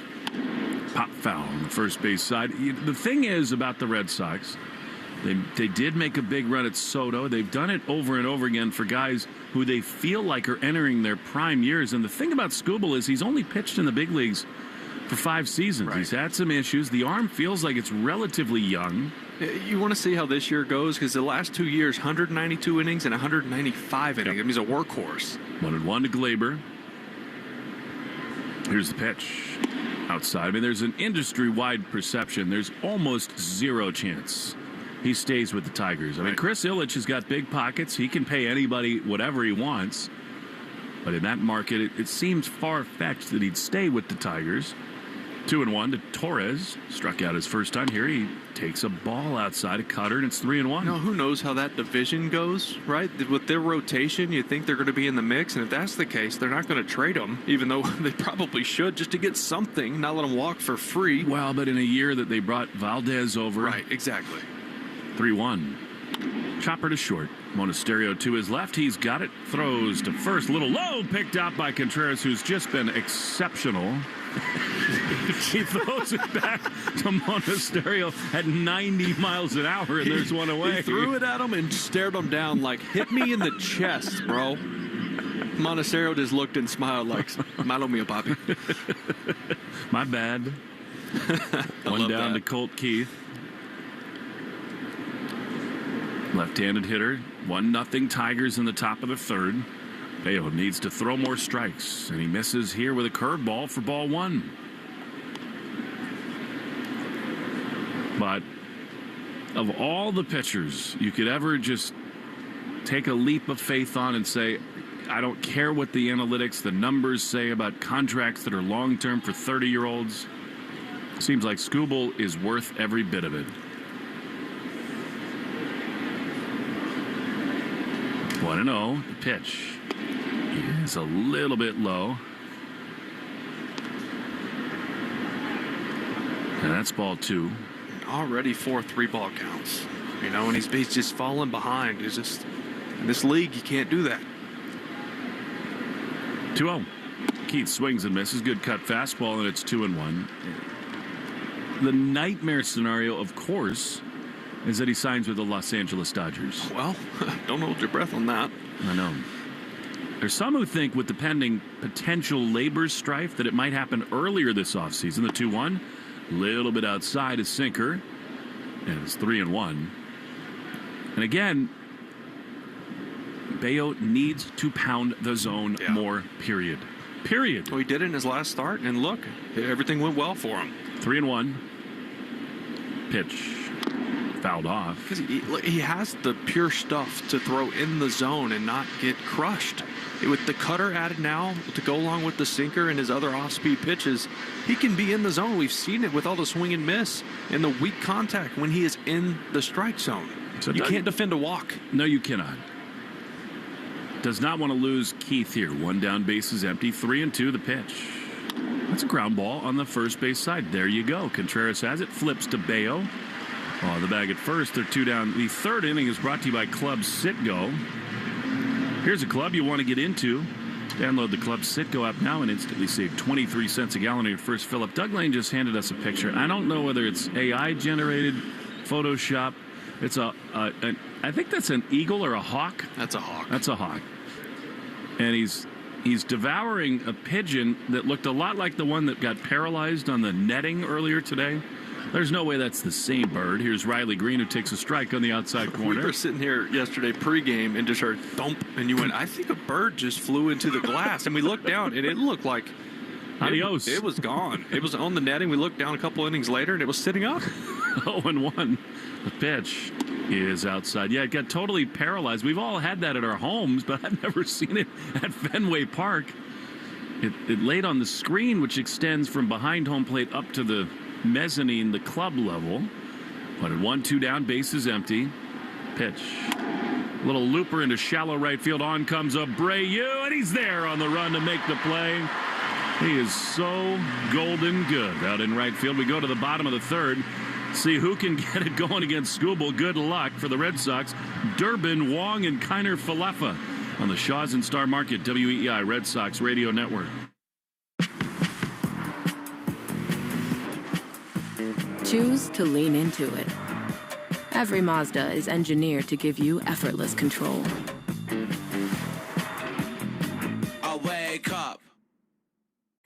Pop foul on the first base side. The thing is about the Red Sox, they did make a big run at Soto. They've done it over and over again for guys who they feel like are entering their prime years. And the thing about Skubal is he's only pitched in the big leagues for 5 seasons. Right. He's had some issues. The arm feels like it's relatively young. You want to see how this year goes, because the last 2 years, 192 innings and 195 innings. I mean, he's a workhorse. 1-1 to Gleyber. Here's the pitch. Outside. I mean, there's an industry-wide perception. There's almost zero chance he stays with the Tigers. I mean, Chris Ilitch has got big pockets. He can pay anybody whatever he wants. But in that market, it seems far-fetched that he'd stay with the Tigers. 2-1 to Torres. Struck out his first time here. He takes a ball outside, a cutter, and it's 3-1. You know, who knows how that division goes, right? With their rotation, you think they're going to be in the mix, and if that's the case, they're not going to trade them, even though they probably should, just to get something, not let them walk for free. Well, but in a year that they brought Valdez over. Right, exactly. 3-1. Chopper to short. Monasterio to his left. He's got it. Throws to first. Little low. Picked out by Contreras, who's just been exceptional. He throws it back to Monasterio at 90 miles an hour, and there's one away. He threw it at him and stared him down like, hit me in the chest, bro. Monasterio just looked and smiled like, malo mio, papi. My bad. One down to Colt Keith. Left-handed hitter, 1-0 Tigers in the top of the third. Bayo needs to throw more strikes, and he misses here with a curveball for ball one. But of all the pitchers you could ever just take a leap of faith on and say, I don't care what the analytics, the numbers say about contracts that are long-term for 30-year-olds, seems like Skubal is worth every bit of it. 1-0, the pitch is a little bit low. And that's ball two. Already 4 3-ball counts. You know, and he's just falling behind. It's just, in this league, you can't do that. 2-0. Keith swings and misses. Good cut fastball, and it's 2-1. The nightmare scenario, of course, is that he signs with the Los Angeles Dodgers. Well, don't hold your breath on that. I know. There's some who think with the pending potential labor strife that it might happen earlier this offseason. The 2-1, a little bit outside, a sinker, and it's 3-1. And again, Bayo needs to pound the zone more, period. Period. Well, he did it in his last start, and look, everything went well for him. 3-1. Pitch. Fouled off. Because he has the pure stuff to throw in the zone and not get crushed. With the cutter added now to go along with the sinker and his other off-speed pitches, he can be in the zone. We've seen it with all the swing and miss and the weak contact when he is in the strike zone. So you can't defend a walk. No, you cannot. Does not want to lose Keith here. 1 down, base is empty. 3-2, the pitch. That's a ground ball on the first base side. There you go. Contreras has it. Flips to Bayo. Oh, the bag at first. They're 2 down. The third inning is brought to you by Club Sit-Go. Here's a club you want to get into. Download the Club Sit-Go app now and instantly save 23 cents a gallon on your first fill up. Doug Lane just handed us a picture. I don't know whether it's AI generated, Photoshop. It's I think that's an eagle or a hawk. That's a hawk. That's a hawk. And he's devouring a pigeon that looked a lot like the one that got paralyzed on the netting earlier today. There's no way that's the same bird. Here's Riley Green, who takes a strike on the outside corner. We were sitting here yesterday pregame and just heard thump, and you went, I think a bird just flew into the glass. And we looked down, and it looked like adios. It was gone. It was on the netting. We looked down a couple innings later, and it was sitting up. 0-1. The pitch is outside. Yeah, it got totally paralyzed. We've all had that at our homes, but I've never seen it at Fenway Park. It laid on the screen, which extends from behind home plate up to the mezzanine, the club level. But at 1-2 down, base is empty. Pitch. Little looper into shallow right field. On comes Abreu, and he's there on the run to make the play. He is so golden good out in right field. We go to the bottom of the third. See who can get it going against Skubal. Good luck for the Red Sox. Durbin, Wong, and Kiner Falefa on the Shaw's and Star Market WEI Red Sox Radio Network. Choose to lean into it. Every Mazda is engineered to give you effortless control. I wake up.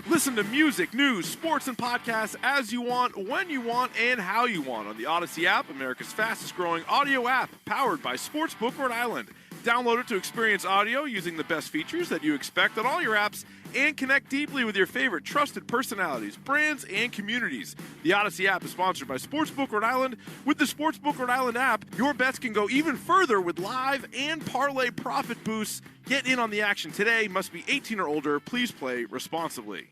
Listen to music, news, sports, and podcasts as you want, when you want, and how you want on the Odyssey app, America's fastest-growing audio app, powered by Sportsbook Rhode Island. Download it to experience audio using the best features that you expect on all your apps and connect deeply with your favorite trusted personalities, brands, and communities. The Odyssey app is sponsored by Sportsbook Rhode Island. With the Sportsbook Rhode Island app, your bets can go even further with live and parlay profit boosts. Get in on the action today. Must be 18 or older. Please play responsibly.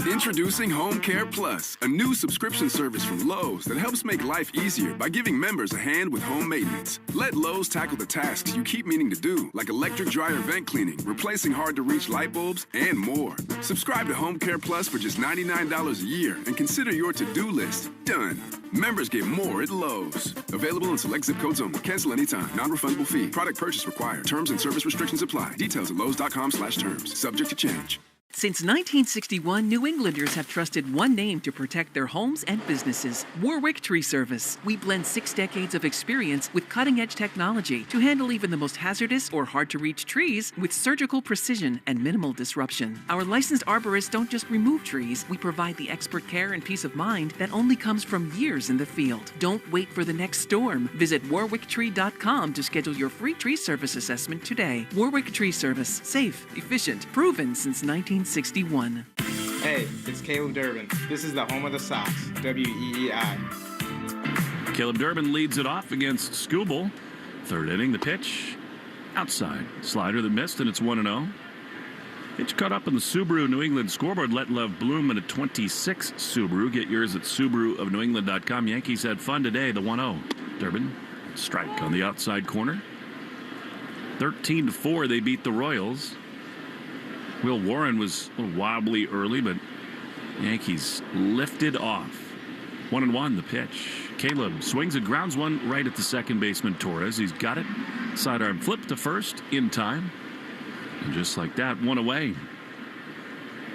Introducing Home Care Plus, a new subscription service from Lowe's that helps make life easier by giving members a hand with home maintenance. Let Lowe's tackle the tasks you keep meaning to do, like electric dryer vent cleaning, replacing hard-to-reach light bulbs, and more. Subscribe to Home Care Plus for just $99 a year and consider your to-do list done. Members get more at Lowe's. Available in select zip codes only. Cancel anytime. Non-refundable fee. Product purchase required. Terms and service restrictions apply. Details at Lowe's.com/terms. Subject to change. Since 1961, New Englanders have trusted one name to protect their homes and businesses: Warwick Tree Service. We blend 6 decades of experience with cutting-edge technology to handle even the most hazardous or hard-to-reach trees with surgical precision and minimal disruption. Our licensed arborists don't just remove trees, we provide the expert care and peace of mind that only comes from years in the field. Don't wait for the next storm. Visit warwicktree.com to schedule your free tree service assessment today. Warwick Tree Service. Safe, efficient, proven since 1961. Hey, it's Caleb Durbin. This is the home of the Sox, WEEI. Caleb Durbin leads it off against Skubal. Third inning, the pitch. Outside. Slider that missed, and it's 1-0. Pitch caught up in the Subaru New England scoreboard. Let love bloom in a 26 Subaru. Get yours at SubaruofNewEngland.com. Yankees had fun today, the 1-0. Durbin, strike on the outside corner. 13-4, they beat the Royals. Will Warren was a little wobbly early, but Yankees lifted off. 1-1, the pitch. Caleb swings and grounds one right at the second baseman, Torres. He's got it. Sidearm flip to first in time. And just like that, one away.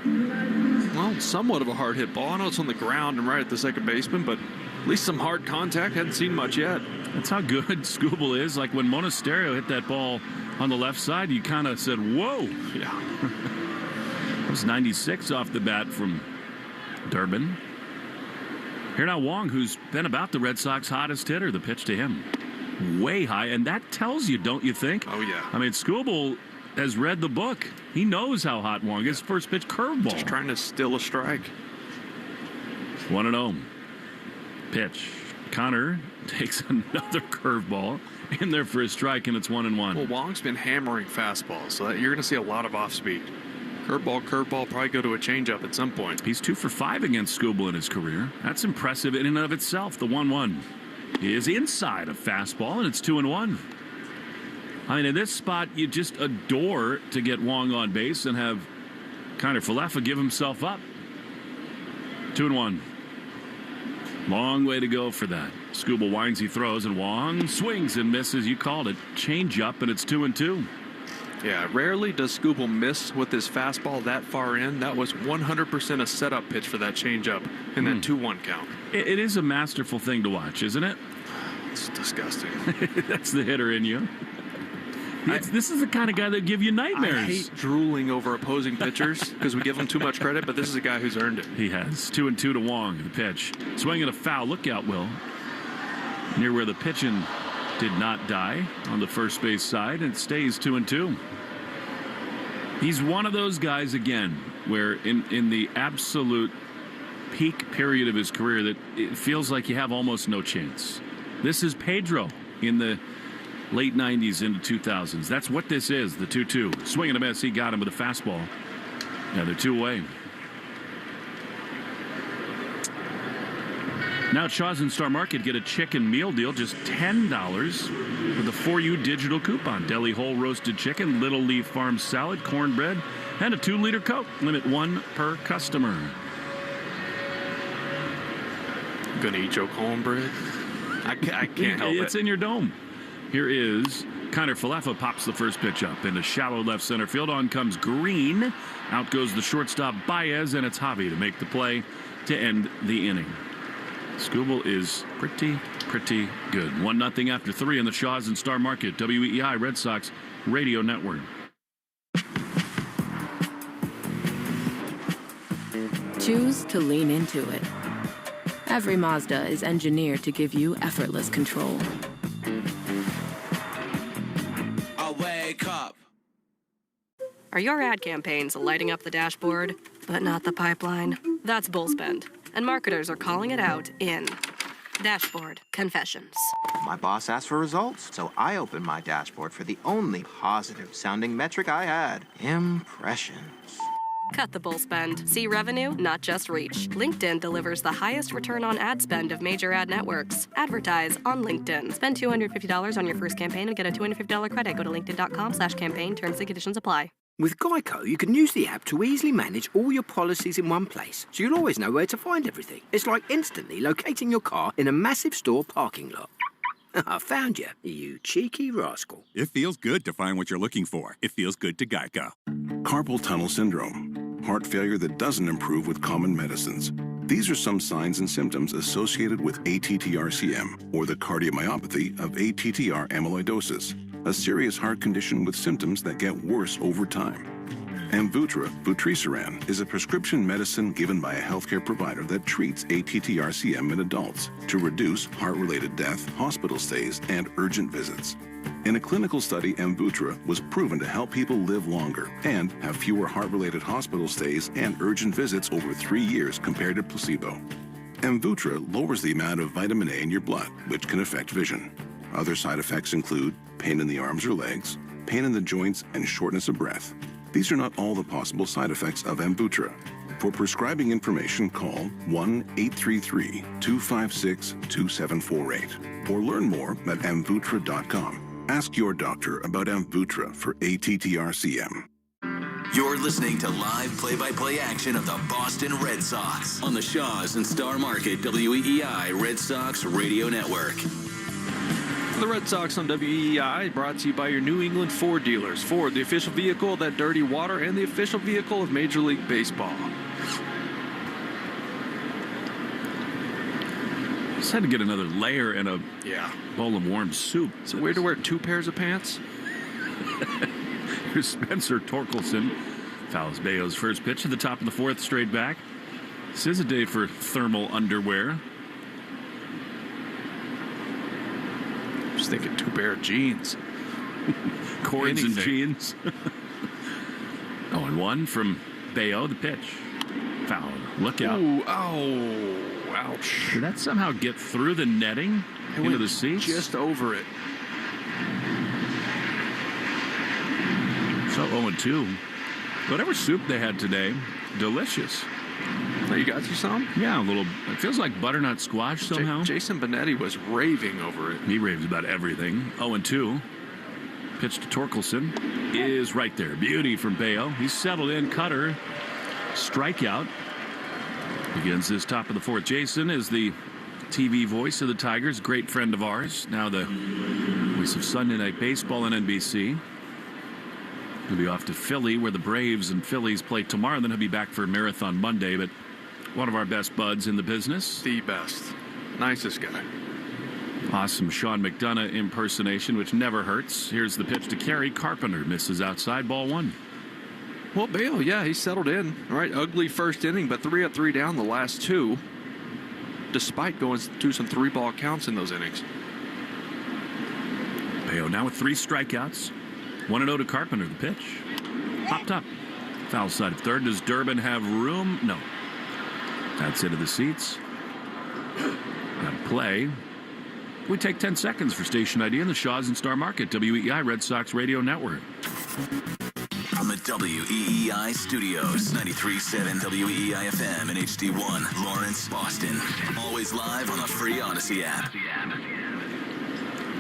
Well, somewhat of a hard hit ball. I know it's on the ground and right at the second baseman, but at least some hard contact. Hadn't seen much yet. That's how good Skubal is. Like when Monasterio hit that ball on the left side, you kind of said, whoa. Yeah. That was 96 off the bat from Durbin. Here now Wong, who's been about the Red Sox hottest hitter. The pitch to him. Way high. And that tells you, don't you think? Oh, yeah. I mean, Skubal has read the book. He knows how hot Wong is. First pitch curveball. Just trying to steal a strike. 1-0. Pitch. Connor takes another curveball in there for a strike, and it's 1-1. Well, Wong's been hammering fastballs, so you're going to see a lot of off speed. Curveball, probably go to a changeup at some point. He's 2 for 5 against Skubal in his career. That's impressive in and of itself. The 1-1 is inside a fastball, and it's 2-1. I mean, in this spot, you just adore to get Wong on base and have Connor Falefa give himself up. 2-1. Long way to go for that. Skubal winds, he throws, and Wong swings and misses. You called it. Change up, and it's 2-2. Yeah, rarely does Skubal miss with his fastball that far in. That was 100% a setup pitch for that changeup in that 2-1 count. It is a masterful thing to watch, isn't it? It's disgusting. That's the hitter in you. This is the kind of guy that give you nightmares. I hate drooling over opposing pitchers because we give him too much credit, but this is a guy who's earned it. He has. 2-2 to Wong. The pitch. Swinging a foul. Look out, Will. Near where the pitching did not die on the first base side. And it stays 2-2. He's one of those guys, again, where in the absolute peak period of his career that it feels like you have almost no chance. This is Pedro in the late 90s into 2000s. That's what this is, the 2-2. Swing and a miss. He got him with a fastball. Now they're 2 away. Now at Shaw's and Star Market, get a chicken meal deal, just $10 with a 4U digital coupon. Deli whole roasted chicken, Little Leaf Farm salad, cornbread, and a 2-liter Coke. Limit 1 per customer. Gonna eat your cornbread? I can't help it. It's in your dome. Here is Connor Falefa, pops the first pitch up into shallow left center field. On comes Green. Out goes the shortstop Baez, and it's Javi to make the play to end the inning. Skubal is pretty good. 1-0 after 3 in the Shaw's and Star Market. WEEI Red Sox Radio Network. Choose to lean into it. Every Mazda is engineered to give you effortless control. Wake up. Are your ad campaigns lighting up the dashboard, but not the pipeline? That's bullspend, and marketers are calling it out in Dashboard Confessions. My boss asked for results, so I opened my dashboard for the only positive-sounding metric I had: impressions. Cut the bull spend. See revenue, not just reach. LinkedIn delivers the highest return on ad spend of major ad networks. Advertise on LinkedIn. Spend $250 on your first campaign and get a $250 credit. Go to linkedin.com/campaign. Terms and conditions apply. With Geico, you can use the app to easily manage all your policies in one place, so you'll always know where to find everything. It's like instantly locating your car in a massive store parking lot. I found you, you cheeky rascal. It feels good to find what you're looking for. It feels good to Geico. Carpal tunnel syndrome. heart failure that doesn't improve with common medicines. These are some signs and symptoms associated with ATTR-CM, or the cardiomyopathy of ATTR amyloidosis, a serious heart condition with symptoms that get worse over time. Amvuttra, vutrisiran, is a prescription medicine given by a healthcare provider that treats ATTR-CM in adults to reduce heart-related death, hospital stays, and urgent visits. In a clinical study, Amvuttra was proven to help people live longer and have fewer heart-related hospital stays and urgent visits over 3 years compared to placebo. Amvuttra lowers the amount of vitamin A in your blood, which can affect vision. Other side effects include pain in the arms or legs, pain in the joints, and shortness of breath. These are not all the possible side effects of Amvuttra. For prescribing information, call 1-833-256-2748 or learn more at amvuttra.com. Ask your doctor about Amvuttra for ATTR-CM. You're listening to live play-by-play action of the Boston Red Sox on the Shaw's and Star Market WEEI Red Sox Radio Network. The Red Sox on WEEI, brought to you by your New England Ford dealers. Ford, the official vehicle of that dirty water and the official vehicle of Major League Baseball. Just had to get another layer and a bowl of warm soup. Is it weird to wear 2 pairs of pants? Here's Spencer Torkelson. Fouls Bayo's first pitch at the top of the 4th, straight back. This is a day for thermal underwear. Just thinking 2 pair of jeans. Cords and jeans. 0-1 from Bayo, the pitch. Foul. Look out. Ooh, oh, ouch. Did that somehow get through the netting into the seats? Just over it. So 0-2. Whatever soup they had today, delicious. Oh, you got you some? Yeah, a little. It feels like butternut squash somehow. Jason Benetti was raving over it. He raves about everything. 0-2. Pitch to Torkelson is right there. Beauty from Bayo. He's settled in. Cutter. Strikeout. Begins this top of the 4th. Jason is the TV voice of the Tigers. Great friend of ours. Now the voice of Sunday Night Baseball on NBC. He'll be off to Philly, where the Braves and Phillies play tomorrow. Then he'll be back for Marathon Monday. But one of our best buds in the business. The best. Nicest guy. Awesome Sean McDonough impersonation, which never hurts. Here's the pitch to Carey. Carpenter misses outside, ball 1. Well, Bayo, yeah, he settled in. All right, ugly first inning, but 3 up, 3 down the last 2, despite going to some 3-ball counts in those innings. Bayo now with 3 strikeouts. 1-0 to Carpenter, the pitch. Popped up. Foul side of 3rd. Does Durbin have room? No. That's into the seats. Got to play. We take 10 seconds for station ID in the Shaw's and Star Market, WEEI Red Sox Radio Network. From the WEEI studios, 93.7 WEEI FM and HD1, Lawrence, Boston. Always live on the free Odyssey app.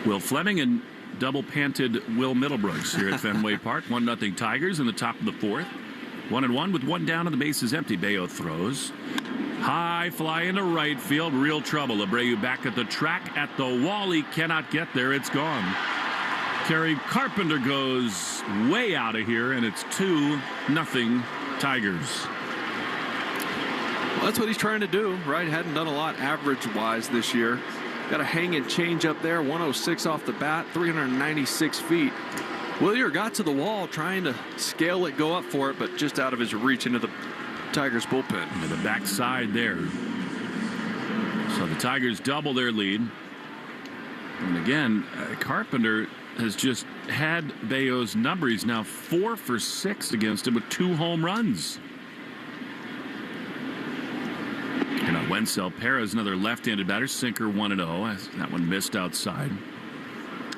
Will Fleming and double-panted Will Middlebrooks here at Fenway Park. 1-0 Tigers in the top of the 4th. 1-1 with 1 down and the bases empty. Bayo throws. High fly into right field. Real trouble. Abreu back at the track at the wall. He cannot get there. It's gone. Carey Carpenter goes way out of here, and it's 2-0 Tigers. Well, that's what he's trying to do, right? Hadn't done a lot average-wise this year. Got a hanging change up there, 106 off the bat, 396 feet. Willier got to the wall trying to scale it, go up for it, but just out of his reach into the Tigers bullpen. To the backside there. So the Tigers double their lead. And again, Carpenter has just had Bayo's number. He's now 4 for 6 against him with 2 home runs. And Wenzel Perez, another left-handed batter, sinker 1-0. That one missed outside.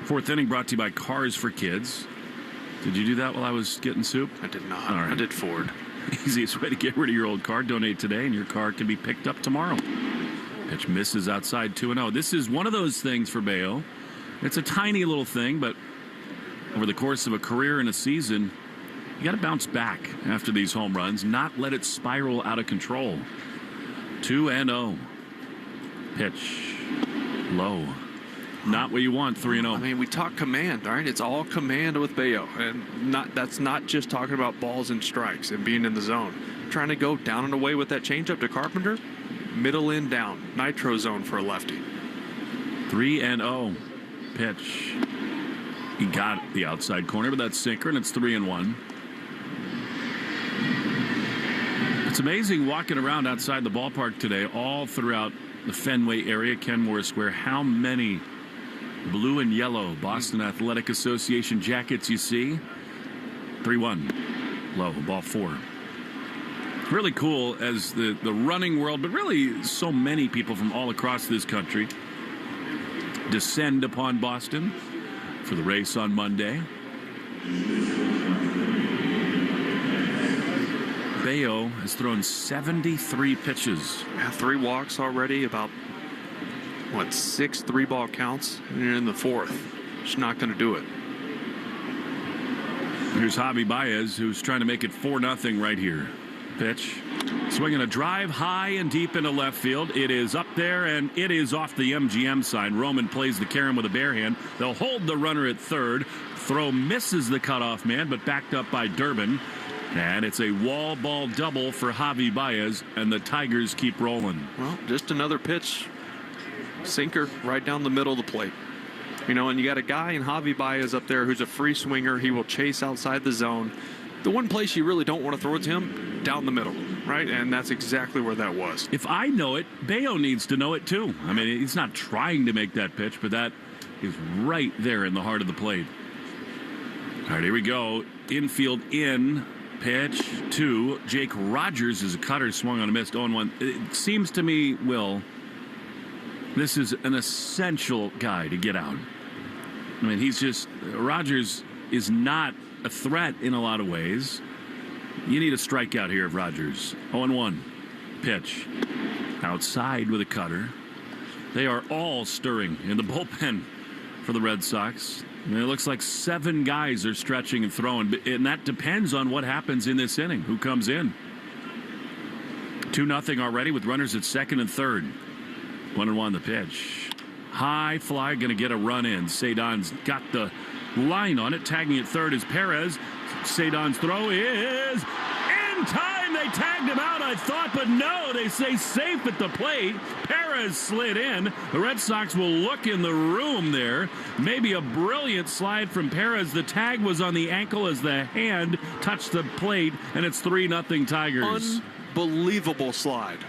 4th inning brought to you by Cars for Kids. Did you do that while I was getting soup? I did not. All right. I did Ford. Easiest way to get rid of your old car. Donate today, and your car can be picked up tomorrow. Pitch misses outside 2-0. This is one of those things for Bayo. It's a tiny little thing, but over the course of a career and a season, you got to bounce back after these home runs, not let it spiral out of control. 2-0. Pitch low. Not what you want, 3-0. I mean, we talk command, right? It's all command with Bayo. And that's not just talking about balls and strikes and being in the zone. Trying to go down and away with that changeup to Carpenter. Middle in down. Nitro zone for a lefty. 3-0 pitch. He got the outside corner, but that's sinker, and it's 3-1. It's amazing walking around outside the ballpark today, all throughout the Fenway area, Kenmore Square, how many blue and yellow Boston Athletic Association jackets you see. 3-1. Low, ball 4. Really cool as the running world, but really so many people from all across this country descend upon Boston for the race on Monday. Bayo has thrown 73 pitches. 3 walks already, about, 6 3-ball counts? And you're in the 4th. Just not going to do it. Here's Javi Baez, who's trying to make it 4-0 right here. Pitch. Swinging a drive high and deep into left field. It is up there, and it is off the MGM sign. Roman plays the Karen with a bare hand. They'll hold the runner at third. Throw misses the cutoff man, but backed up by Durbin. And it's a wall ball double for Javi Baez, and the Tigers keep rolling. Well, just another pitch. Sinker right down the middle of the plate. And you got a guy in Javi Baez up there who's a free swinger. He will chase outside the zone. The one place you really don't want to throw it to him, down the middle, right? And that's exactly where that was. If I know it, Bayo needs to know it too. I mean, he's not trying to make that pitch, but that is right there in the heart of the plate. All right, here we go. Infield in. Pitch to Jake Rogers is a cutter, swung on a missed 0-1. It seems to me, Will, this is an essential guy to get out. I mean, Rogers is not a threat in a lot of ways. You need a strikeout here of Rogers. 0-1. Pitch. Outside with a cutter. They are all stirring in the bullpen for the Red Sox. I mean, it looks like 7 guys are stretching and throwing, and that depends on what happens in this inning, who comes in. 2-0 already with runners at second and third. 1-1 the pitch. High fly, going to get a run in. Cedon's got the line on it. Tagging at third is Perez. Cedon's throw is in time. They tagged him out, I thought, but no, they say safe at the plate. Perez slid in. The Red Sox will look in the room there. Maybe a brilliant slide from Perez. The tag was on the ankle as the hand touched the plate, and it's 3-0 Tigers. Unbelievable slide.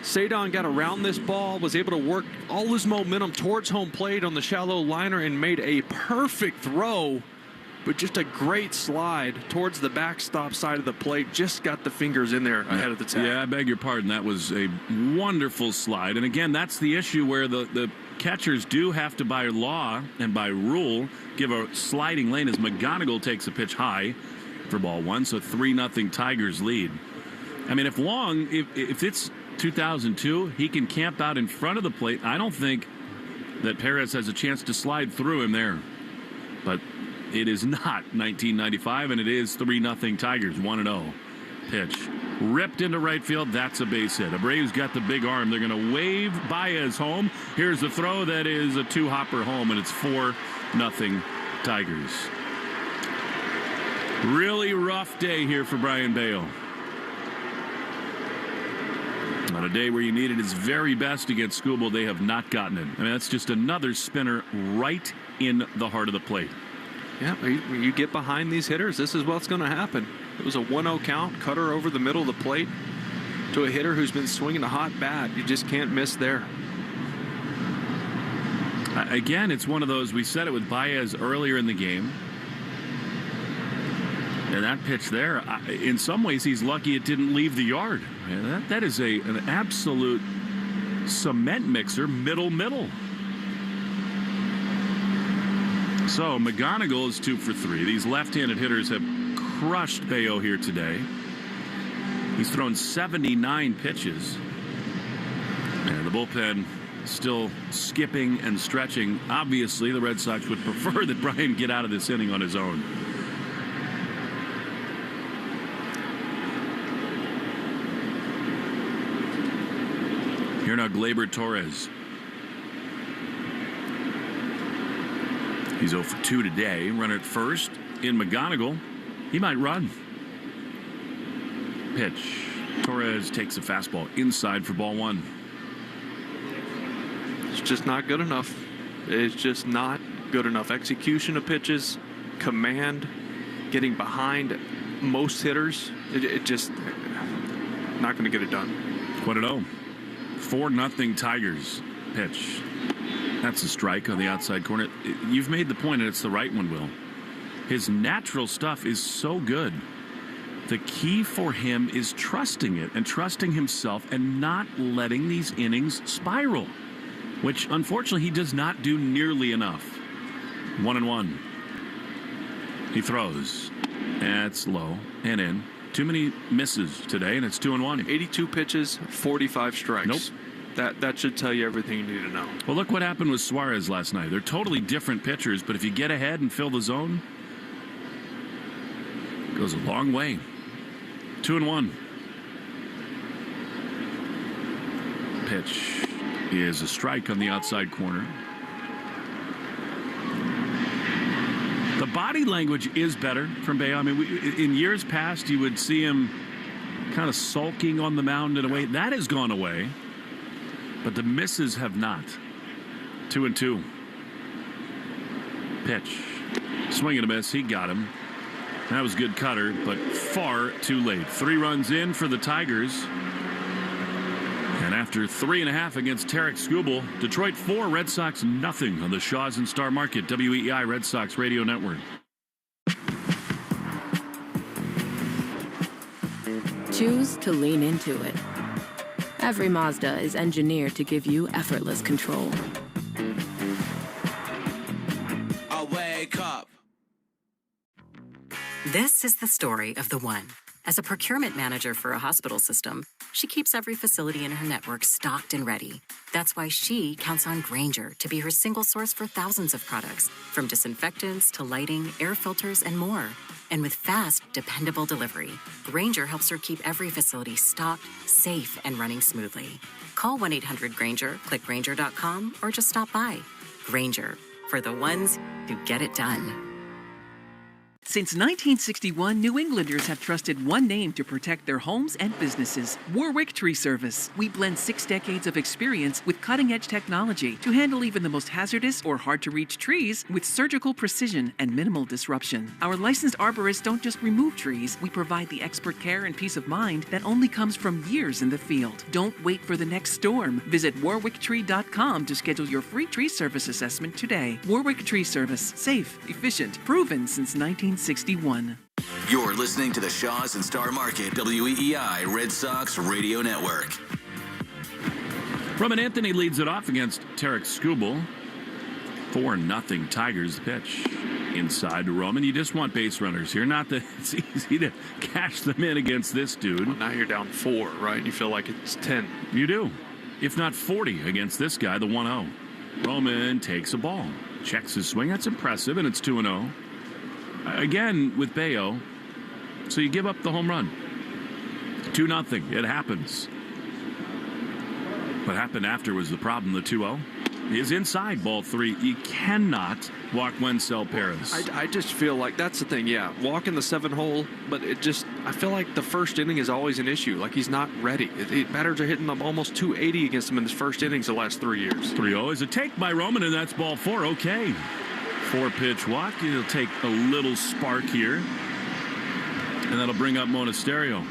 Cedon got around this ball, was able to work all his momentum towards home plate on the shallow liner and made a perfect throw, but just a great slide towards the backstop side of the plate. Just got the fingers in there ahead of the tag. Yeah, I beg your pardon. That was a wonderful slide. And again, that's the issue where the catchers do have to, by law and by rule, give a sliding lane as McGonigal takes a pitch high for ball 1. So 3-0 Tigers lead. I mean, if Long, if it's 2002, he can camp out in front of the plate. I don't think that Perez has a chance to slide through him there. But it is not 1995, and it is 3-0 Tigers, 1-0. Pitch. Ripped into right field. That's a base hit. Abreu's got the big arm. They're going to wave Baez home. Here's the throw that is a 2-hopper home, and it's 4-0 Tigers. Really rough day here for Brian Bayo. On a day where you needed his very best against Skubal, they have not gotten it. I mean, that's just another spinner right in the heart of the plate. Yeah, you get behind these hitters, this is what's going to happen. It was a 1-0 count, cutter over the middle of the plate to a hitter who's been swinging a hot bat. You just can't miss there. Again, it's one of those, we said it with Baez earlier in the game. And that pitch there, in some ways, he's lucky it didn't leave the yard. That is an absolute cement mixer, middle. So McGonigal is 2 for 3. These left-handed hitters have crushed Bayo here today. He's thrown 79 pitches. And the bullpen still skipping and stretching. Obviously, the Red Sox would prefer that Brian get out of this inning on his own. Here now, Gleyber Torres. He's 0 for 2 today. Runner at first in McGonigal. He might run. Pitch. Torres takes a fastball inside for ball 1. It's just not good enough. It's just not good enough. Execution of pitches, command, getting behind most hitters. It just not going to get it done. 1-0. 4-0 Tigers. Pitch. That's a strike on the outside corner. You've made the point, and it's the right one, Will. His natural stuff is so good. The key for him is trusting it and trusting himself and not letting these innings spiral, which unfortunately he does not do nearly enough. 1-1. He throws. That's low and in. Too many misses today, and it's 2-1. 82 pitches, 45 strikes. Nope. That should tell you everything you need to know. Well, look what happened with Suarez last night. They're totally different pitchers, but if you get ahead and fill the zone, it goes a long way. 2-1. Pitch is a strike on the outside corner. The body language is better from Bayo. I mean, in years past, you would see him kind of sulking on the mound in a way. That has gone away. But the misses have not. 2-2. Pitch. Swing and a miss. He got him. That was good cutter, but far too late. 3 runs in for the Tigers. And after 3.5 against Tarik Skubal, Detroit 4, Red Sox nothing on the Shaws and Star Market, WEEI Red Sox Radio Network. Choose to lean into it. Every Mazda is engineered to give you effortless control. I wake up. This is the story of the one. As a procurement manager for a hospital system, she keeps every facility in her network stocked and ready. That's why she counts on Grainger to be her single source for thousands of products, from disinfectants to lighting, air filters, and more. And with fast, dependable delivery, Grainger helps her keep every facility stocked, safe, and running smoothly. Call 1-800-GRAINGER, click Grainger.com, or just stop by. Grainger, for the ones who get it done. Since 1961, New Englanders have trusted one name to protect their homes and businesses: Warwick Tree Service. We blend 6 decades of experience with cutting-edge technology to handle even the most hazardous or hard-to-reach trees with surgical precision and minimal disruption. Our licensed arborists don't just remove trees, we provide the expert care and peace of mind that only comes from years in the field. Don't wait for the next storm. Visit warwicktree.com to schedule your free tree service assessment today. Warwick Tree Service. Safe, efficient, proven since 1961. You're listening to the Shaws and Star Market WEEI Red Sox Radio Network. Roman Anthony leads it off against Tarik Skubal. 4-0 Tigers. Pitch inside to Roman. You just want base runners here. Not that it's easy to cash them in against this dude. Well, now you're down 4, right? You feel like it's 10. You do. If not 40 against this guy, the 1-0. Roman takes a ball. Checks his swing. That's impressive, and it's 2-0. Again with Bayo, so you give up the home run. 2-0. It happens. What happened after was the problem. The 2-0 is inside ball 3. You cannot walk Wenzel Perez. I just feel like that's the thing. Yeah, walk in the 7-hole, but I feel like the first inning is always an issue. Like he's not ready. Batters are hitting them almost 280 against him in his first innings the last 3 years. 3-0 is a take by Roman, and that's ball 4. Okay. 4-pitch walk. He'll take a little spark here. And that'll bring up Monasterio.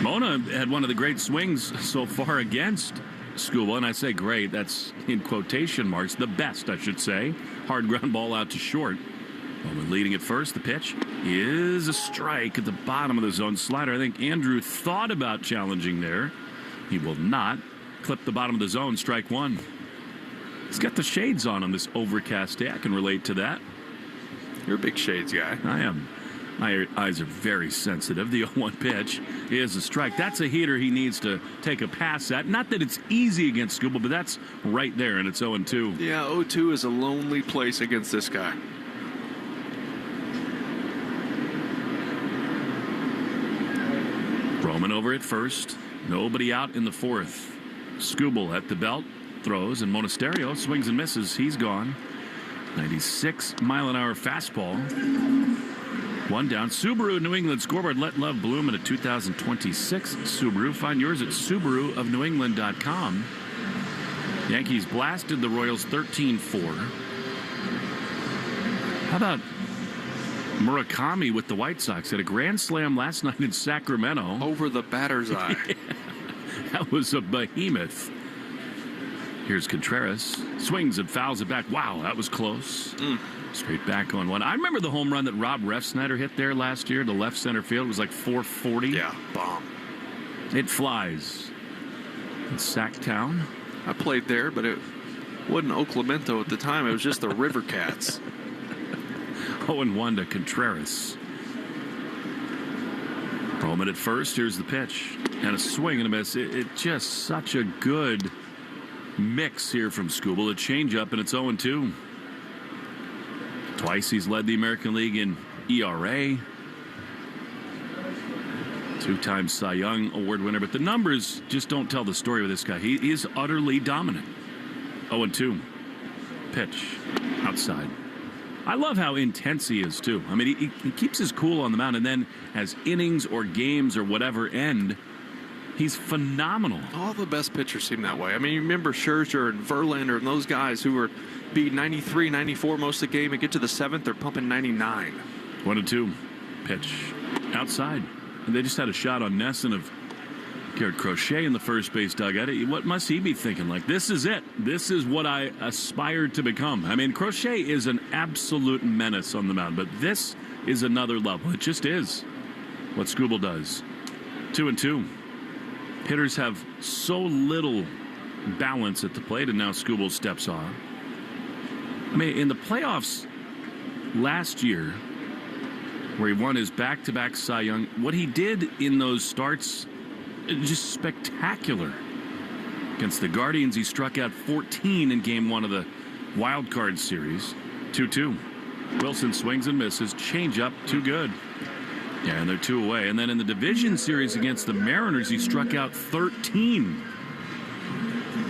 Mona had one of the great swings so far against Skubal, and I say great, that's in quotation marks, the best, I should say. Hard ground ball out to short. Bowman leading at first. The pitch is a strike at the bottom of the zone. Slider. I think Andrew thought about challenging there. He will not. Clip the bottom of the zone. Strike 1. He's got the shades on this overcast day. I can relate to that. You're a big shades guy. I am. My eyes are very sensitive. The 0-1 pitch is a strike. That's a heater he needs to take a pass at. Not that it's easy against Skubal, but that's right there, and it's 0-2. Yeah, 0-2 is a lonely place against this guy. Roman over at first. Nobody out in the fourth. Skubal at the belt. Throws, and Monasterio swings and misses. He's gone. 96-mile-an-hour fastball. One down. Subaru New England scoreboard. Let love bloom in a 2026 Subaru. Find yours at SubaruofNewEngland.com. Yankees blasted the Royals 13-4. How about Murakami with the White Sox? Had a grand slam last night in Sacramento. Over the batter's eye. That was a behemoth. Here's Contreras. Swings and fouls it back. Wow, that was close. Straight back on one. I remember the home run that Rob Refsnyder hit there last year to left center field. It was like 440. Yeah, bomb. It flies. In Sacktown. I played there, but it wasn't Oak Clemento at the time. It was just the River Cats. 0-1 to Contreras. Roman at first. Here's the pitch. And a swing and a miss. It just such a good mix here from Skubal. A changeup, and it's 0-2. Twice he's led the American League in ERA. Two-time Cy Young Award winner. But the numbers just don't tell the story with this guy. He is utterly dominant. 0-2. Pitch. Outside. I love how intense he is, too. I mean, he keeps his cool on the mound, and then as innings or games or whatever end, he's phenomenal. All the best pitchers seem that way. I mean, you remember Scherzer and Verlander and those guys who were beat 93, 94 most of the game and get to the seventh, they're pumping 99. 1-2. Pitch. Outside. And they just had a shot on Nesson of Garrett Crochet in the first base dugout. What must he be thinking? Like, this is it. This is what I aspired to become. I mean, Crochet is an absolute menace on the mound, but this is another level. It just is what Skubal does. 2-2. Hitters have so little balance at the plate, and now Skubal steps off. I mean, in the playoffs last year, where he won his back-to-back Cy Young, what he did in those starts, just spectacular. Against the Guardians, he struck out 14 in Game 1 of the Wild Card Series. 2-2. Wilson swings and misses. Changeup, too good. Yeah, and they're 2 away. And then in the division series against the Mariners, he struck out 13.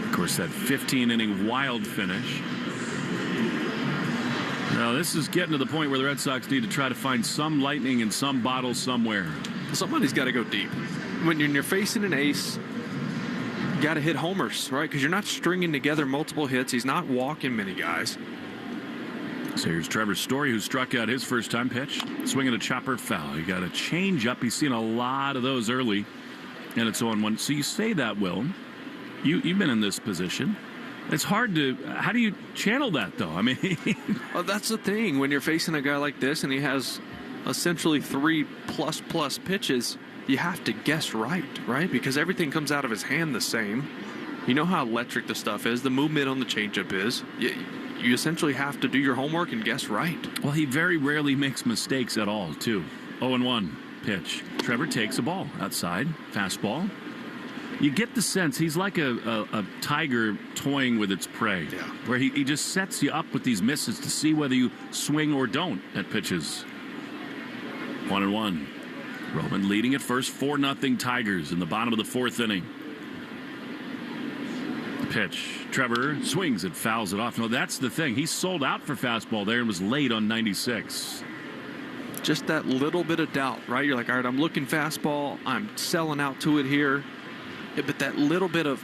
Of course, that 15-inning wild finish. Now, this is getting to the point where the Red Sox need to try to find some lightning in some bottle somewhere. Somebody's got to go deep. When you're facing an ace, you got to hit homers, right? Because you're not stringing together multiple hits. He's not walking many guys. So here's Trevor Story, who struck out his first time pitch. Swinging a chopper foul. He got a change up. He's seen a lot of those early. And it's 0-1. So you say that, Will. You've been in this position. It's hard to. How do you channel that, though? I mean. Well, that's the thing. When you're facing a guy like this and he has essentially 3+ pitches, you have to guess right? Because everything comes out of his hand the same. You know how electric the stuff is. The movement on the changeup is. You essentially have to do your homework and guess right. Well, he very rarely makes mistakes at all, too. 0-1 pitch. Trevor takes a ball outside. Fastball. You get the sense he's like a tiger toying with its prey, where he just sets you up with these misses to see whether you swing or don't at pitches. 1-1. Roman leading at first, 4-0 Tigers in the bottom of the fourth inning. Pitch. Trevor swings and fouls it off. No, that's the thing. He sold out for fastball there and was late on 96. Just that little bit of doubt, right? You're like, all right, I'm looking fastball. I'm selling out to it here. Yeah, but that little bit of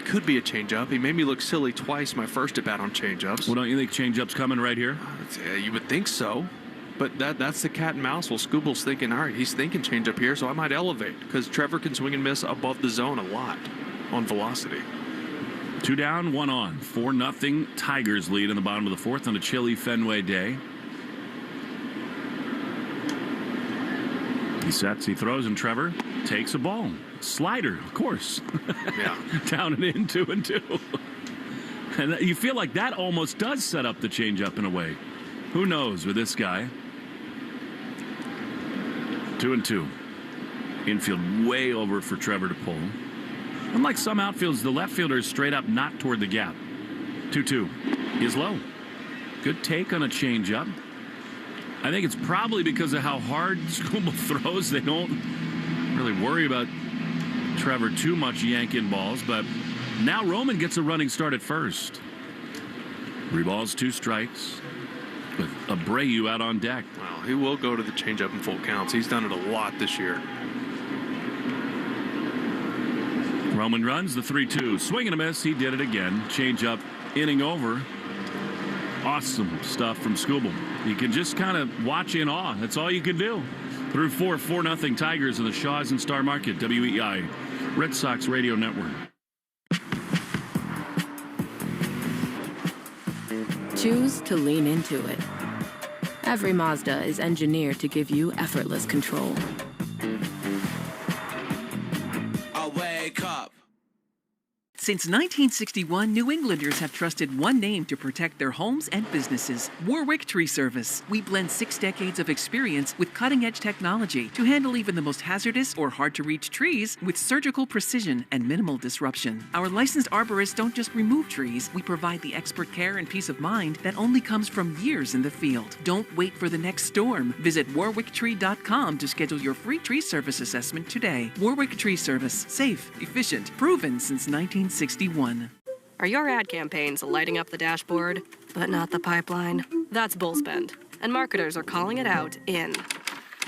could be a changeup. He made me look silly twice my first at bat on changeups. Well, don't you think changeup's coming right here? You would think so. But that's the cat and mouse. Well, Skubal's thinking, all right, he's thinking changeup here, so I might elevate. Because Trevor can swing and miss above the zone a lot on velocity. 2 down, 1 on. 4-0 Tigers lead in the bottom of the fourth on a chilly Fenway day. He sets, he throws, and Trevor takes a ball. Slider, of course. Yeah. Down and in, 2-2. And you feel like that almost does set up the changeup in a way. Who knows with this guy? 2-2. Infield way over for Trevor to pull. Unlike some outfields, the left fielder is straight up, not toward the gap. 2-2 is low. Good take on a changeup. I think it's probably because of how hard Skubal throws. They don't really worry about Trevor too much yanking balls, but now Roman gets a running start at first. 3 balls, 2 strikes, with Abreu out on deck. Well, he will go to the changeup in full counts. He's done it a lot this year. Roman runs the 3-2. Swing and a miss. He did it again. Changeup, inning over. Awesome stuff from Skubal. You can just kind of watch in awe. That's all you can do. Through 4-0 Tigers in the Shaws and Star Market. WEI, Red Sox Radio Network. Choose to lean into it. Every Mazda is engineered to give you effortless control. I wake up. Since 1961, New Englanders have trusted one name to protect their homes and businesses: Warwick Tree Service. We blend 6 decades of experience with cutting-edge technology to handle even the most hazardous or hard-to-reach trees with surgical precision and minimal disruption. Our licensed arborists don't just remove trees. We provide the expert care and peace of mind that only comes from years in the field. Don't wait for the next storm. Visit warwicktree.com to schedule your free tree service assessment today. Warwick Tree Service. Safe, efficient, proven since 1961. Are your ad campaigns lighting up the dashboard, but not the pipeline? That's bullspend, and marketers are calling it out in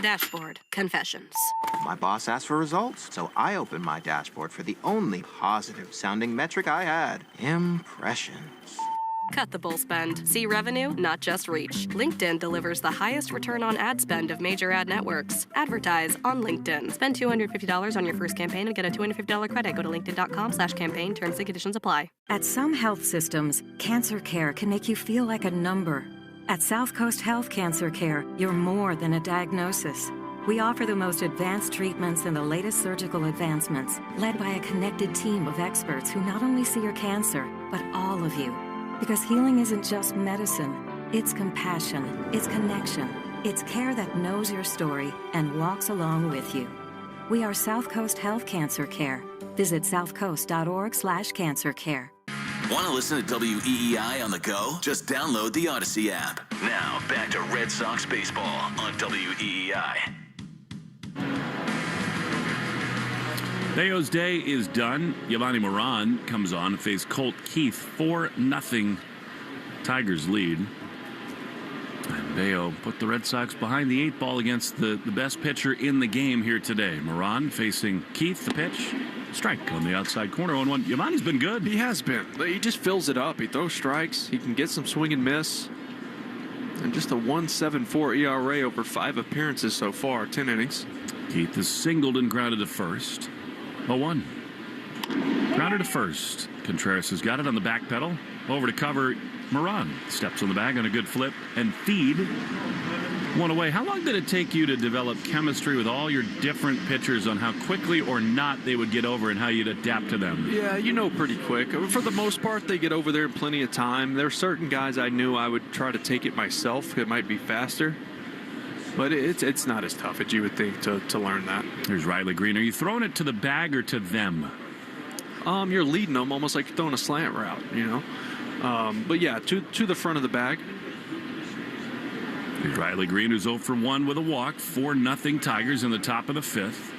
Dashboard Confessions. My boss asked for results, so I opened my dashboard for the only positive-sounding metric I had: impressions. Cut the bull spend. See revenue, not just reach. LinkedIn delivers the highest return on ad spend of major ad networks. Advertise on LinkedIn. Spend $250 on your first campaign and get a $250 credit. Go to linkedin.com/campaign. Terms and conditions apply. At some health systems, cancer care can make you feel like a number. At South Coast Health Cancer Care, you're more than a diagnosis. We offer the most advanced treatments and the latest surgical advancements, led by a connected team of experts who not only see your cancer, but all of you. Because healing isn't just medicine, it's compassion, it's connection, it's care that knows your story and walks along with you. We are South Coast Health Cancer Care. Visit southcoast.org/cancercare. Want to listen to WEEI on the go? Just download the Odyssey app. Now, back to Red Sox baseball on WEEI. Bayo's day is done. Yovani Moran comes on to face Colt Keith. 4-0 Tigers lead. And Bayo put the Red Sox behind the 8 ball against the best pitcher in the game here today. Moran facing Keith. The pitch. Strike on the outside corner. 1-1. Yovani's been good. He has been. He just fills it up. He throws strikes. He can get some swing and miss. And just a 1.74 ERA over 5 appearances so far. 10 innings. Keith is singled and grounded to first. 0-1. Grounded to first. Contreras has got it on the back pedal. Over to cover. Moran steps on the bag on a good flip and feed. 1 away. How long did it take you to develop chemistry with all your different pitchers on how quickly or not they would get over and how you'd adapt to them? Yeah, pretty quick. For the most part, they get over there in plenty of time. There are certain guys I knew I would try to take it myself. It might be faster. But it's not as tough as you would think to learn that. Here's Riley Green. Are you throwing it to the bag or to them? You're leading them almost like you're throwing a slant route, But yeah, to the front of the bag. Here's Riley Green, who's 0 for 1 with a walk. 4-0 Tigers in the top of the 5th.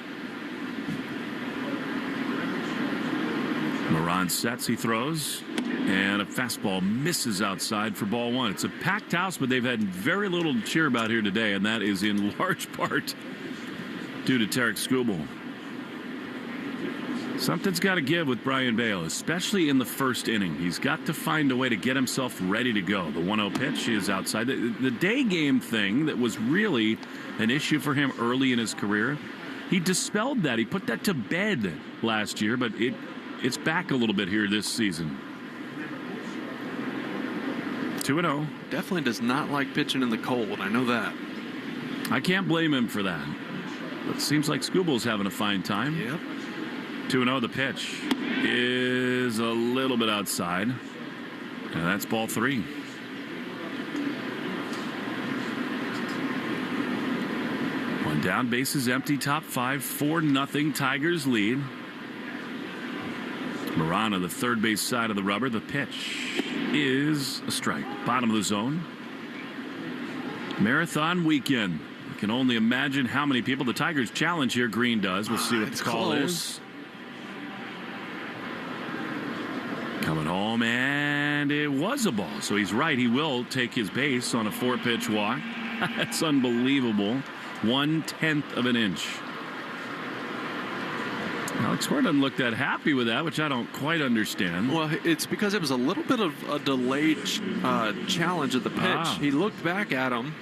Moran sets, he throws, and a fastball misses outside for ball 1. It's a packed house, but they've had very little to cheer about here today, and that is in large part due to Tarik Skubal. Something's got to give with Brian Bayo, especially in the first inning. He's got to find a way to get himself ready to go. The 1-0 pitch is outside. The day game thing that was really an issue for him early in his career, he dispelled that. He put that to bed last year, but it's back a little bit here this season. 2-0. Definitely does not like pitching in the cold. I know that. I can't blame him for that. But it seems like Skubal's having a fine time. Yep. 2-0. The pitch is a little bit outside. And that's ball 3. One down, bases empty, top 5, 4-0 Tigers lead. Morano, the third base side of the rubber. The pitch is a strike. Bottom of the zone. Marathon weekend. Can only imagine how many people. The Tigers challenge here. Green does. We'll see what the call is. Coming home, and it was a ball. So he's right. He will take his base on a 4-pitch walk. That's unbelievable. 1/10 of an inch. Alex Cora doesn't look that happy with that, which I don't quite understand. Well, it's because it was a little bit of a delayed challenge of the pitch. He looked back at him,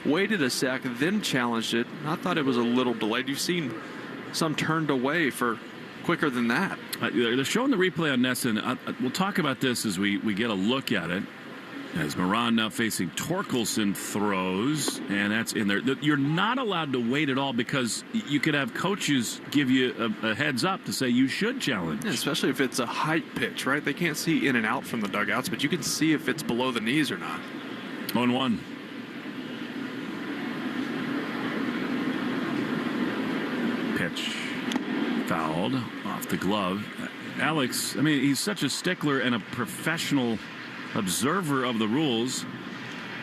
waited a sec, then challenged it. I thought it was a little delayed. You've seen some turned away for quicker than that. They're showing the replay on Nesson. We'll talk about this as we get a look at it. As Moran now facing Torkelson throws, and that's in there. You're not allowed to wait at all because you could have coaches give you a heads up to say you should challenge. Yeah, especially if it's a height pitch, right? They can't see in and out from the dugouts, but you can see if it's below the knees or not. 0-1. Pitch. Fouled off the glove. Alex, I mean, he's such a stickler and a professional observer of the rules.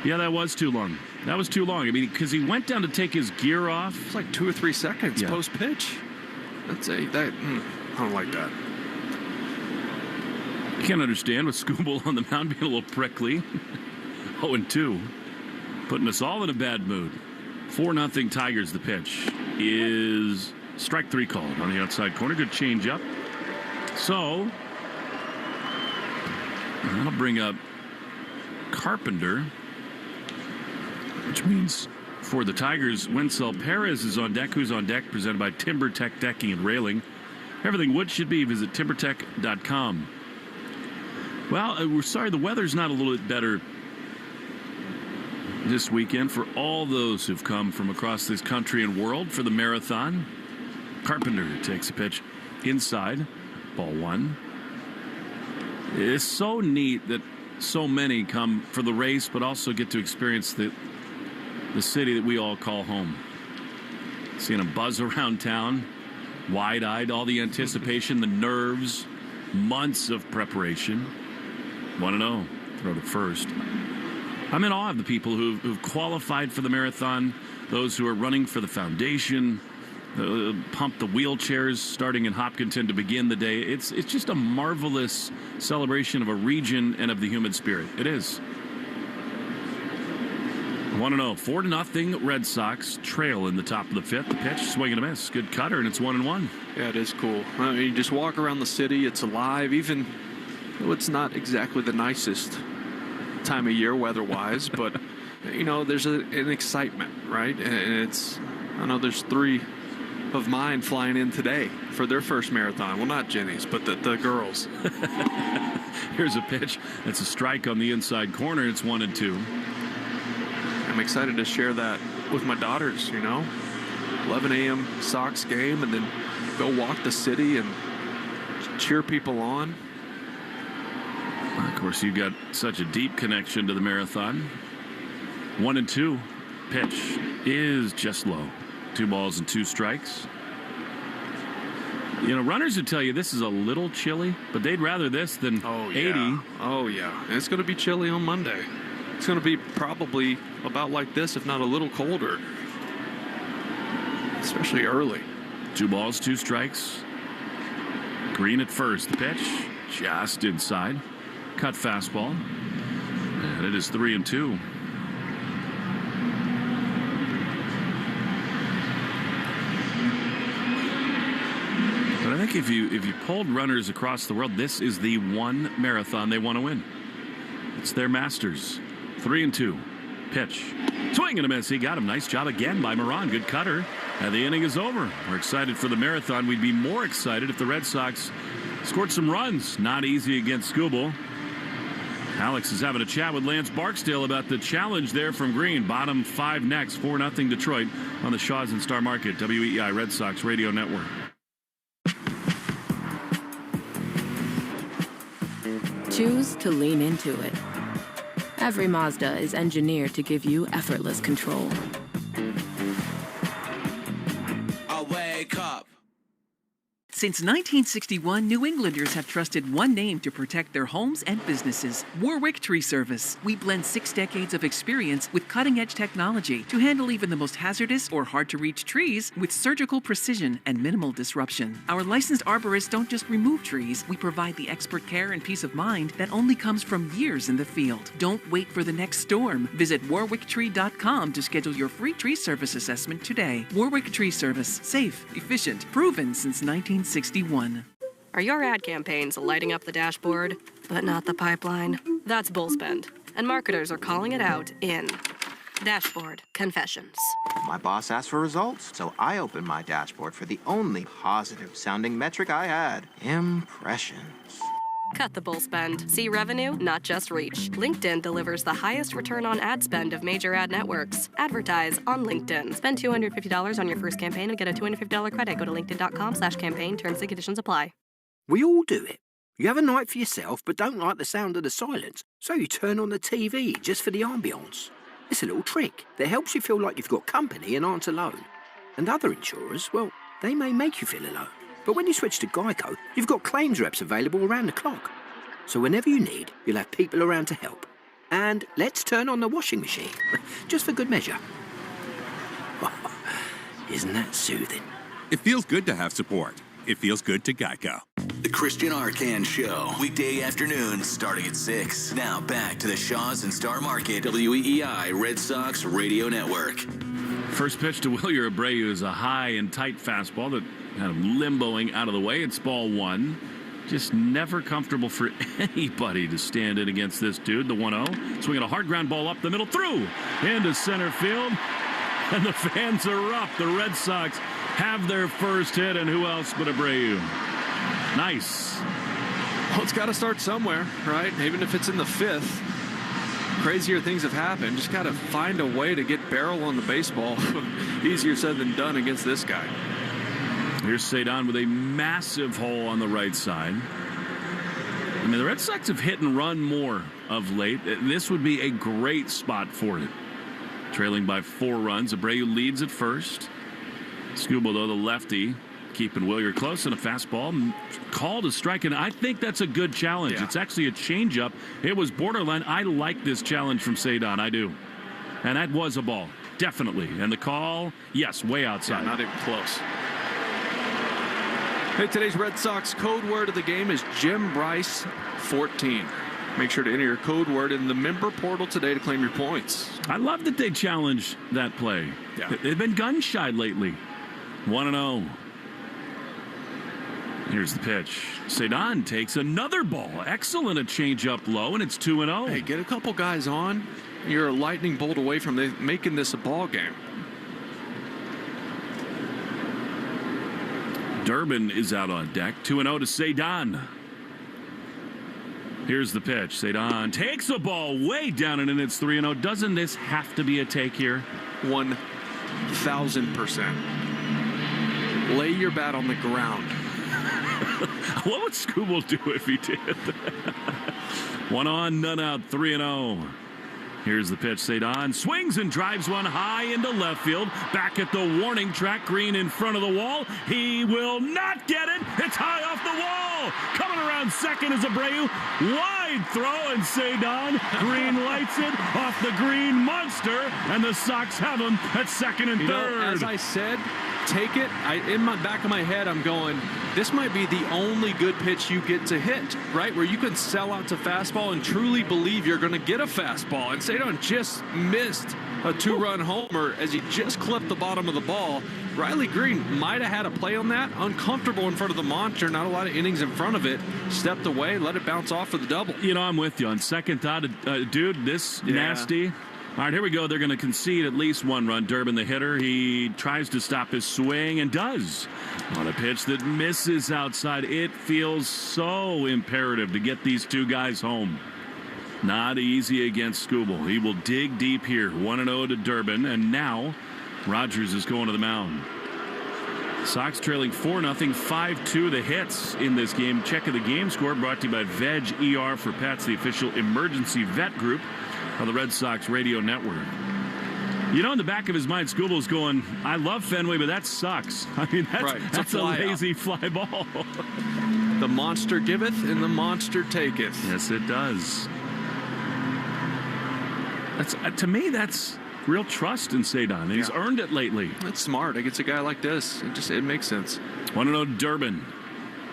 Yeah, that was too long. That was too long. I mean, because he went down to take his gear off. It's like 2 or 3 seconds post pitch. I don't like that. I can't understand with Skubal on the mound being a little prickly. 0-2. Putting us all in a bad mood. 4-0 Tigers. The pitch is strike 3 called on the outside corner. Good change up. So that'll bring up Carpenter, which means for the Tigers, Wencel Perez is on deck. Who's on deck? Presented by TimberTech Decking and Railing. Everything wood should be. Visit timbertech.com. Well, we're sorry the weather's not a little bit better this weekend for all those who've come from across this country and world for the marathon. Carpenter takes a pitch inside. Ball 1. It's so neat that so many come for the race, but also get to experience the city that we all call home. Seeing a buzz around town, wide-eyed, all the anticipation, the nerves, months of preparation. 1-0, throw to first. I'm in awe of the people who've qualified for the marathon, those who are running for the foundation, pump the wheelchairs starting in Hopkinton to begin the day. It's just a marvelous celebration of a region and of the human spirit. It is. 1-0. 4-0 Red Sox trail in the top of the 5th. The pitch, swing and a miss. Good cutter, and it's 1-1. Yeah, it is cool. I mean, you just walk around the city. It's alive, even though it's not exactly the nicest time of year weather-wise, but, you know, there's an excitement, right? And I know there's 3 of mine flying in today for their first marathon. Well, not Jenny's, but the girls. Here's a pitch. That's a strike on the inside corner. It's 1-2. I'm excited to share that with my daughters, you know. 11 a.m. Sox game, and then go walk the city and cheer people on. Of course, you've got such a deep connection to the marathon. 1-2. Pitch is just low. 2 balls and 2 strikes. You know, runners would tell you this is a little chilly, but they'd rather this than 80. Oh, yeah. And it's going to be chilly on Monday. It's going to be probably about like this, if not a little colder. Especially early. 2 balls, 2 strikes. Green at first. The pitch just inside. Cut fastball. And it is 3-2. But I think if you polled runners across the world, this is the one marathon they want to win. It's their Masters. 3-2. Pitch. Swing and a miss. He got him. Nice job again by Moran. Good cutter. And the inning is over. We're excited for the marathon. We'd be more excited if the Red Sox scored some runs. Not easy against Skubal. Alex is having a chat with Lance Barksdale about the challenge there from Green. Bottom 5 next. 4-0 Detroit on the Shaws and Star Market. WEEI Red Sox Radio Network. Choose to lean into it. Every Mazda is engineered to give you effortless control. I wake up. Since 1961, New Englanders have trusted one name to protect their homes and businesses: Warwick Tree Service. We blend 6 decades of experience with cutting-edge technology to handle even the most hazardous or hard-to-reach trees with surgical precision and minimal disruption. Our licensed arborists don't just remove trees, we provide the expert care and peace of mind that only comes from years in the field. Don't wait for the next storm. Visit warwicktree.com to schedule your free tree service assessment today. Warwick Tree Service. Safe, efficient, proven since 1961. Are your ad campaigns lighting up the dashboard, but not the pipeline? That's bullspend, and marketers are calling it out in Dashboard Confessions. My boss asked for results, so I opened my dashboard for the only positive-sounding metric I had: impressions. Cut the bull spend. See revenue, not just reach. LinkedIn delivers the highest return on ad spend of major ad networks. Advertise on LinkedIn. Spend $250 on your first campaign and get a $250 credit. Go to linkedin.com/campaign. Terms and conditions apply. We all do it. You have a night for yourself but don't like the sound of the silence, so you turn on the TV just for the ambience. It's a little trick that helps you feel like you've got company and aren't alone. And other insurers, well, they may make you feel alone. But when you switch to Geico, you've got claims reps available around the clock. So whenever you need, you'll have people around to help. And let's turn on the washing machine, just for good measure. Isn't that soothing? It feels good to have support. It feels good to Geico. The Christian Arcan Show, weekday afternoons starting at 6. Now back to the Shaws and Star Market, WEEI Red Sox Radio Network. First pitch to Wilyer Abreu is a high and tight fastball that kind of limboing out of the way. It's ball 1. Just never comfortable for anybody to stand in against this dude. The 1-0. Swinging a hard ground ball up the middle, through into center field. And the fans are up. The Red Sox have their first hit, and who else but Abreu? Nice. Well, it's got to start somewhere, right? Even if it's in the 5th. Crazier things have happened. Just got to find a way to get barrel on the baseball. Easier said than done against this guy. Here's Cedon with a massive hole on the right side. I mean, the Red Sox have hit and run more of late. This would be a great spot for it. Trailing by 4 runs. Abreu leads at first. Skubal, though, the lefty, keeping Wilyer close, and a fastball called a strike, and I think that's a good challenge. Yeah. It's actually a changeup. It was borderline. I like this challenge from Cedon. I do. And that was a ball, definitely. And the call, yes, way outside. Yeah, not even close. Hey, today's Red Sox code word of the game is Jim Bryce 14. Make sure to enter your code word in the member portal today to claim your points. I love that they challenged that play. Yeah. They've been gun shy lately. 1-0. Here's the pitch. Cedon takes another ball. Excellent, a changeup low, and it's 2-0. Hey, get a couple guys on. You're a lightning bolt away from making this a ball game. Durbin is out on deck. 2-0 to Cedon. Here's the pitch. Cedon takes a ball way down, and it's 3-0. Doesn't this have to be a take here? 1,000%. Lay your bat on the ground. What would Skubal do if he did? 1 on, none out, 3-0. Here's the pitch. Cedon swings and drives one high into left field. Back at the warning track. Green in front of the wall. He will not get it. It's high off the wall. Coming around second is Abreu. Wide throw, and Cedon. Green lights it off the green monster. And the Sox have him at second and third. As I said, take it. In my back of my head, I'm going, this might be the only good pitch you get to hit, right? Where you can sell out to fastball and truly believe you're going to get a fastball. And Cedon just missed a 2-run homer as he just clipped the bottom of the ball. Riley Green might have had a play on that. Uncomfortable in front of the monster. Not a lot of innings in front of it. Stepped away, let it bounce off for the double. You know, I'm with you. On second thought, dude, this nasty. All right, here we go. They're going to concede at least 1 run. Durbin, the hitter, he tries to stop his swing and does. On a pitch that misses outside. It feels so imperative to get these 2 guys home. Not easy against Skubal. He will dig deep here. 1-0 to Durbin, and now Rogers is going to the mound. Sox trailing 4-0, 5-2 the hits in this game. Check of the game score brought to you by Veg ER for Pets, the official emergency vet group of the Red Sox radio network. You know, in the back of his mind, Skubal's going, I love Fenway, but that sucks. I mean, that's a lazy fly ball. The monster giveth and the monster taketh. Yes, it does. That's to me, that's real trust in Cedon. He's earned it lately. That's smart. Against a guy like this, it makes sense. 1-0 Durbin.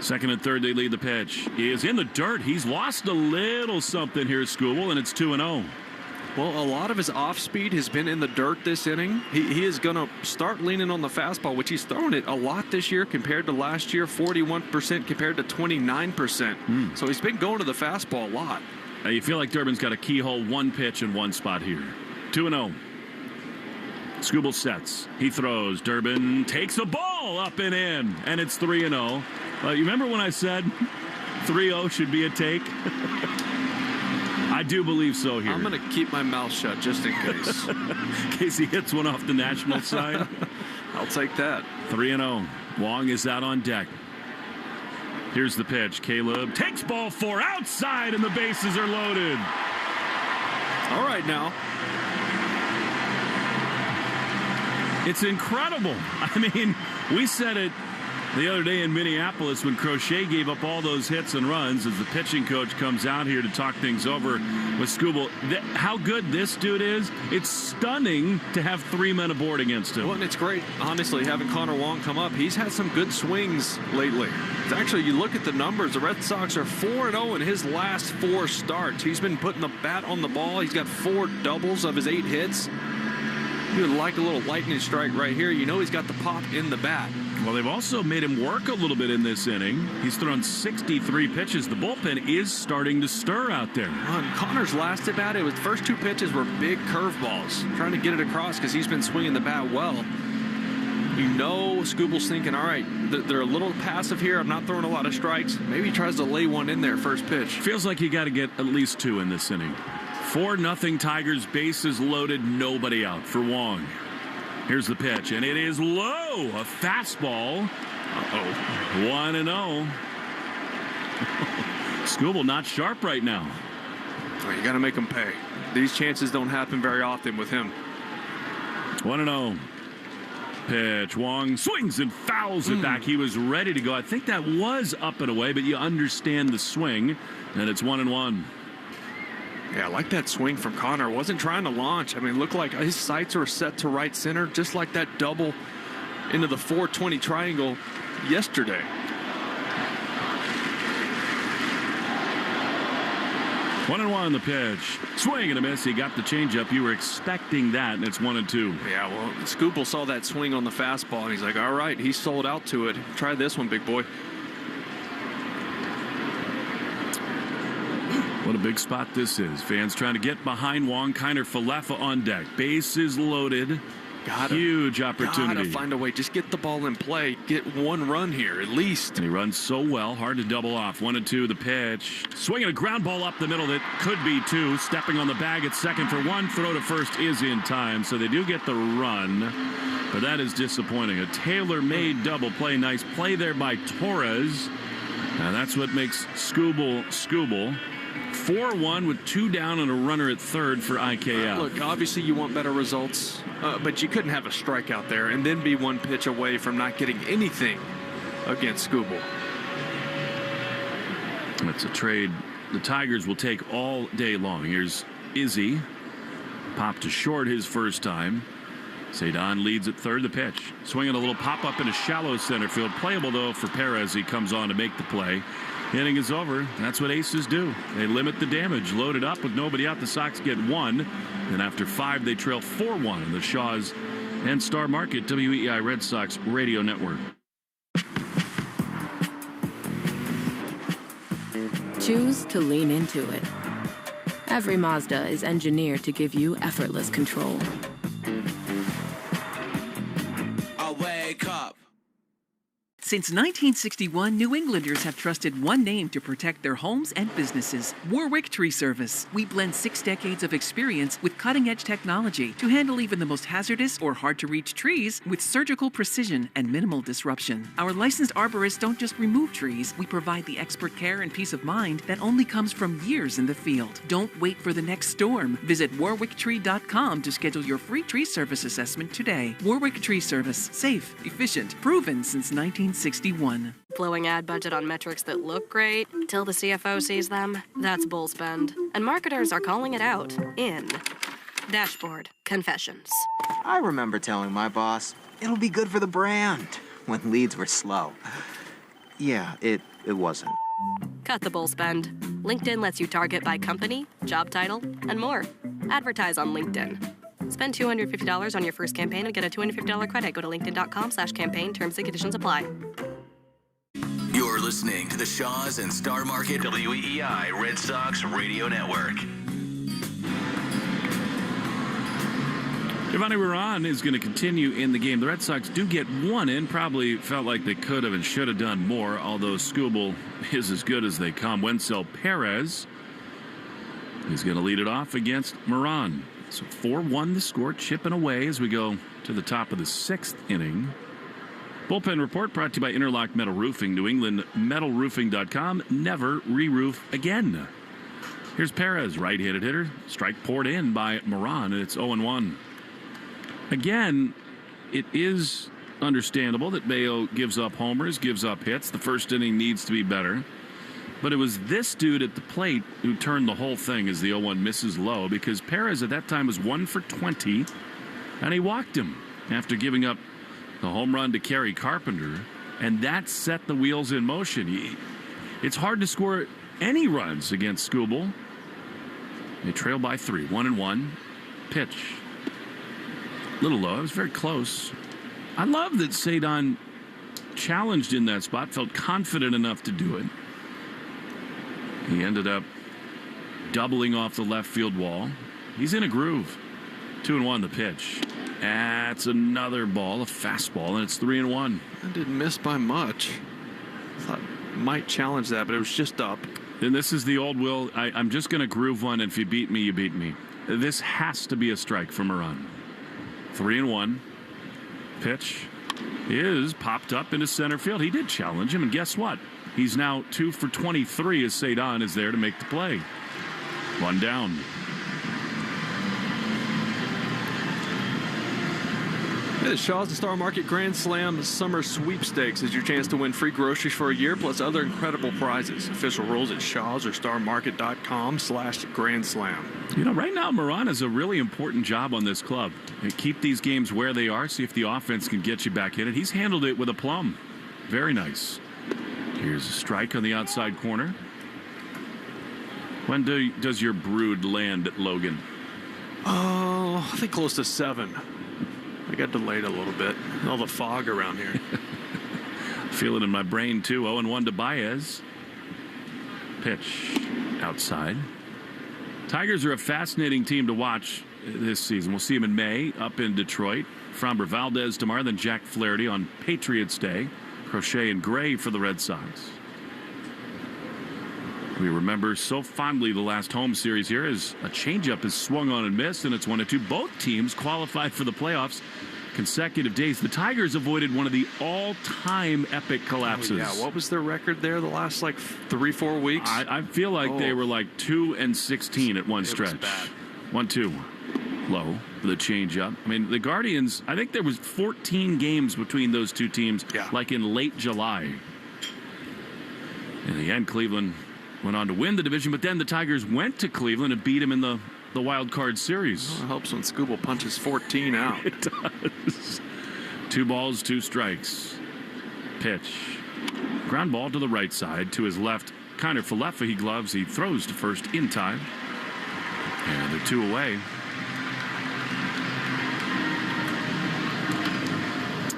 Second and third, they lead the pitch. He is in the dirt. He's lost a little something here, Skubal, and it's 2-0. Well, a lot of his off-speed has been in the dirt this inning. He is going to start leaning on the fastball, which he's thrown it a lot this year compared to last year, 41% compared to 29%. So he's been going to the fastball a lot. You feel like Durbin's got a keyhole, one pitch in one spot here. 2-0. Skubal sets. He throws. Durbin takes a ball up and in, and it's 3-0. You remember when I said 3-0 should be a take? I do believe so here. I'm going to keep my mouth shut just in case. In case he hits one off the National side. I'll take that. 3-0. Wong is out on deck. Here's the pitch. Caleb takes ball 4 outside, and the bases are loaded. All right now. It's incredible. I mean, we said it the other day in Minneapolis when Crochet gave up all those hits and runs as the pitching coach comes out here to talk things over with Skubal. How good this dude is, it's stunning to have 3 men aboard against him. Well, and it's great, honestly, having Connor Wong come up. He's had some good swings lately. It's actually, you look at the numbers, the Red Sox are 4-0 in his last 4 starts. He's been putting the bat on the ball. He's got 4 doubles of his 8 hits. You would like a little lightning strike right here. You know he's got the pop in the bat. Well, they've also made him work a little bit in this inning. He's thrown 63 pitches. The bullpen is starting to stir out there. On Connor's last at bat, the first 2 pitches were big curveballs, trying to get it across because he's been swinging the bat well. You know Skubal's thinking, all right, they're a little passive here. I'm not throwing a lot of strikes. Maybe he tries to lay one in there first pitch. Feels like you got to get at least 2 in this inning. 4-0 Tigers, bases loaded, nobody out for Wong. Here's the pitch, and it is low. A fastball. 1-0. Skubal not sharp right now. Oh, you got to make him pay. These chances don't happen very often with him. 1-0. Pitch. Wong swings and fouls it back. He was ready to go. I think that was up and away, but you understand the swing, and it's 1-1. Yeah, I like that swing from Connor. Wasn't trying to launch. I mean, it looked like his sights were set to right center, just like that double into the 420 triangle yesterday. One and one the pitch. Swing and a miss. He got the changeup. You were expecting that, and it's 1-2. Yeah, well, Skubal saw that swing on the fastball, and he's like, all right, he sold out to it. Try this one, big boy. What a big spot this is. Fans trying to get behind Wong. Kiner Falefa on deck. Bases loaded. Huge opportunity. Gotta find a way. Just get the ball in play. Get 1 run here, at least. And he runs so well. Hard to double off. 1-2 the pitch. Swinging a ground ball up the middle that could be 2. Stepping on the bag at second for 1. Throw to first is in time. So they do get the run. But that is disappointing. A tailor-made double play. Nice play there by Torres. And that's what makes Skubal. 4-1 with 2 down and a runner at third for IKF. Look, obviously you want better results, but you couldn't have a strikeout there and then be 1 pitch away from not getting anything against Skubal. That's a trade the Tigers will take all day long. Here's Izzy. Popped to short his first time. Cedon leads at third. The pitch. Swinging a little pop-up in a shallow center field. Playable, though, for Perez. He comes on to make the play. Inning is over. That's what aces do. They limit the damage. Loaded up with nobody out. The Sox get 1. And after 5, they trail 4-1 in the Shaw's and Star Market WEI Red Sox Radio Network. Choose to lean into it. Every Mazda is engineered to give you effortless control. I wake up. Since 1961, New Englanders have trusted one name to protect their homes and businesses: Warwick Tree Service. We blend 6 decades of experience with cutting-edge technology to handle even the most hazardous or hard-to-reach trees with surgical precision and minimal disruption. Our licensed arborists don't just remove trees, we provide the expert care and peace of mind that only comes from years in the field. Don't wait for the next storm. Visit warwicktree.com to schedule your free tree service assessment today. Warwick Tree Service. Safe, efficient, proven since 1961. Blowing ad budget on metrics that look great till the CFO sees them? That's bull spend. And marketers are calling it out in Dashboard Confessions. I remember telling my boss, it'll be good for the brand, when leads were slow. Yeah, it wasn't. Cut the bull spend. LinkedIn lets you target by company, job title, and more. Advertise on LinkedIn. Spend $250 on your first campaign and get a $250 credit. Go to linkedin.com/campaign. Terms and conditions apply. You're listening to the Shaws and Star Market WEEI Red Sox Radio Network. Giovanni Moran is going to continue in the game. The Red Sox do get one in. Probably felt like they could have and should have done more, although Skubal is as good as they come. Wencel Perez is going to lead it off against Moran. So 4-1 the score, chipping away as we go to the top of the 6th inning. Bullpen report brought to you by Interlock Metal Roofing, New England metalroofing.com. Never re-roof again. Here's Perez, right-handed hitter. Strike poured in by Moran, and it's 0-1. Again, it is understandable that Bayo gives up homers, gives up hits. The first inning needs to be better. But it was this dude at the plate who turned the whole thing as the 0-1 misses low, because Perez at that time was 1 for 20, and he walked him after giving up the home run to Kerry Carpenter, and that set the wheels in motion. It's hard to score any runs against Skubal. They trail by 3, 1-1. Pitch. Little low. It was very close. I love that Cedon challenged in that spot, felt confident enough to do it. He ended up doubling off the left field wall. He's in a groove. 2-1 the pitch. That's another ball, a fastball, and it's 3-1. I didn't miss by much. I thought might challenge that, but it was just up. And this is the old Will. I'm just going to groove one, and if you beat me, you beat me. This has to be a strike from Moran. 3-1. Pitch is popped up into center field. He did challenge him, and guess what? He's now 2 for 23 as Cedon is there to make the play. 1 down. The Shaws and Star Market Grand Slam Summer Sweepstakes is your chance to win free groceries for a year plus other incredible prizes. Official rules at Shaws or starmarket.com/Grand Slam. You know, right now, Moran has a really important job on this club. And keep these games where they are, see if the offense can get you back in it. He's handled it with aplomb. Very nice. Here's a strike on the outside corner. When does your brood land at Logan? Oh, I think close to 7. I got delayed a little bit. All the fog around here. Feel it in my brain, too. 0-1 to Baez. Pitch outside. Tigers are a fascinating team to watch this season. We'll see them in May up in Detroit. Framber Valdez tomorrow, then Jack Flaherty on Patriots Day. Crochet and Gray for the Red Sox. We remember so fondly the last home series here as a changeup is swung on and missed, and it's 1-2. Both teams qualified for the playoffs consecutive days. The Tigers avoided one of the all-time epic collapses. Oh, yeah, what was their record there the last 3-4 weeks? I feel like they were 2-16 at one stretch. It was bad. 1-2. Low for the changeup. I mean, the Guardians, I think there was 14 games between those two teams, like in late July. In the end, Cleveland went on to win the division, but then the Tigers went to Cleveland and beat him in the wild card series. Well, it helps when Skubal punches 14 out. It does. 2 balls, 2 strikes. Pitch. Ground ball to the right side, to his left. Kiner Falefa, he gloves, he throws to first in time. And they're 2 away.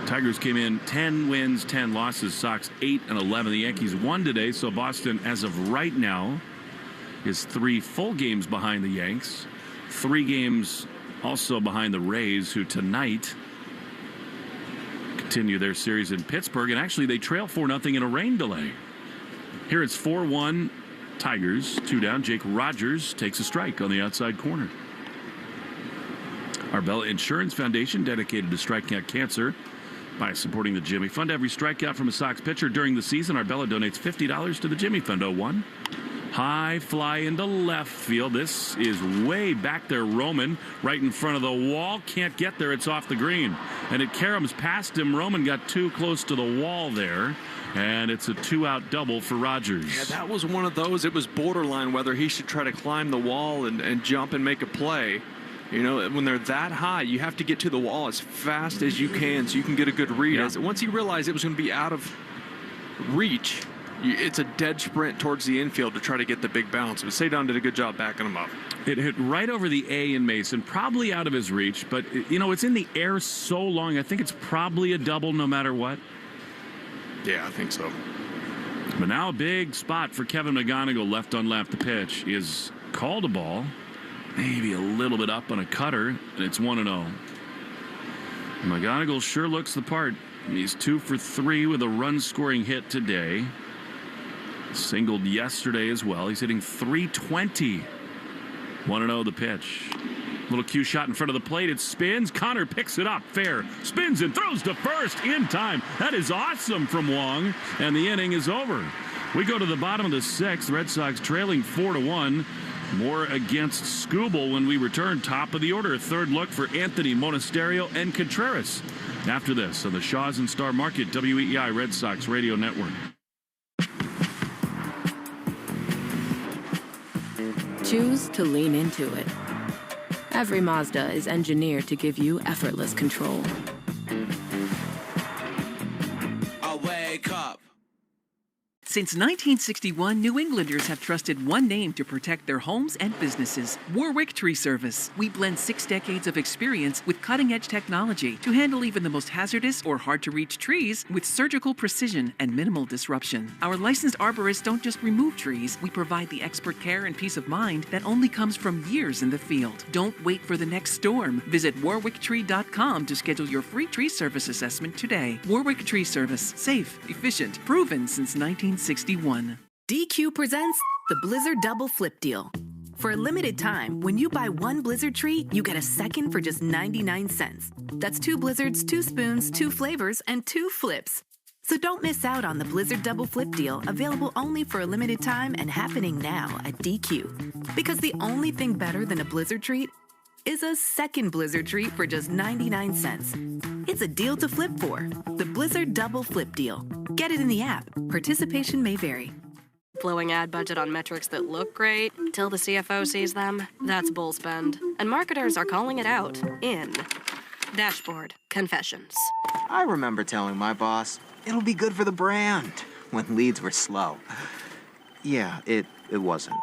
Tigers came in 10 wins, 10 losses. Sox 8-11. The Yankees won today, so Boston, as of right now, is 3 full games behind the Yanks. 3 games also behind the Rays, who tonight continue their series in Pittsburgh, and actually they trail 4-0 in a rain delay. Here it's 4-1 Tigers, 2 down. Jake Rogers takes a strike on the outside corner. Arbella Insurance Foundation, dedicated to striking out cancer by supporting the Jimmy Fund. Every strikeout from a Sox pitcher during the season, Arbella donates $50 to the Jimmy Fund. 0-1. High fly into left field. This is way back there. Roman right in front of the wall. Can't get there. It's off the green. And it caroms past him. Roman got too close to the wall there. And it's a 2-out double for Rogers. Yeah, that was one of those. It was borderline whether he should try to climb the wall and jump and make a play. You know, when they're that high, you have to get to the wall as fast as you can so you can get a good read. Yeah. Once he realized it was going to be out of reach, it's a dead sprint towards the infield to try to get the big bounce. But Cedon did a good job backing him up. It hit right over the A in Mason, probably out of his reach. But, you know, it's in the air so long, I think it's probably a double no matter what. Yeah, I think so. But now a big spot for Kevin McGonigal. Left on left. The pitch is called a ball. Maybe a little bit up on a cutter, and it's 1-0. McGonigal sure looks the part. He's 2 for 3 with a run-scoring hit today. Singled yesterday as well. He's hitting .320. 1-0 the pitch. Little cue shot in front of the plate. It spins. Connor picks it up. Fair. Spins and throws to first in time. That is awesome from Wong. And the inning is over. We go to the bottom of the 6th. Red Sox trailing 4-1. More against Skubal when we return. Top of the order. Third look for Anthony, Monasterio, and Contreras. After this on the Shaws and Star Market WEEI Red Sox Radio Network. Choose to lean into it. Every Mazda is engineered to give you effortless control. I wake up. Since 1961, New Englanders have trusted one name to protect their homes and businesses: Warwick Tree Service. We blend 6 decades of experience with cutting-edge technology to handle even the most hazardous or hard-to-reach trees with surgical precision and minimal disruption. Our licensed arborists don't just remove trees. We provide the expert care and peace of mind that only comes from years in the field. Don't wait for the next storm. Visit warwicktree.com to schedule your free tree service assessment today. Warwick Tree Service. Safe, efficient, proven since 1961. DQ presents the Blizzard Double Flip Deal. For a limited time, when you buy one Blizzard treat, you get a second for just 99 cents. That's 2 Blizzards, 2 spoons, 2 flavors, and 2 flips. So don't miss out on the Blizzard Double Flip Deal, available only for a limited time and happening now at DQ. Because the only thing better than a Blizzard treat is a second Blizzard treat for just 99 cents. It's a deal to flip for. The Blizzard Double Flip Deal. Get it in the app. Participation may vary. Blowing ad budget on metrics that look great till the CFO sees them, that's bull spend. And marketers are calling it out in Dashboard Confessions. I remember telling my boss, it'll be good for the brand, when leads were slow. Yeah, it wasn't.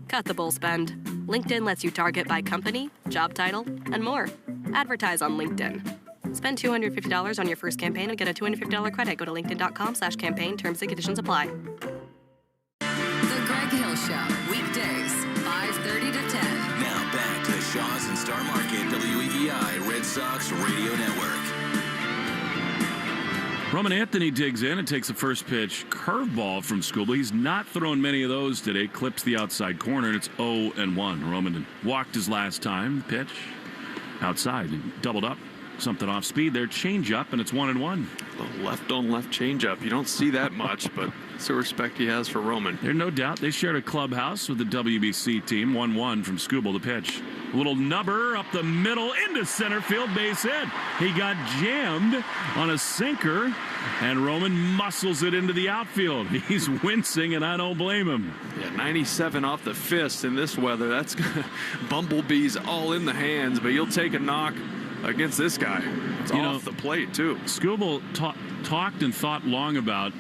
Cut the bull spend. LinkedIn lets you target by company, job title, and more. Advertise on LinkedIn. Spend $250 on your first campaign and get a $250 credit. Go to linkedin.com/campaign. Terms and conditions apply. The Greg Hill Show, weekdays, 5:30 to 10. Now back to the Shaws and Star Market WEEI Red Sox Radio Network. Roman Anthony digs in and takes the first pitch. Curveball from Skubal. He's not thrown many of those today. Clips the outside corner, and it's 0-1. Roman walked his last time. Pitch outside. Doubled up. Something off speed there. Change up, and it's 1-1. The left on left change up. You don't see that much, but it's the respect he has for Roman. There's no doubt they shared a clubhouse with the WBC team. 1-1 from Skubal. The pitch. A little nubber up the middle into center field, base hit. He got jammed on a sinker, and Roman muscles it into the outfield. He's wincing, and I don't blame him. Yeah, 97 off the fist in this weather. That's bumblebees all in the hands, but you'll take a knock against this guy. It's off the plate, too. Skubal talked and thought long about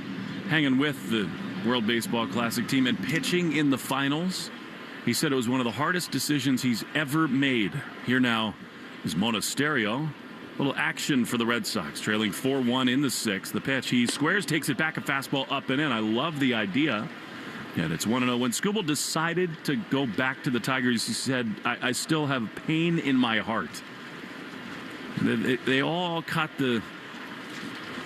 hanging with the World Baseball Classic team and pitching in the finals. He said it was one of the hardest decisions he's ever made. Here now is Monasterio. A little action for the Red Sox, trailing 4-1 in the 6th. The pitch, he squares, takes it back, a fastball up and in. I love the idea. And it's 1-0. When Skubal decided to go back to the Tigers, he said, I still have pain in my heart. They all caught the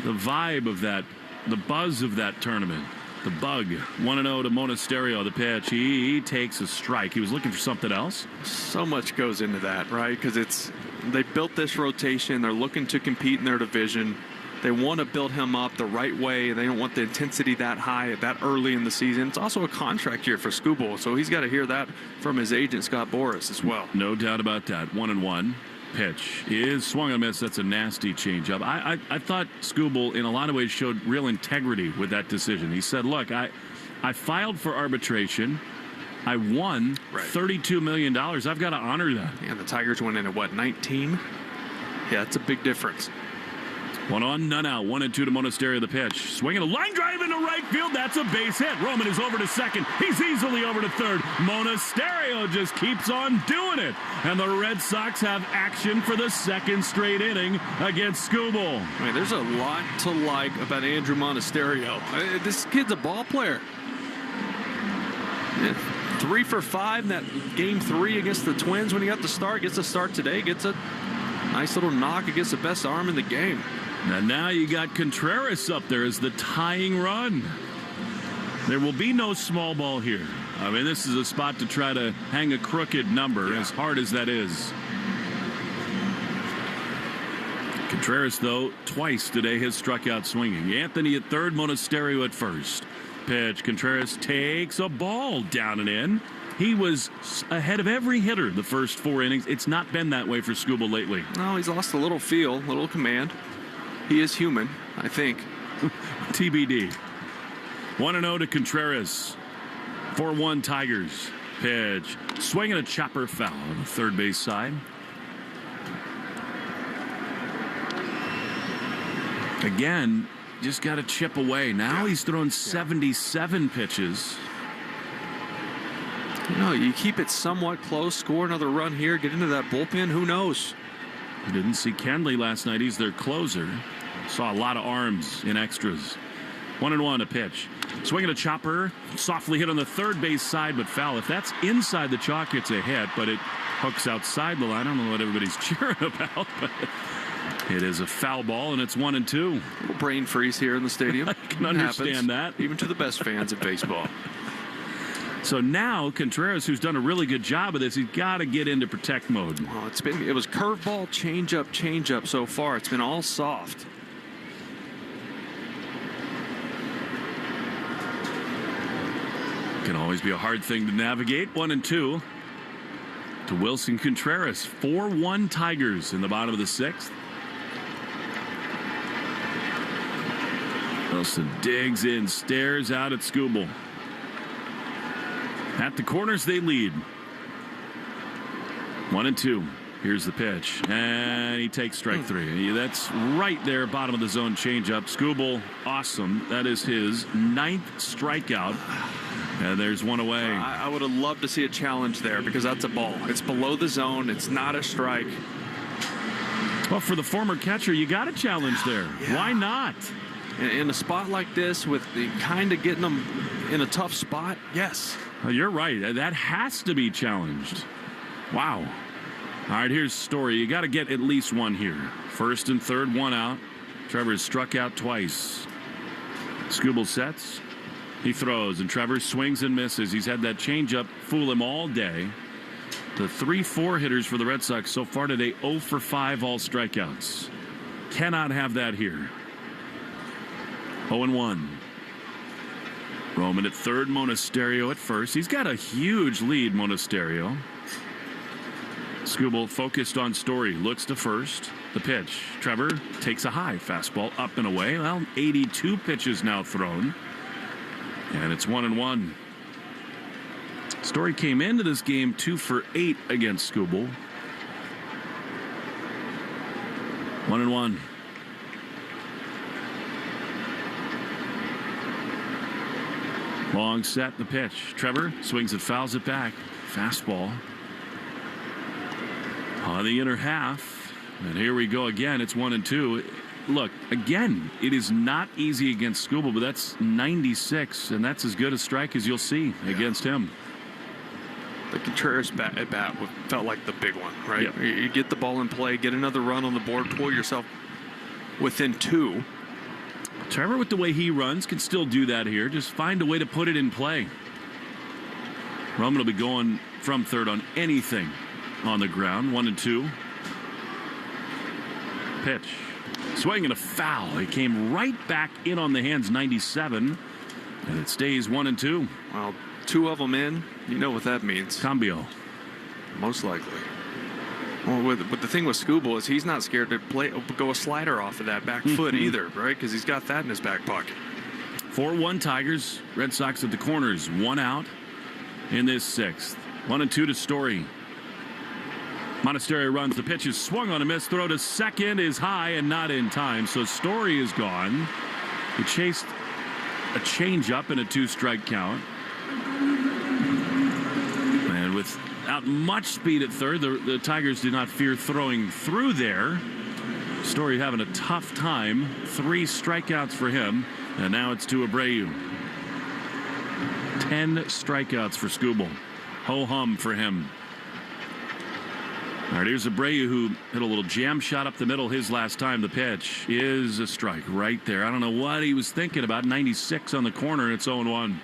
the vibe of that, the buzz of that tournament. The bug. 1-0 to Monasterio, the pitch. He takes a strike. He was looking for something else. So much goes into that, right? Because they built this rotation. They're looking to compete in their division. They want to build him up the right way. They don't want the intensity that high that early in the season. It's also a contract year for Skubal, so he's got to hear that from his agent, Scott Boras, as well. No doubt about that. 1-1. Pitch is swung and missed. That's a nasty changeup. I thought Skubal in a lot of ways showed real integrity with that decision. He said, look, I filed for arbitration. I won $32 million. I've got to honor that. And the Tigers went in at what, 19? Yeah, that's a big difference. 1-on, none out. 1-2 to Monasterio, the pitch. Swinging a line drive into right field. That's a base hit. Roman is over to second. He's easily over to third. Monasterio just keeps on doing it. And the Red Sox have action for the second straight inning against Skubal. I mean, there's a lot to like about Andrew Monasterio. This kid's a ball player. 3 for 5 in that game 3 against the Twins when he got the start. Gets a start today. Gets a nice little knock against the best arm in the game. And now you got Contreras up there as the tying run. There will be no small ball here. I mean, this is a spot to try to hang a crooked number, as hard as that is. Contreras, though, twice today has struck out swinging. Anthony at third, Monasterio at first. Pitch. Contreras takes a ball down and in. He was ahead of every hitter the first 4 innings. It's not been that way for Skubal lately. No, he's lost a little feel, a little command. He is human, I think. TBD. 1-0 to Contreras. 4-1 Tigers. Pitch. Swinging a chopper foul on the third base side. Again, just got to chip away. Now he's thrown 77 pitches. You know, you keep it somewhat close, score another run here, get into that bullpen, who knows? Didn't see Kenley last night. He's their closer. Saw a lot of arms in extras. 1-1 a pitch. Swinging a chopper. Softly hit on the third base side, but foul. If that's inside the chalk, it's a hit, but it hooks outside the line. I don't know what everybody's cheering about, but it is a foul ball, and it's 1-2. A little brain freeze here in the stadium. I can understand that. Even to the best fans of baseball. So now Contreras, who's done a really good job of this, he's got to get into protect mode. Well, it was curveball, changeup so far. It's been all soft. Can always be a hard thing to navigate. 1-2 to Wilson Contreras. 4-1 Tigers in the bottom of the 6th. Wilson digs in, stares out at Skubal. At the corners, they lead. 1-2. Here's the pitch. And he takes strike 3. That's right there, bottom of the zone changeup. Skubal, awesome. That is his 9th strikeout. And there's one away. I would have loved to see a challenge there because that's a ball. It's below the zone. It's not a strike. Well, for the former catcher, you got a challenge there. Yeah. Why not? In a spot like this, with the kind of getting them in a tough spot, yes. Well, you're right. That has to be challenged. Wow. All right, here's the story. You got to get at least one here. First and third, 1 out. Trevor has struck out twice. Skubal sets. He throws, and Trevor swings and misses. He's had that changeup fool him all day. The 3-4 hitters for the Red Sox so far today, 0 for 5, all strikeouts. Cannot have that here. 0-1. Roman at third, Monasterio at first. He's got a huge lead, Monasterio. Skubal focused on Story, looks to first. The pitch. Trevor takes a high fastball up and away. Well, 82 pitches now thrown. And it's 1-1. Story came into this game 2 for 8 against Skubal. 1-1. Long set, the pitch. Trevor swings it, fouls it back. Fastball. On the inner half. And here we go again. It's 1-2. Look, again, it is not easy against Skubal, but that's 96, and that's as good a strike as you'll see against him. The Contreras at bat felt like the big one, right? Yep. You get the ball in play, get another run on the board, pull yourself within 2. Trevor, with the way he runs, can still do that here. Just find a way to put it in play. Roman will be going from third on anything on the ground. 1-2. Pitch. Swing and a foul. It came right back in on the hands, 97. And it stays 1-2. Well, 2 of them in. You know what that means. Cambio. Most likely. Well, but the thing with Skubal is he's not scared to go a slider off of that back foot either, right? Because he's got that in his back pocket. 4-1 Tigers. Red Sox at the corners. 1 out in this 6th. 1-2 to Story. Monasterio runs. The pitch is swung on a miss. Throw to second is high and not in time. So Story is gone. He chased a changeup and a 2-strike count. And without much speed at third, the Tigers do not fear throwing through there. Story having a tough time. 3 strikeouts for him. And now it's to Abreu. 10 strikeouts for Skubal. Ho-hum for him. All right, here's Abreu, who hit a little jam shot up the middle his last time. The pitch is a strike right there. I don't know what he was thinking about. 96 on the corner, and it's 0-1.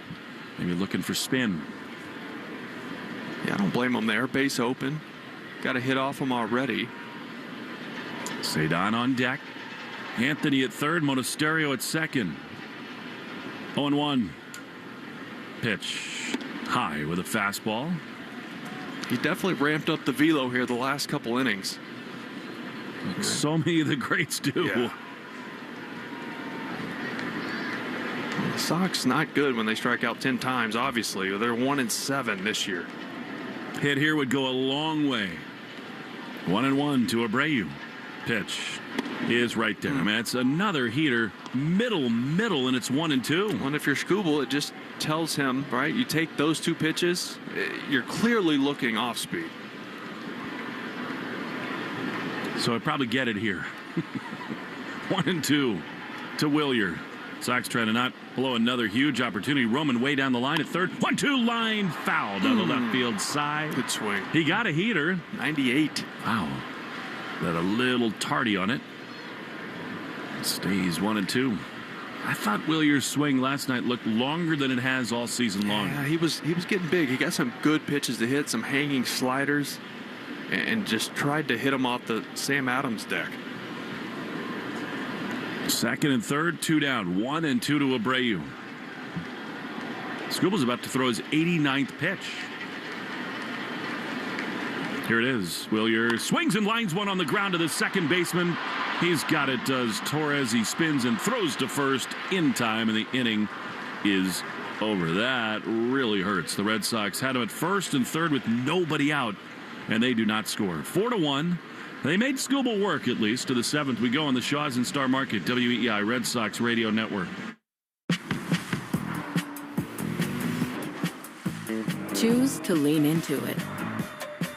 Maybe looking for spin. Yeah, I don't blame him there. Base open. Got a hit off him already. Cedon on deck. Anthony at third. Monasterio at second. 0-1. Pitch high with a fastball. He definitely ramped up the velo here the last couple innings. Like so many of the greats do. Yeah. The Sox not good when they strike out 10 times, obviously. They're 1-7 this year. Hit here would go a long way. 1-1 to Abreu. Pitch is right there. I mean, it's another heater. Middle, and it's 1-2. And if you're Skubal, it just tells him, right, you take those 2 pitches, you're clearly looking off speed. So I probably get it here. 1-2 to Willier. Sox trying to not blow another huge opportunity. Roman way down the line at third. 1-2 line foul down the left field side. Good swing. He got a heater. 98. Wow. Got a little tardy on it. Stays 1-2. I thought Willier's swing last night looked longer than it has all season long. Yeah, he was getting big. He got some good pitches to hit, some hanging sliders, and just tried to hit him off the Sam Adams deck. Second and third, 2 down. 1-2 to Abreu. Skubal's about to throw his 89th pitch. Here it is. Willier swings and lines one on the ground to the second baseman. He's got it, does Torres. He spins and throws to first in time, and the inning is over. That really hurts. The Red Sox had him at first and third with nobody out, and they do not score. 4-1. They made Skubal work, at least. To the 7th we go on the Shaws and Star Market, WEEI Red Sox Radio Network. Choose to lean into it.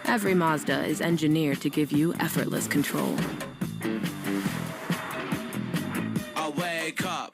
Every Mazda is engineered to give you effortless control. I wake up.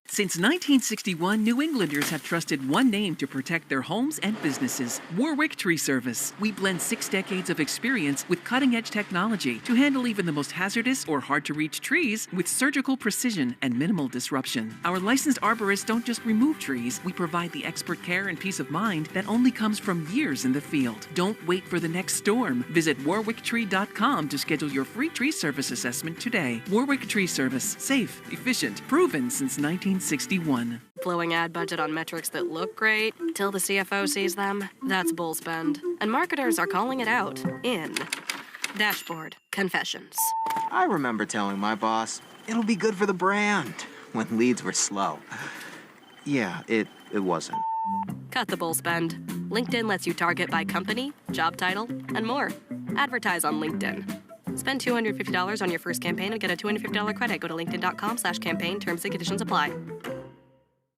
Since 1961, New Englanders have trusted one name to protect their homes and businesses: Warwick Tree Service. We blend 6 decades of experience with cutting-edge technology to handle even the most hazardous or hard-to-reach trees with surgical precision and minimal disruption. Our licensed arborists don't just remove trees. We provide the expert care and peace of mind that only comes from years in the field. Don't wait for the next storm. Visit warwicktree.com to schedule your free tree service assessment today. Warwick Tree Service. Safe, efficient, proven since 1961. Blowing ad budget on metrics that look great till the CFO sees them. That's bull spend. And marketers are calling it out in Dashboard Confessions. I remember telling my boss, it'll be good for the brand, when leads were slow. Yeah, it wasn't. Cut the bull spend. LinkedIn lets you target by company, job title, and more. Advertise on LinkedIn. Spend $250 on your first campaign and get a $250 credit. Go to linkedin.com/campaign. Terms and conditions apply.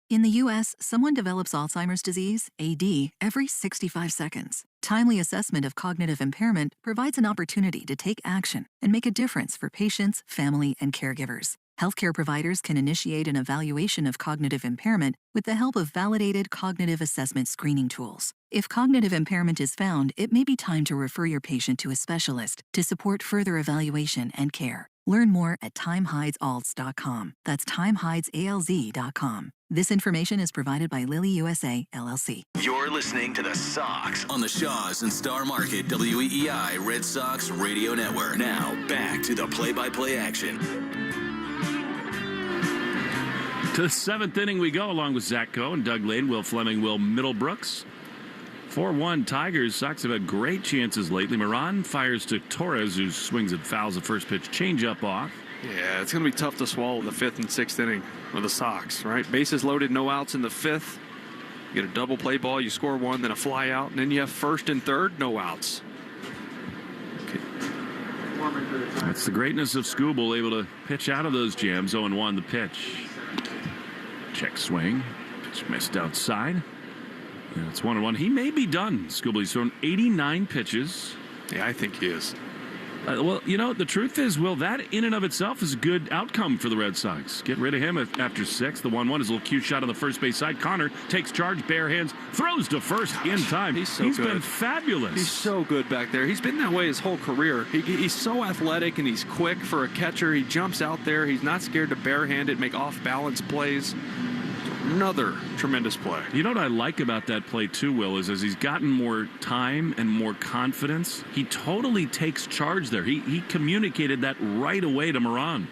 In the U.S., someone develops Alzheimer's disease, AD, every 65 seconds. Timely assessment of cognitive impairment provides an opportunity to take action and make a difference for patients, family, and caregivers. Healthcare providers can initiate an evaluation of cognitive impairment with the help of validated cognitive assessment screening tools. If cognitive impairment is found, it may be time to refer your patient to a specialist to support further evaluation and care. Learn more at timehidеsalts.com. That's timehidеsalz.com. This information is provided by Lilly USA, LLC. You're listening to the Sox on the Shaws and Star Market WEEI Red Sox Radio Network. Now, back to the play-by-play action. To the 7th inning we go, along with Zach Coe and Doug Lane, Will Fleming, Will Middlebrooks. 4-1 Tigers. Sox have had great chances lately. Moran fires to Torres, who swings and fouls the first pitch. Change up off. Yeah, it's going to be tough to swallow the 5th and 6th inning of the Sox, right? Bases loaded, no outs in the 5th. You get a double play ball, you score one, then a fly out, and then you have 1st and 3rd, no outs. Okay. That's the greatness of Skubal, able to pitch out of those jams. 0-1 the pitch. Check swing. Pitch missed outside. Yeah, it's 1-1. He may be done, Skubal. He's thrown 89 pitches. Yeah, I think he is. Well, you know, the truth is, Will, that in and of itself is a good outcome for the Red Sox. Get rid of him after 6. The 1-1 is a little cute shot on the first base side. Connor takes charge, bare hands, throws to first in time. He's so good. He's been fabulous. He's so good back there. He's been that way his whole career. He's so athletic and he's quick for a catcher. He jumps out there. He's not scared to barehand it, make off-balance plays. Another tremendous play. You know what I like about that play too, Will, is as he's gotten more time and more confidence, he totally takes charge there. He communicated that right away to Moran.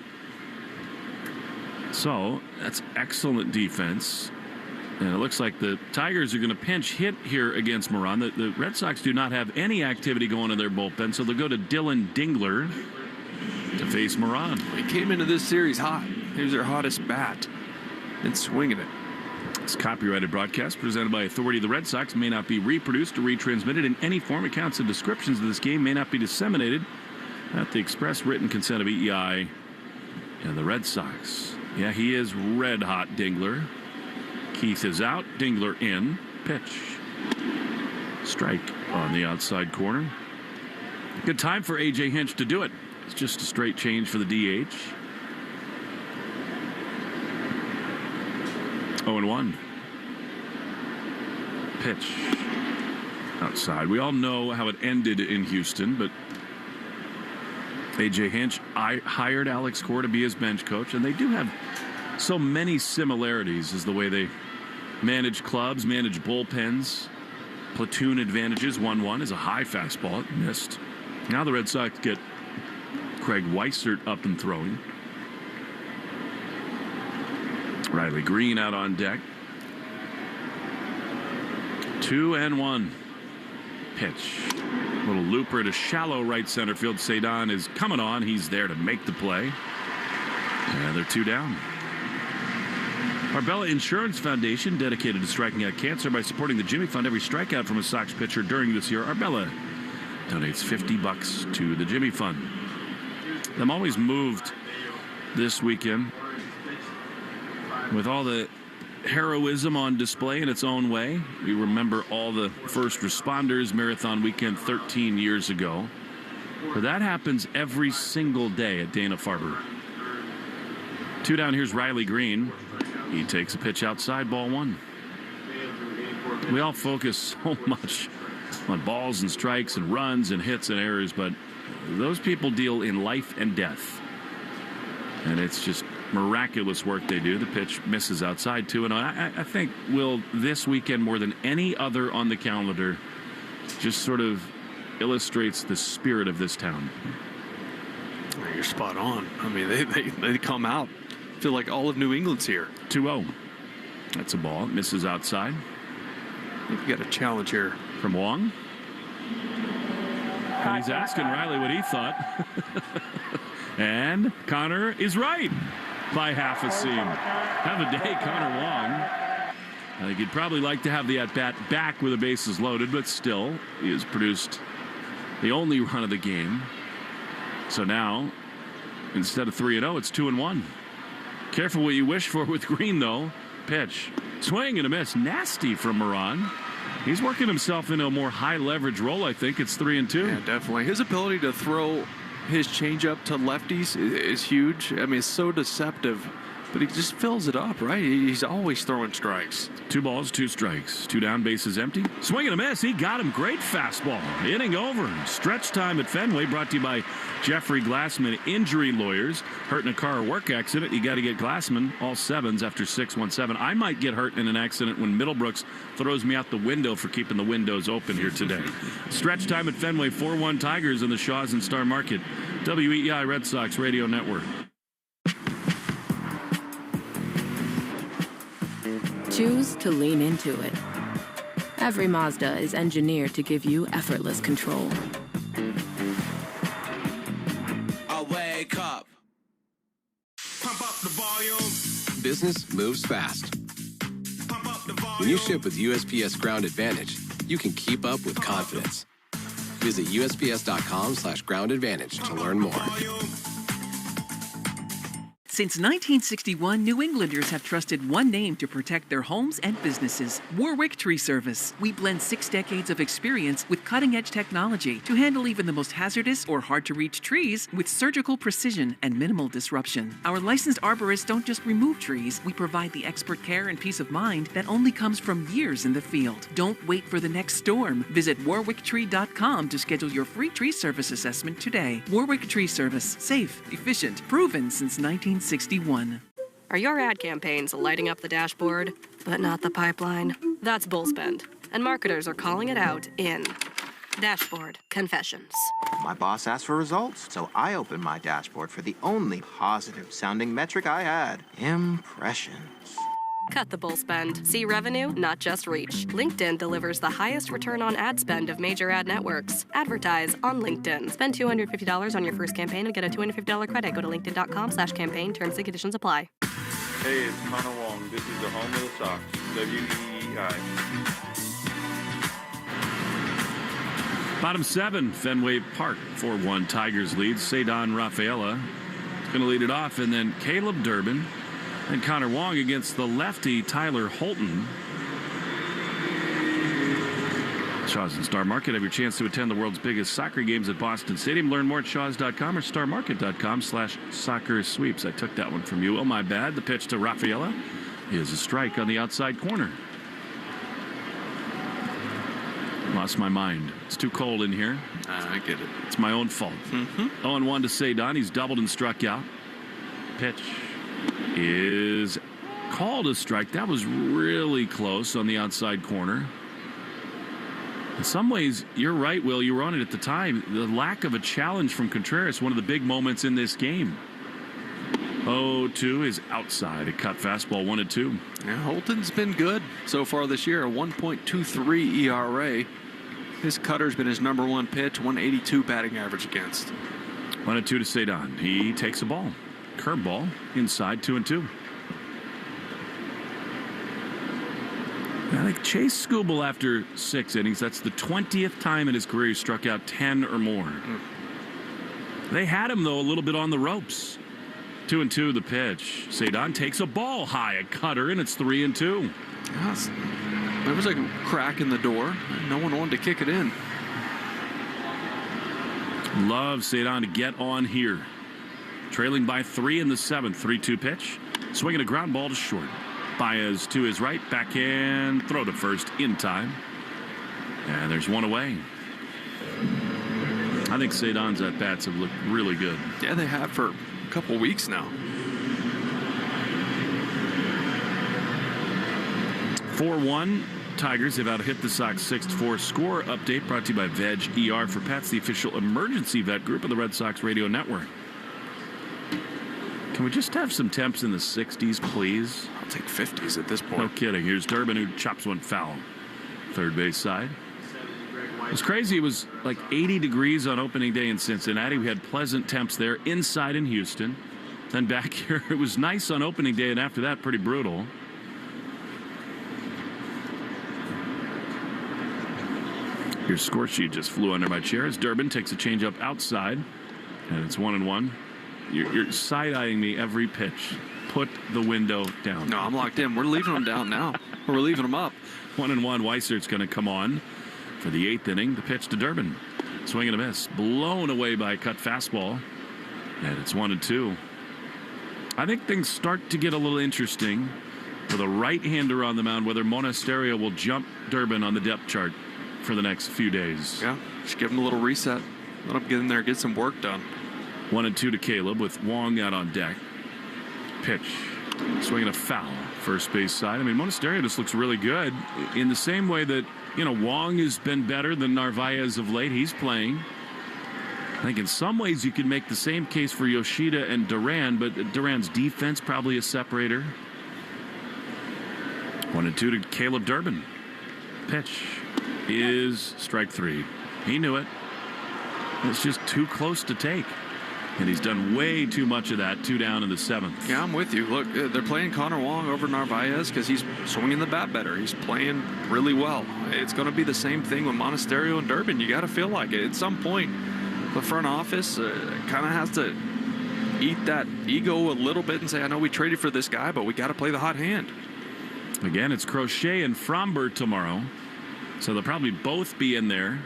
So that's excellent defense. And it looks like the Tigers are going to pinch hit here against Moran. The Red Sox do not have any activity going in their bullpen, so they'll go to Dylan Dingler to face Moran. He came into this series hot. He was their hottest bat and swinging it. This copyrighted broadcast presented by Authority of the Red Sox may not be reproduced or retransmitted in any form. Accounts and descriptions of this game may not be disseminated at the express written consent of EEI and the Red Sox. Yeah, he is red hot, Dingler. Keith is out. Dingler in. Pitch. Strike on the outside corner. Good time for A.J. Hinch to do it. It's just a straight change for the DH. 0-1. Pitch. Outside. We all know how it ended in Houston, but A.J. Hinch hired Alex Cora to be his bench coach, and they do have so many similarities as the way they manage clubs, manage bullpens, platoon advantages. 1-1 is a high fastball. It missed. Now the Red Sox get Craig Weissert up and throwing. Riley Green out on deck. 2-1. Pitch. Little looper to shallow right center field. Cedon is coming on. He's there to make the play. And they're 2 down. Arbella Insurance Foundation, dedicated to striking out cancer by supporting the Jimmy Fund. Every strikeout from a Sox pitcher during this year, Arbella donates $50 to the Jimmy Fund. I'm always moved this weekend with all the heroism on display in its own way. We remember all the first responders marathon weekend 13 years ago. But that happens every single day at Dana-Farber. 2 down, here's Riley Green. He takes a pitch outside, ball 1. We all focus so much on balls and strikes and runs and hits and errors, but those people deal in life and death. And it's just miraculous work they do. The pitch misses outside 2-0. I think, Will, this weekend more than any other on the calendar just sort of illustrates the spirit of this town. You're spot on. I mean, they come out. Feel like all of New England's here. 2-0. That's a ball. It misses outside. I think you got a challenge here from Wong. And he's asking Riley what he thought. And Connor is right by half a seam. Have a day, Connor Wong. I think he'd probably like to have the at-bat back with the bases loaded, but still, he has produced the only run of the game. So now, instead of 3-0, it's 2-1. Careful what you wish for with Green, though. Pitch. Swing and a miss. Nasty from Moran. He's working himself into a more high-leverage role, I think. It's 3-2. Yeah, definitely. His ability to throw his changeup to lefties is huge. I mean, it's so deceptive but he just fills it up, right? He's always throwing strikes. 2 balls, 2 strikes. 2 down, bases empty. Swing and a miss. He got him. Great fastball. Inning over. Stretch time at Fenway, brought to you by Jeffrey Glassman Injury Lawyers. Hurt in a car or work accident, you got to get Glassman. All 7s after 617. I might get hurt in an accident when Middlebrooks throws me out the window for keeping the windows open here today. Stretch time at Fenway. 4-1 Tigers in the Shaws and Star Market. WEEI Red Sox Radio Network. Choose to lean into it. Every Mazda is engineered to give you effortless control. I wake up. Pump up the volume. Business moves fast. When you ship with USPS Ground Advantage, you can keep up with confidence. Visit USPS.com/Ground Advantage to learn more. Since 1961, New Englanders have trusted one name to protect their homes and businesses: Warwick Tree Service. We blend 6 decades of experience with cutting-edge technology to handle even the most hazardous or hard-to-reach trees with surgical precision and minimal disruption. Our licensed arborists don't just remove trees, we provide the expert care and peace of mind that only comes from years in the field. Don't wait for the next storm. Visit warwicktree.com to schedule your free tree service assessment today. Warwick Tree Service. Safe, efficient, proven since 1961. Are your ad campaigns lighting up the dashboard, but not the pipeline? That's bull spend, and marketers are calling it out in Dashboard Confessions. My boss asked for results, so I opened my dashboard for the only positive-sounding metric I had: impressions. Cut the bull spend. See revenue, not just reach. LinkedIn delivers the highest return on ad spend of major ad networks. Advertise on LinkedIn. Spend $250 on your first campaign and get a $250 credit. Go to linkedin.com/campaign. Terms and conditions apply. Hey, it's Connor Wong. This is the home of the Sox, WEEI. Bottom 7, Fenway Park. 4-1 Tigers lead. Cedar Rafaela is going to lead it off, and then Caleb Durbin and Connor Wong against the lefty Tyler Holton. Shaws and Star Market have your chance to attend the world's biggest soccer games at Boston Stadium. Learn more at shaws.com or starmarket.com/soccer sweeps. I took that one from you. Oh, my bad. The pitch to Rafaela is a strike on the outside corner. Lost my mind. It's too cold in here. I get it. It's my own fault. 0-1 to Cedar. He's doubled and struck out. Pitch is called a strike. That was really close on the outside corner. In some ways, you're right, Will. You were on it at the time. The lack of a challenge from Contreras, one of the big moments in this game. 0-2 is outside. A cut fastball, 1-2. Yeah, Holton's been good so far this year. A 1.23 ERA. His cutter's been his number 1 pitch. 182 batting average against. 1-2 to Cedar. He takes a ball. Curveball inside, 2-2. I think Chase Skubal, after 6 innings, that's the 20th time in his career he struck out 10 or more. They had him, though, a little bit on the ropes. 2-2 the pitch. Cedar takes a ball high, a cutter, and it's 3-2. Yes. There was a crack in the door. No one wanted to kick it in. Love Cedar to get on here. Trailing by 3 in the 7th. 3-2 pitch. Swinging a ground ball to short. Baez to his right. Backhand throw to first in time. And there's one away. I think Cedon's at-bats have looked really good. Yeah, they have for a couple weeks now. 4-1. Tigers have out-hit the Sox 6-4 score update brought to you by Veg ER for Pets, the official emergency vet group of the Red Sox Radio Network. Can we just have some temps in the 60s, please? I'll take 50s at this point. No kidding. Here's Durbin, who chops one foul. Third base side. It was crazy. It was like 80 degrees on opening day in Cincinnati. We had pleasant temps there. Inside in Houston. Then back here, it was nice on opening day, and after that, pretty brutal. Your score sheet just flew under my chair as Durbin takes a changeup outside, and it's 1-1. You're side-eyeing me every pitch. Put the window down. No, I'm locked in. We're leaving them down now. We're leaving them up. 1-1. Weisert's going to come on for the 8th inning. The pitch to Durbin. Swing and a miss. Blown away by a cut fastball. And it's 1-2. I think things start to get a little interesting with a right-hander on the mound, whether Monasterio will jump Durbin on the depth chart for the next few days. Yeah, just give him a little reset. Let him get in there, get some work done. 1-2 to Caleb with Wong out on deck. Pitch. Swinging a foul. First base side. I mean, Monasterio just looks really good in the same way that, Wong has been better than Narvaez of late. He's playing. I think in some ways you can make the same case for Yoshida and Duran, but Duran's defense probably a separator. 1-2 to Caleb Durbin. Pitch is strike 3. He knew it. It's just too close to take. And he's done way too much of that. 2 down in the 7th. Yeah, I'm with you. Look, they're playing Connor Wong over Narvaez because he's swinging the bat better. He's playing really well. It's going to be the same thing with Monasterio and Durbin. You got to feel like it. At some point, the front office kind of has to eat that ego a little bit and say, I know we traded for this guy, but we got to play the hot hand. Again, it's Crochet and Fromber tomorrow. So they'll probably both be in there.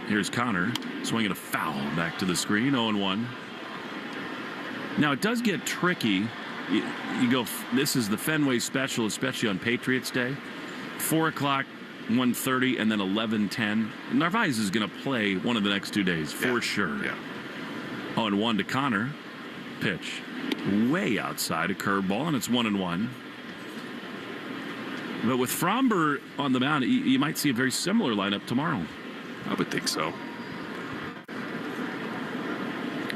Here's Connor swinging a foul back to the screen. 0-1. Now, it does get tricky. You go, this is the Fenway special, especially on Patriots Day. 4 o'clock, 1:30, and then 11:10. Narvaez is going to play one of the next 2 days for sure. Yeah. 0-1 to Connor. Pitch. Way outside, a curveball, and it's 1-1. But with Fromber on the mound, you might see a very similar lineup tomorrow. I would think so.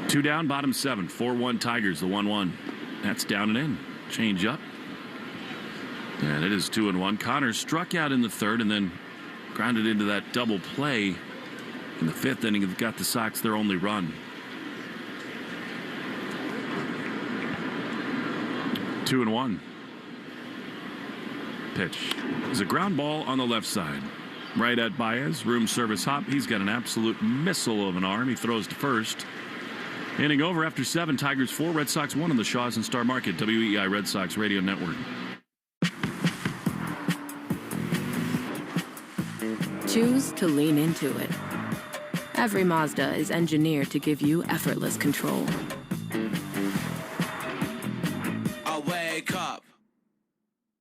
2 down, bottom 7. 4-1 Tigers, the 1-1. That's down and in. Change up. And it is 2-1. Connor struck out in the 3rd and then grounded into that double play in the 5th inning. It got the Sox their only run. 2-1. Pitch is a ground ball on the left side. Right at Baez. Room service hop. He's got an absolute missile of an arm. He throws to first. Inning over after 7. Tigers 4, Red Sox 1 on the Shaws and Star Market. WEI Red Sox Radio Network. Choose to lean into it. Every Mazda is engineered to give you effortless control. I wake up.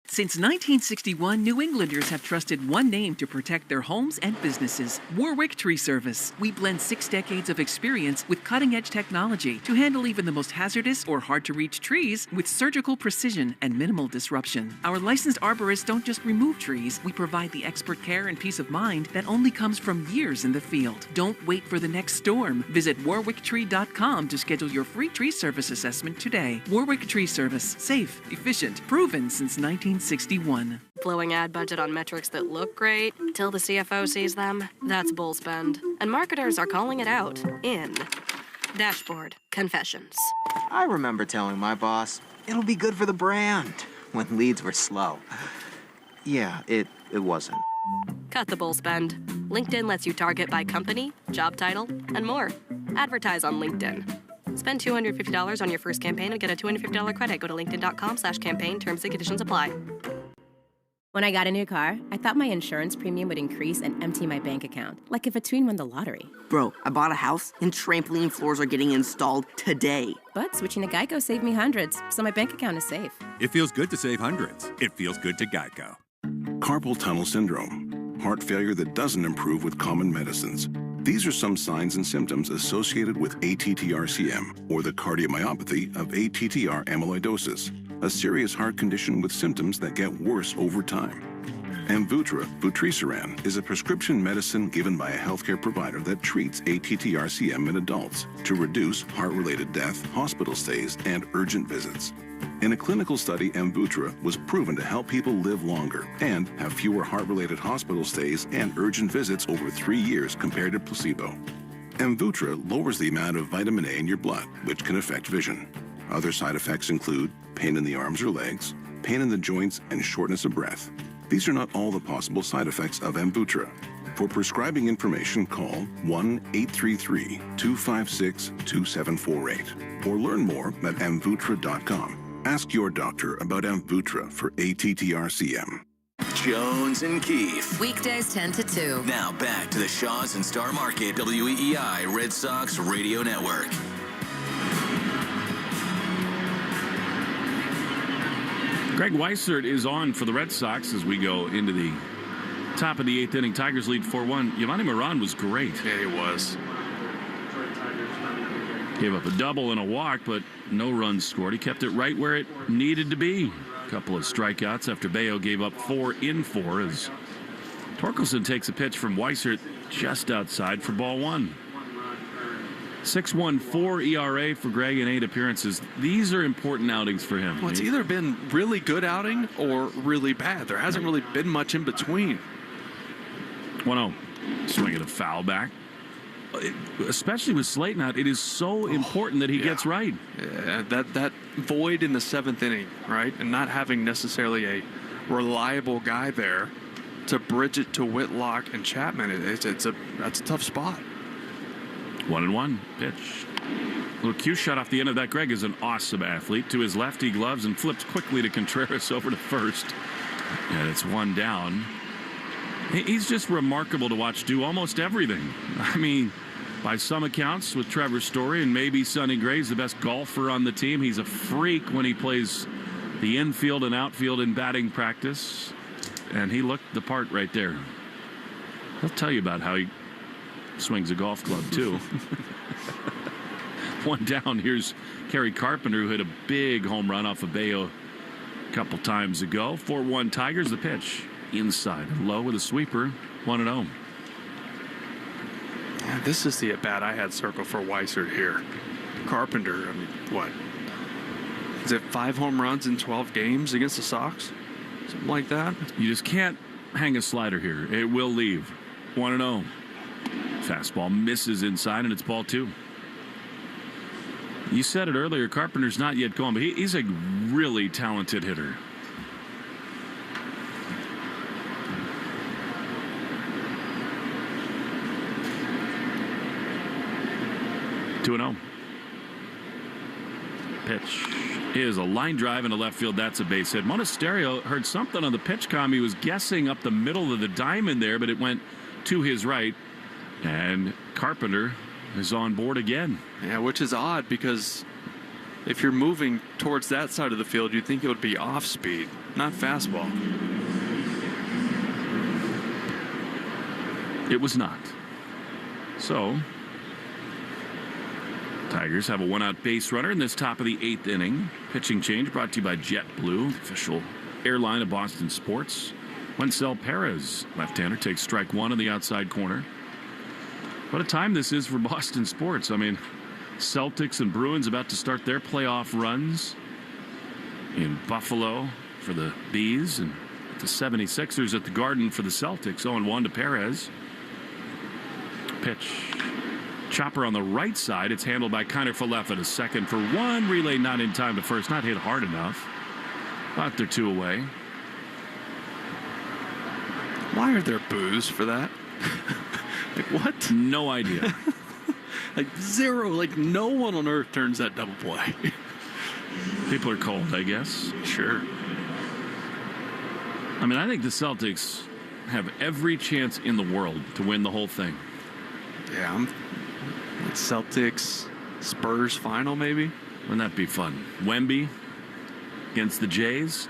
Since 1961, New Englanders have trusted one name to protect their homes and businesses: Warwick Tree Service. We blend 6 decades of experience with cutting-edge technology to handle even the most hazardous or hard-to-reach trees with surgical precision and minimal disruption. Our licensed arborists don't just remove trees. We provide the expert care and peace of mind that only comes from years in the field. Don't wait for the next storm. Visit warwicktree.com to schedule your free tree service assessment today. Warwick Tree Service. Safe, efficient, proven since 1961. Blowing ad budget on metrics that look great till the CFO sees them? That's bull spend. And marketers are calling it out in Dashboard Confessions. I remember telling my boss, it'll be good for the brand, when leads were slow. Yeah, it wasn't. Cut the bull spend. LinkedIn lets you target by company, job title, and more. Advertise on LinkedIn. Spend $250 on your first campaign and get a $250 credit. Go to linkedin.com/campaign. Terms and conditions apply. When I got a new car, I thought my insurance premium would increase and empty my bank account, like if a tween won the lottery. Bro, I bought a house and trampoline floors are getting installed today. But switching to Geico saved me hundreds, so my bank account is safe. It feels good to save hundreds. It feels good to Geico. Carpal tunnel syndrome. Heart failure that doesn't improve with common medicines. These are some signs and symptoms associated with ATTR-CM, or the cardiomyopathy of ATTR amyloidosis, a serious heart condition with symptoms that get worse over time. Amvuttra, vutrisiran, is a prescription medicine given by a healthcare provider that treats ATTR-CM in adults to reduce heart-related death, hospital stays, and urgent visits. In a clinical study, Amvuttra was proven to help people live longer and have fewer heart-related hospital stays and urgent visits over 3 years compared to placebo. Amvuttra lowers the amount of vitamin A in your blood, which can affect vision. Other side effects include pain in the arms or legs, pain in the joints, and shortness of breath. These are not all the possible side effects of Amvuttra. For prescribing information, call 1-833-256-2748 or learn more at amvuttra.com. Ask your doctor about Amvuttra for ATTR-CM. Jones and Keefe. Weekdays 10 to 2. Now back to the Shaws and Star Market WEEI Red Sox Radio Network. Greg Weissert is on for the Red Sox as we go into the top of the 8th inning. Tigers lead 4-1. Yovani Moran was great. Yeah, he was. Gave up a double and a walk, but no runs scored. He kept it right where it needed to be. A couple of strikeouts after Bayo gave up 4 in 4 as Torkelson takes a pitch from Weissert just outside for ball 1. 6.14 ERA for Greg in 8 appearances. These are important outings for him. Well, it's either been really good outing or really bad. There hasn't really been much in between. 1-0. Swing at a foul back. Especially with Slayton out, it is so important that he gets right. Yeah, that void in the 7th inning, right? And not having necessarily a reliable guy there to bridge it to Whitlock and Chapman, that's a tough spot. 1-1 pitch. Little cue shot off the end of that. Greg is an awesome athlete. To his left, he gloves and flips quickly to Contreras over to first. And it's 1 down. He's just remarkable to watch do almost everything. I mean, by some accounts, with Trevor Story and maybe Sonny Gray's the best golfer on the team. He's a freak when he plays the infield and outfield in batting practice. And he looked the part right there. He'll tell you about how he swings a golf club, too. 1 down. Here's Kerry Carpenter, who hit a big home run off of Bayo a couple times ago. 4-1 Tigers. The pitch inside low with a sweeper. 1-0. Yeah, this is the at-bat I had circled for Weissert here. Carpenter, I mean, what? Is it 5 home runs in 12 games against the Sox? Something like that? You just can't hang a slider here. It will leave. 1-0. Fastball misses inside, and it's ball 2. You said it earlier, Carpenter's not yet gone, but he's a really talented hitter. Two 2-0. Pitch is a line drive into left field. That's a base hit. Monasterio heard something on the pitch comm. He was guessing up the middle of the diamond there, but it went to his right. And Carpenter is on board again. Yeah, which is odd because if you're moving towards that side of the field, you'd think it would be off speed, not fastball. It was not. So Tigers have a 1-out base runner in this top of the 8th inning. Pitching change brought to you by JetBlue, the official airline of Boston sports. Wencel Perez, left-hander, takes strike 1 in the outside corner. What a time this is for Boston sports. I mean, Celtics and Bruins about to start their playoff runs in Buffalo for the Bees, and the 76ers at the Garden for the Celtics. 0-1 to Perez. Pitch. Chopper on the right side. It's handled by Kiner Falefa to second for 1. Relay not in time to first. Not hit hard enough. But they're 2 away. Why are there boos for that? Like, what? No idea. Like, zero. Like, no one on earth turns that double play. People are cold, I guess. Sure. I mean, I think the Celtics have every chance in the world to win the whole thing. Yeah, Celtics Spurs final, maybe. Wouldn't that be fun? Wemby against the Jays.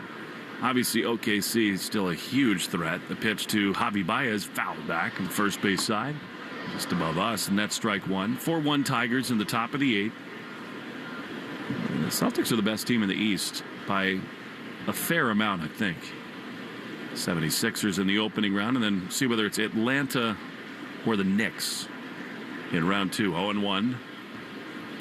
Obviously, OKC is still a huge threat. The pitch to Javi Baez, fouled back on the first base side, just above us, and that's strike 1. 4-1 Tigers in the top of the 8th. The Celtics are the best team in the East by a fair amount, I think. 76ers in the opening round, and then see whether it's Atlanta or the Knicks in round 2. 0-1.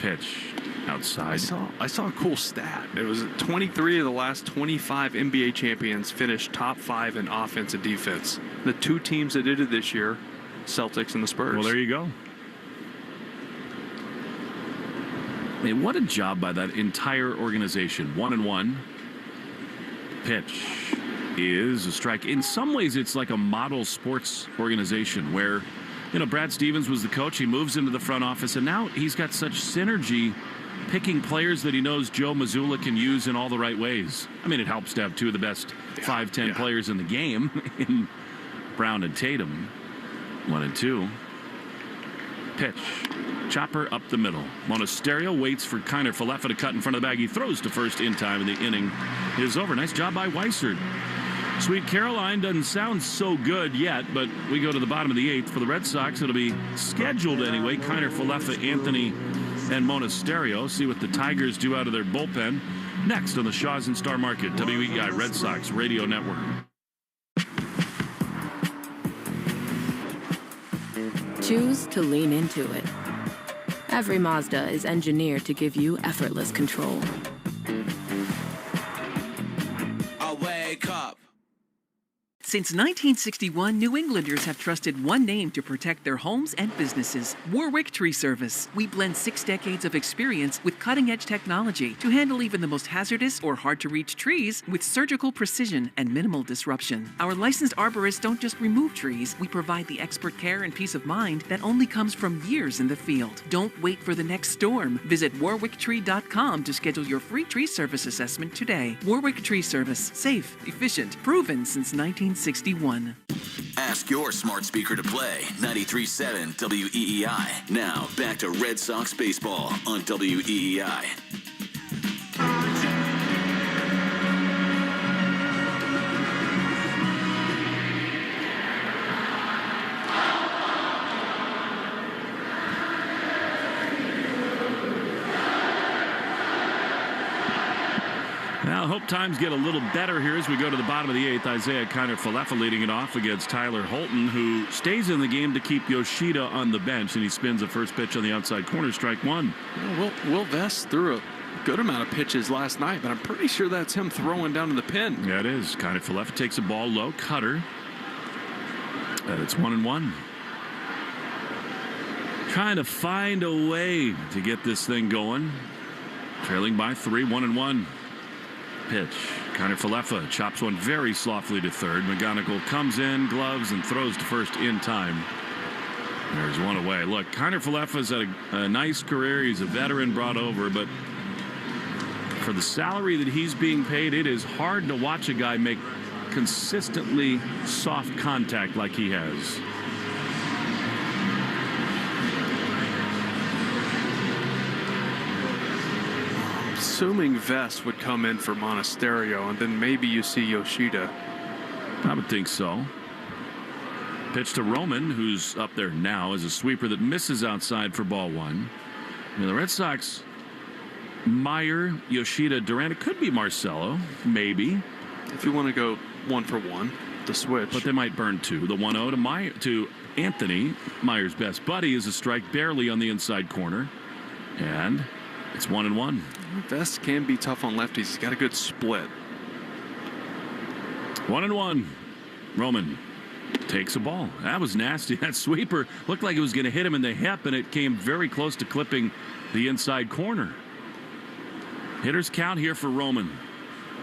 Pitch outside. I saw a cool stat. It was 23 of the last 25 NBA champions finished top 5 in offense and defense. The 2 teams that did it this year, Celtics and the Spurs. Well, there you go. I mean, what a job by that entire organization. 1-1. Pitch is a strike. In some ways, it's like a model sports organization where, you know, Brad Stevens was the coach. He moves into the front office, and now he's got such synergy picking players that he knows Joe Mazzulla can use in all the right ways. I mean, it helps to have 2 of the best 5'10" players in the game in Brown and Tatum. 1-2. Pitch Chopper up the middle. Monasterio waits for Kiner Falefa to cut in front of the bag. He throws to first in time, and the inning is over. Nice job by Weissert. Sweet Caroline doesn't sound so good yet, but we go to the bottom of the 8th. For the Red Sox, it'll be scheduled anyway. Kiner Falefa, Anthony, and Monasterio. See what the Tigers do out of their bullpen. Next on the Shaw's and Star Market, WEI Red Sox Radio Network. Choose to lean into it. Every Mazda is engineered to give you effortless control. I wake up. Since 1961, New Englanders have trusted one name to protect their homes and businesses: Warwick Tree Service. We blend 6 decades of experience with cutting-edge technology to handle even the most hazardous or hard-to-reach trees with surgical precision and minimal disruption. Our licensed arborists don't just remove trees. We provide the expert care and peace of mind that only comes from years in the field. Don't wait for the next storm. Visit warwicktree.com to schedule your free tree service assessment today. Warwick Tree Service. Safe, efficient, proven since 1961. Ask your smart speaker to play 93.7 WEEI. Now, back to Red Sox baseball on WEEI. Now, hope times get a little better here as we go to the bottom of the 8th. Isaiah Kiner Falefa leading it off against Tyler Holton, who stays in the game to keep Yoshida on the bench, and he spins a first pitch on the outside corner, strike one. Well, Will Vest threw a good amount of pitches last night, but I'm pretty sure that's him throwing down to the pin. Yeah, it is. Kiner Falefa takes a ball low, cutter, and it's 1-1. Trying to find a way to get this thing going. Trailing by 3, 1-1. Pitch. Kiner Falefa chops one very softly to third. McGonigal comes in, gloves, and throws to first in time. There's one away. Look, Kiner Falefa's had a nice career. He's a veteran brought over, but for the salary that he's being paid, it is hard to watch a guy make consistently soft contact like he has. Assuming Vest would come in for Monasterio, and then maybe you see Yoshida. I would think so. Pitch to Roman, who's up there now as a sweeper that misses outside for ball one. The Red Sox, Meyer, Yoshida, Durant. It could be Marcelo, maybe. If you want to go 1-for-1, the switch. But they might burn 2. The 1-0 to Anthony, Meyer's best buddy, is a strike barely on the inside corner. And it's 1-1. Vest can be tough on lefties. He's got a good split. 1-1. Roman takes a ball. That was nasty. That sweeper looked like it was going to hit him in the hip, and it came very close to clipping the inside corner. Hitters count here for Roman.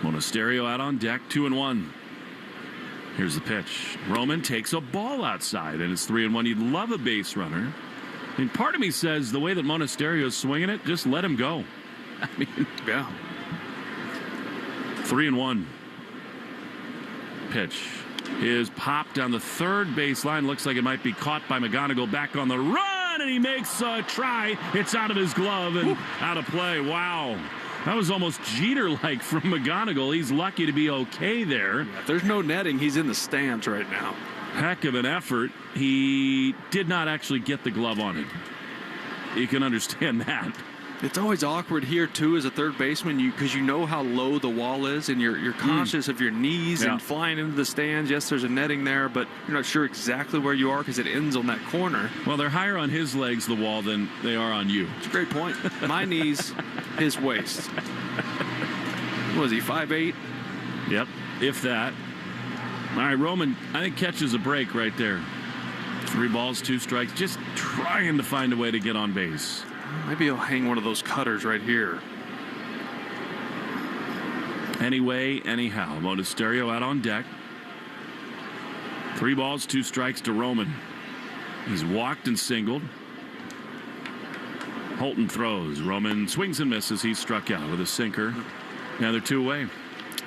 Monasterio out on deck, 2-1. Here's the pitch. Roman takes a ball outside, and it's 3-1. You'd love a base runner. I mean, part of me says the way that Monasterio is swinging it, just let him go. I mean, yeah. 3-1. Pitch is popped down the third baseline. Looks like it might be caught by McGonigal. Back on the run, and he makes a try. It's out of his glove and out of play. Wow. That was almost Jeter-like from McGonigal. He's lucky to be okay there. Yeah, if there's no netting, he's in the stands right now. Heck of an effort. He did not actually get the glove on it. You can understand that. It's always awkward here, too, as a third baseman, because you know how low the wall is, and you're conscious of your knees and flying into the stands. Yes, there's a netting there, but you're not sure exactly where you are because it ends on that corner. Well, they're higher on his legs, the wall, than they are on you. It's a great point. My knees, his waist. What was he, 5'8"? Yep, if that. All right, Roman, I think catches a break right there. 3 balls, 2 strikes, just trying to find a way to get on base. Maybe he'll hang one of those cutters right here. Anyway, anyhow, Monasterio out on deck. 3 balls, 2 strikes to Roman. He's walked and singled. Holton throws. Roman swings and misses. He's struck out with a sinker. Now they're 2 away.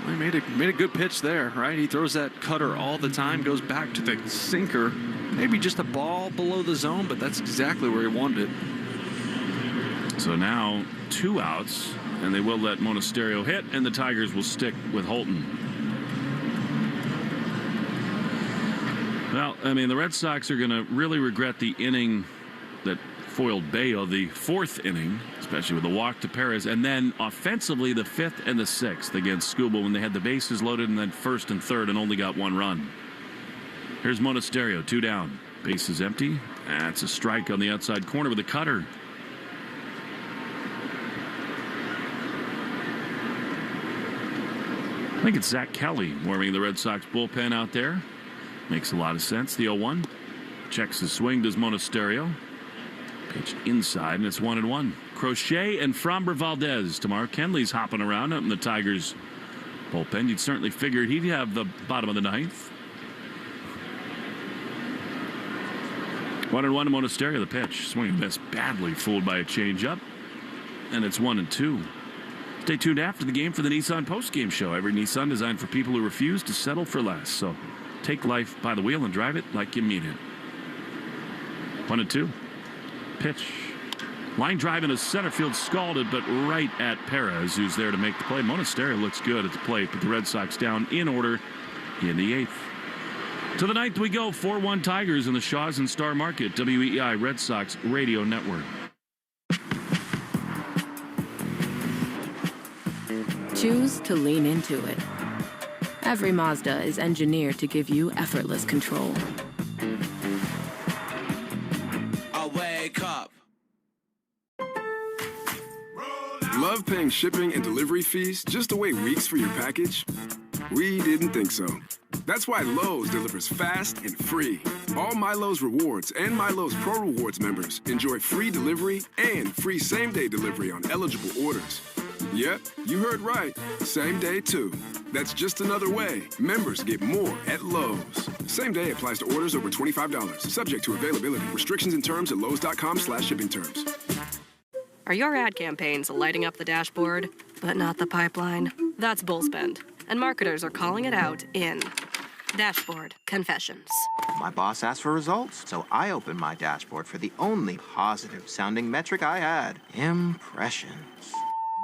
Well, he made a good pitch there, right? He throws that cutter all the time, goes back to the sinker. Maybe just a ball below the zone, but that's exactly where he wanted it. So now 2 outs, and they will let Monasterio hit, and the Tigers will stick with Holton. Well, I mean, the Red Sox are going to really regret the inning that foiled Bayo, the 4th inning, especially with the walk to Perez, and then offensively the 5th and the 6th against Skubal when they had the bases loaded and then 1st and 3rd and only got 1 run. Here's Monasterio, 2 down. Base is empty. That's a strike on the outside corner with a cutter. I think it's Zach Kelly warming the Red Sox bullpen out there. Makes a lot of sense. The 0-1. Checks his swing, does Monasterio. Pitch inside, and it's 1-1. Crochet and Framber Valdez tomorrow. Kenley's hopping around up in the Tigers bullpen. You'd certainly figured he'd have the bottom of the 9th. 1-1 to Monasterio, the pitch. Swing and miss, badly fooled by a changeup. And it's 1-2. Stay tuned after the game for the Nissan postgame show. Every Nissan designed for people who refuse to settle for less. So take life by the wheel and drive it like you mean it. 1-2. Pitch. Line drive into center field, scalded, but right at Perez, who's there to make the play. Monasterio looks good at the plate, but the Red Sox down in order in the 8th. To the 9th we go. 4-1 Tigers in the Shaws and Star Market. WEEI Red Sox Radio Network. Choose to lean into it. Every Mazda is engineered to give you effortless control. I wake up. Love paying shipping and delivery fees just to wait weeks for your package? We didn't think so. That's why Lowe's delivers fast and free. All MyLowe's Rewards and MyLowe's Pro Rewards members enjoy free delivery and free same-day delivery on eligible orders. Yep, you heard right. Same day, too. That's just another way members get more at Lowe's. Same day applies to orders over $25. Subject to availability. Restrictions and terms at lowes.com/shipping terms. Are your ad campaigns lighting up the dashboard, but not the pipeline? That's bull spend, and marketers are calling it out in Dashboard Confessions. My boss asked for results, so I opened my dashboard for the only positive-sounding metric I had: impressions.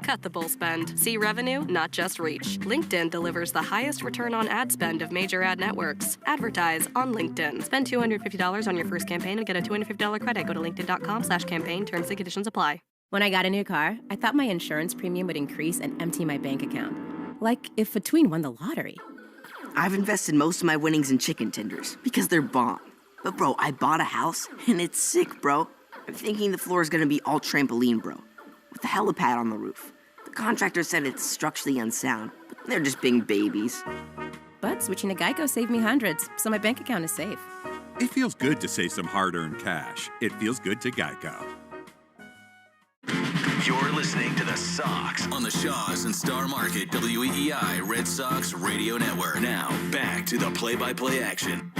Cut the bull spend. See revenue, not just reach. LinkedIn delivers the highest return on ad spend of major ad networks. Advertise on LinkedIn. Spend $250 on your first campaign and get a $250 credit. Go to linkedin.com/campaign. Terms and conditions apply. When I got a new car, I thought my insurance premium would increase and empty my bank account. Like if Between won the lottery. I've invested most of my winnings in chicken tenders because they're bomb. But bro, I bought a house and it's sick, bro. I'm thinking the floor is gonna be all trampoline, bro, with a helipad on the roof. The contractor said it's structurally unsound, but they're just being babies. But switching to Geico saved me hundreds, so my bank account is safe. It feels good to save some hard-earned cash. It feels good to Geico. You're listening to the Sox on the Shaws and Star Market WEEI Red Sox Radio Network. Now, back to the play-by-play action.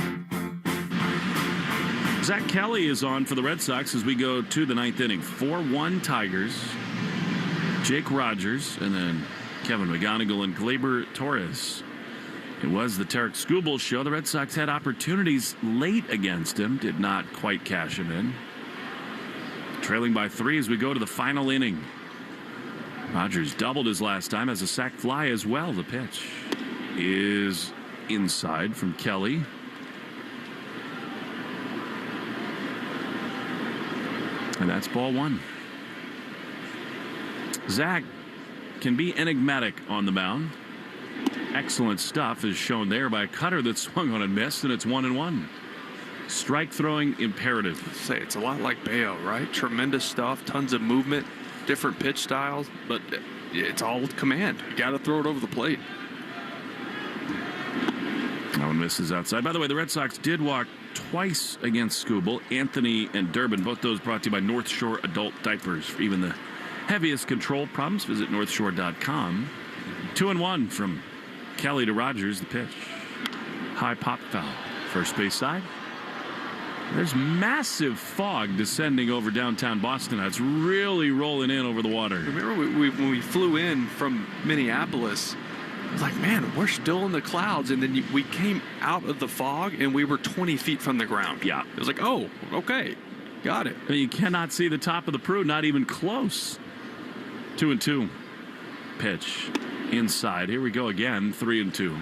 Zach Kelly is on for the Red Sox as we go to the 9th inning. 4-1 Tigers. Jake Rogers and then Kevin McGonigal and Gleyber Torres. It was the Tarik Skubal show. The Red Sox had opportunities late against him, did not quite cash him in. Trailing by 3 as we go to the final inning. Rogers doubled his last time, as a sac fly as well. The pitch is inside from Kelly. And that's ball 1. Zach can be enigmatic on the mound. Excellent stuff is shown there by a cutter that swung on and missed, and it's 1-1. Strike throwing imperative. Say it's a lot like Bayo, right? Tremendous stuff, tons of movement, different pitch styles, but it's all command. You got to throw it over the plate. That one misses outside. By the way, the Red Sox did walk twice against Skubal. Anthony and Durbin, both those brought to you by North Shore Adult Diapers. For even the heaviest control problems, visit northshore.com. 2-1 from Kelly to Rogers. The pitch. High pop foul. First base side. There's massive fog descending over downtown Boston. It's really rolling in over the water. Remember when we flew in from Minneapolis, I was like, man, we're still in the clouds. And then we came out of the fog and we were 20 feet from the ground. Yeah. It was like, oh, okay. Got it. I mean, you cannot see the top of the Pru, not even close. 2-2. Pitch inside. Here we go again. 3-2.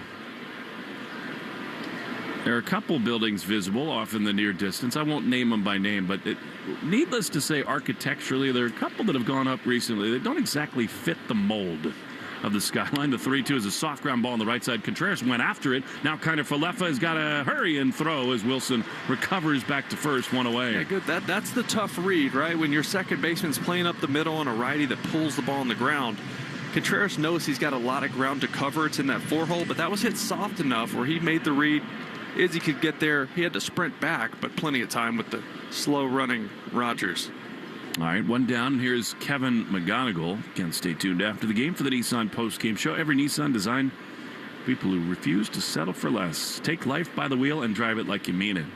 There are a couple buildings visible off in the near distance. I won't name them by name, but needless to say, architecturally, there are a couple that have gone up recently that don't exactly fit the mold of the skyline. The 3-2 is a soft ground ball on the right side. Contreras went after it. Now Kiner-Falefa has got to hurry and throw as Wilson recovers back to first, one away. Yeah, good. That's the tough read, right? When your second baseman's playing up the middle on a righty that pulls the ball on the ground. Contreras knows he's got a lot of ground to cover. It's in that 4-hole, but that was hit soft enough where he made the read. Izzy could get there. He had to sprint back, but plenty of time with the slow-running Rogers. All right, one down. Here's Kevin McGonigal. Again, stay tuned after the game for the Nissan post-game show. Every Nissan designed people who refuse to settle for less. Take life by the wheel and drive it like you mean it.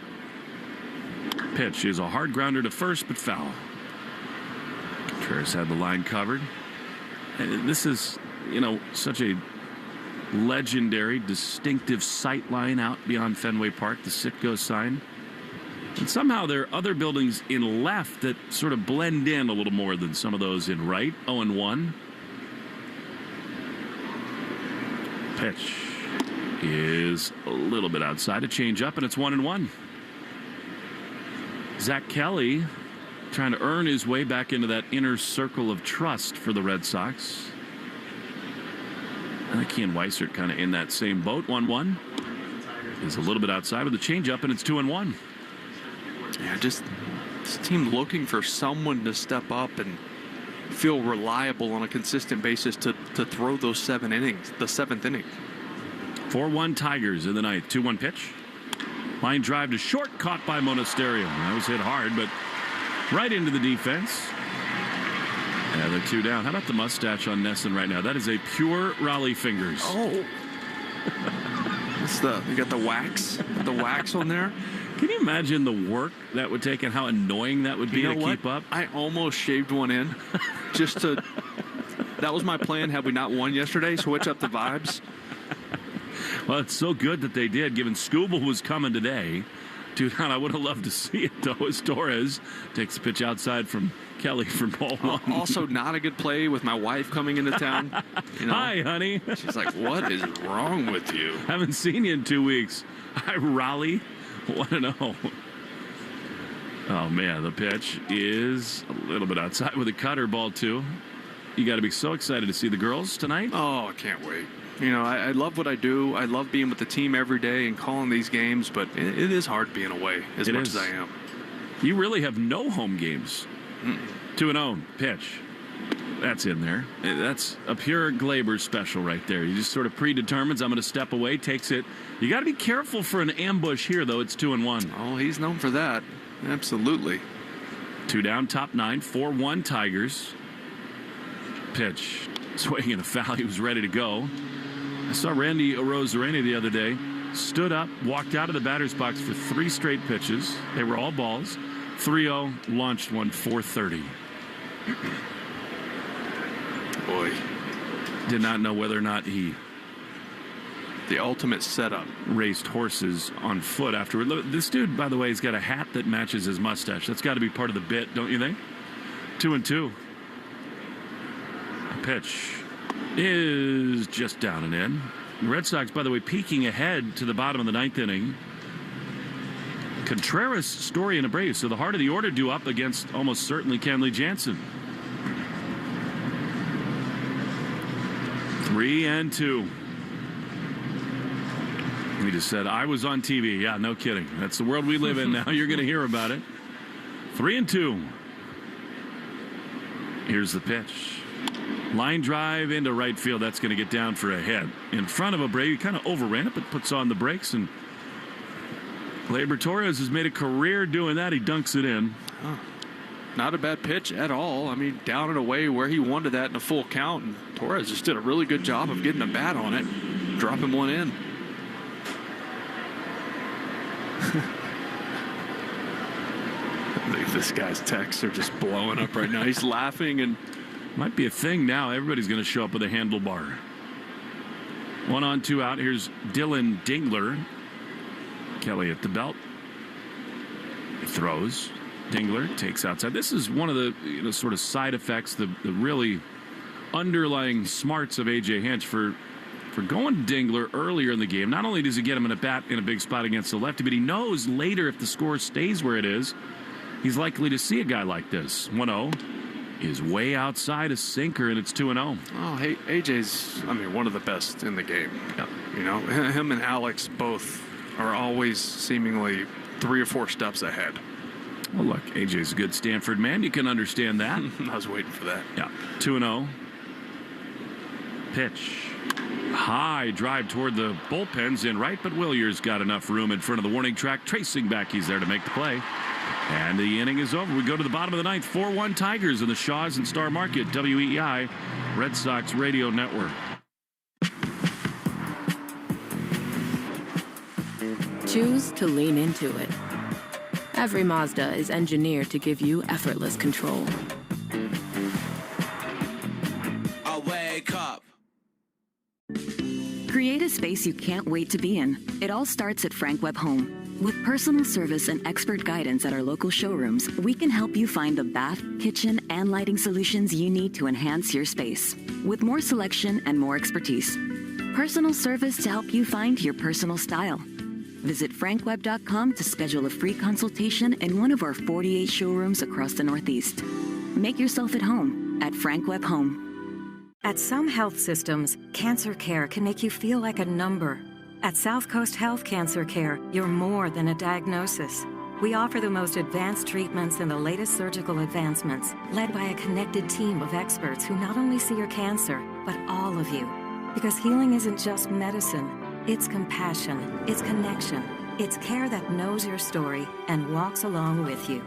Pitch is a hard grounder to first, but foul. Contreras had the line covered. And this is, such a legendary, distinctive sight line out beyond Fenway Park, the Citgo sign. And somehow there are other buildings in left that sort of blend in a little more than some of those in right. 0-1. Pitch is a little bit outside. A change up, and it's 1-1. Zach Kelly trying to earn his way back into that inner circle of trust for the Red Sox. I think he and Weissert kind of in that same boat. 1-1. Is a little bit outside with the changeup, and it's 2-1. Yeah, just this team looking for someone to step up and feel reliable on a consistent basis to throw those 7 innings, the 7th inning. 4-1 Tigers in the ninth. 2-1 pitch. Line drive to short, caught by Monasterio. That was hit hard, but right into the defense. Yeah, they're 2 down. How about the mustache on Nesson right now? That is a pure Raleigh fingers. Oh. You got the wax on there. Can you imagine the work that would take and how annoying that would be to keep up? I almost shaved one in just to. That was my plan. Had we not won yesterday, switch up the vibes. Well, it's so good that they did, given Skubal was coming today. Dude, I would have loved to see it, though, as Torres takes the pitch outside from Kelly for ball 1. Also, not a good play with my wife coming into town. Hi, honey. She's like, what is wrong with you? Haven't seen you in 2 weeks. Hi, Raleigh. Want to know? Oh, man, the pitch is a little bit outside with a cutter, ball 2. You got to be so excited to see the girls tonight. Oh, I can't wait. I love what I do. I love being with the team every day and calling these games, but it is hard being away as much as I am. You really have no home games. 2-0 pitch. That's in there. That's a pure Glaber special right there. He just sort of predetermines, I'm going to step away, takes it. You got to be careful for an ambush here, though. It's 2-1. Oh, he's known for that. Absolutely. 2 down, top 9, 4-1 Tigers. Pitch. Swinging a foul. He was ready to go. I saw Randy Arozarena the other day. Stood up, walked out of the batter's box for 3 straight pitches. They were all balls. 3-0, launched one 430. Boy. Did not know whether or not he... The ultimate setup. Raced horses on foot afterward. This dude, by the way, has got a hat that matches his mustache. That's got to be part of the bit, don't you think? 2-2. Pitch is just down and in. The Red Sox, by the way, peeking ahead to the bottom of the 9th inning. Contreras, Story, and Abreu. So the heart of the order due up against almost certainly Kenley Jansen. 3-2. He just said, I was on TV. Yeah, no kidding. That's the world we live in now. You're going to hear about it. 3-2. Here's the pitch. Line drive into right field. That's going to get down for a hit. In front of Abreu, he kind of overran it, but puts on the brakes. And Gleyber Torres has made a career doing that. He dunks it in. Oh, not a bad pitch at all. I mean, down and away where he wanted that in a full count. And Torres just did a really good job of getting a bat on it, dropping one in. This guy's texts are just blowing up right now. He's laughing, and might be a thing now. Everybody's going to show up with a handlebar. 1 on, 2 out. Here's Dylan Dingler. Kelly at the belt. He throws. Dingler takes outside. This is one of the sort of side effects, the really underlying smarts of A.J. Hinch for going Dingler earlier in the game. Not only does he get him in a bat in a big spot against the lefty, but he knows later if the score stays where it is, he's likely to see a guy like this. 1-0 is way outside a sinker, and it's 2-0. Oh, hey, AJ's, one of the best in the game. Yep. You know, him and Alex both are always seemingly 3 or 4 steps ahead. Well, look, AJ's a good Stanford man. You can understand that. I was waiting for that. Yeah, 2-0. Pitch. High drive toward the bullpens in right, but Willier's got enough room in front of the warning track. Tracing back, he's there to make the play. And the inning is over. We go to the bottom of the ninth. 4-1 Tigers in the Shaws and Star Market. WEEI, Red Sox Radio Network. Choose to lean into it. Every Mazda is engineered to give you effortless control. I wake up. Create a space you can't wait to be in. It all starts at Frank Webb Home. With personal service and expert guidance at our local showrooms, we can help you find the bath, kitchen, and lighting solutions you need to enhance your space. With more selection and more expertise. Personal service to help you find your personal style. Visit frankwebb.com to schedule a free consultation in one of our 48 showrooms across the Northeast. Make yourself at home at Frank Webb Home. At some health systems, cancer care can make you feel like a number. At South Coast Health Cancer Care, you're more than a diagnosis. We offer the most advanced treatments and the latest surgical advancements, led by a connected team of experts who not only see your cancer, but all of you. Because healing isn't just medicine, it's compassion, it's connection, it's care that knows your story and walks along with you.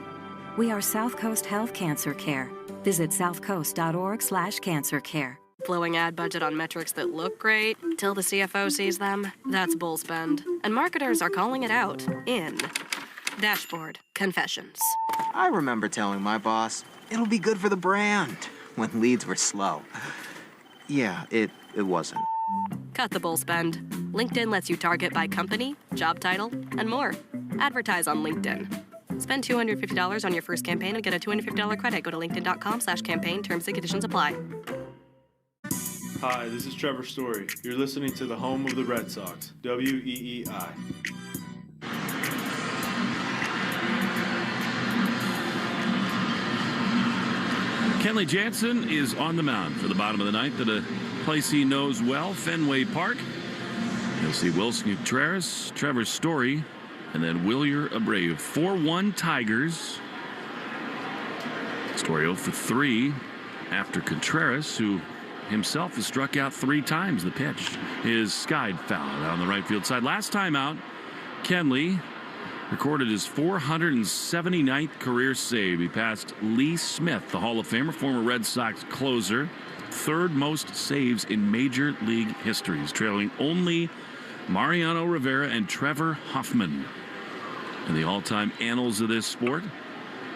We are South Coast Health Cancer Care. Visit southcoast.org/cancercare. Blowing ad budget on metrics that look great till the CFO sees them, that's bull spend. And marketers are calling it out in Dashboard Confessions. I remember telling my boss, it'll be good for the brand, when leads were slow. Yeah, it wasn't. Cut the bull spend. LinkedIn lets you target by company, job title, and more. Advertise on LinkedIn. Spend $250 on your first campaign and get a $250 credit. Go to linkedin.com/campaign. Terms and conditions apply. Hi, this is Trevor Story. You're listening to the home of the Red Sox, WEEI. Kenley Jansen is on the mound for the bottom of the ninth at a place he knows well, Fenway Park. You'll see Wilson Contreras, Trevor Story, and then Wilyer Abreu. 4-1 Tigers. Story 0 for 3 after Contreras, who himself has struck out 3 times. The pitch is skied foul down the right field side. Last time out, Kenley recorded his 479th career save. He passed Lee Smith, the Hall of Famer, former Red Sox closer. 3rd most saves in Major League history. He's trailing only Mariano Rivera and Trevor Hoffman in the all-time annals of this sport.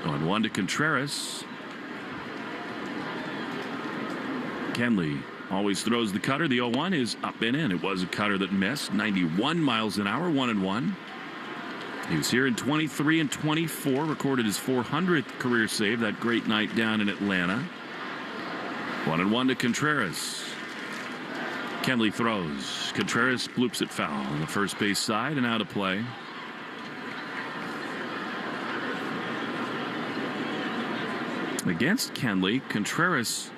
Going 1 to Contreras. Kenley always throws the cutter. The 0-1 is up and in. It was a cutter that missed. 91 miles an hour, 1-1. He was here in 23 and 24. Recorded his 400th career save that great night down in Atlanta. 1-1 to Contreras. Kenley throws. Contreras bloops it foul on the first base side and out of play. Against Kenley, Contreras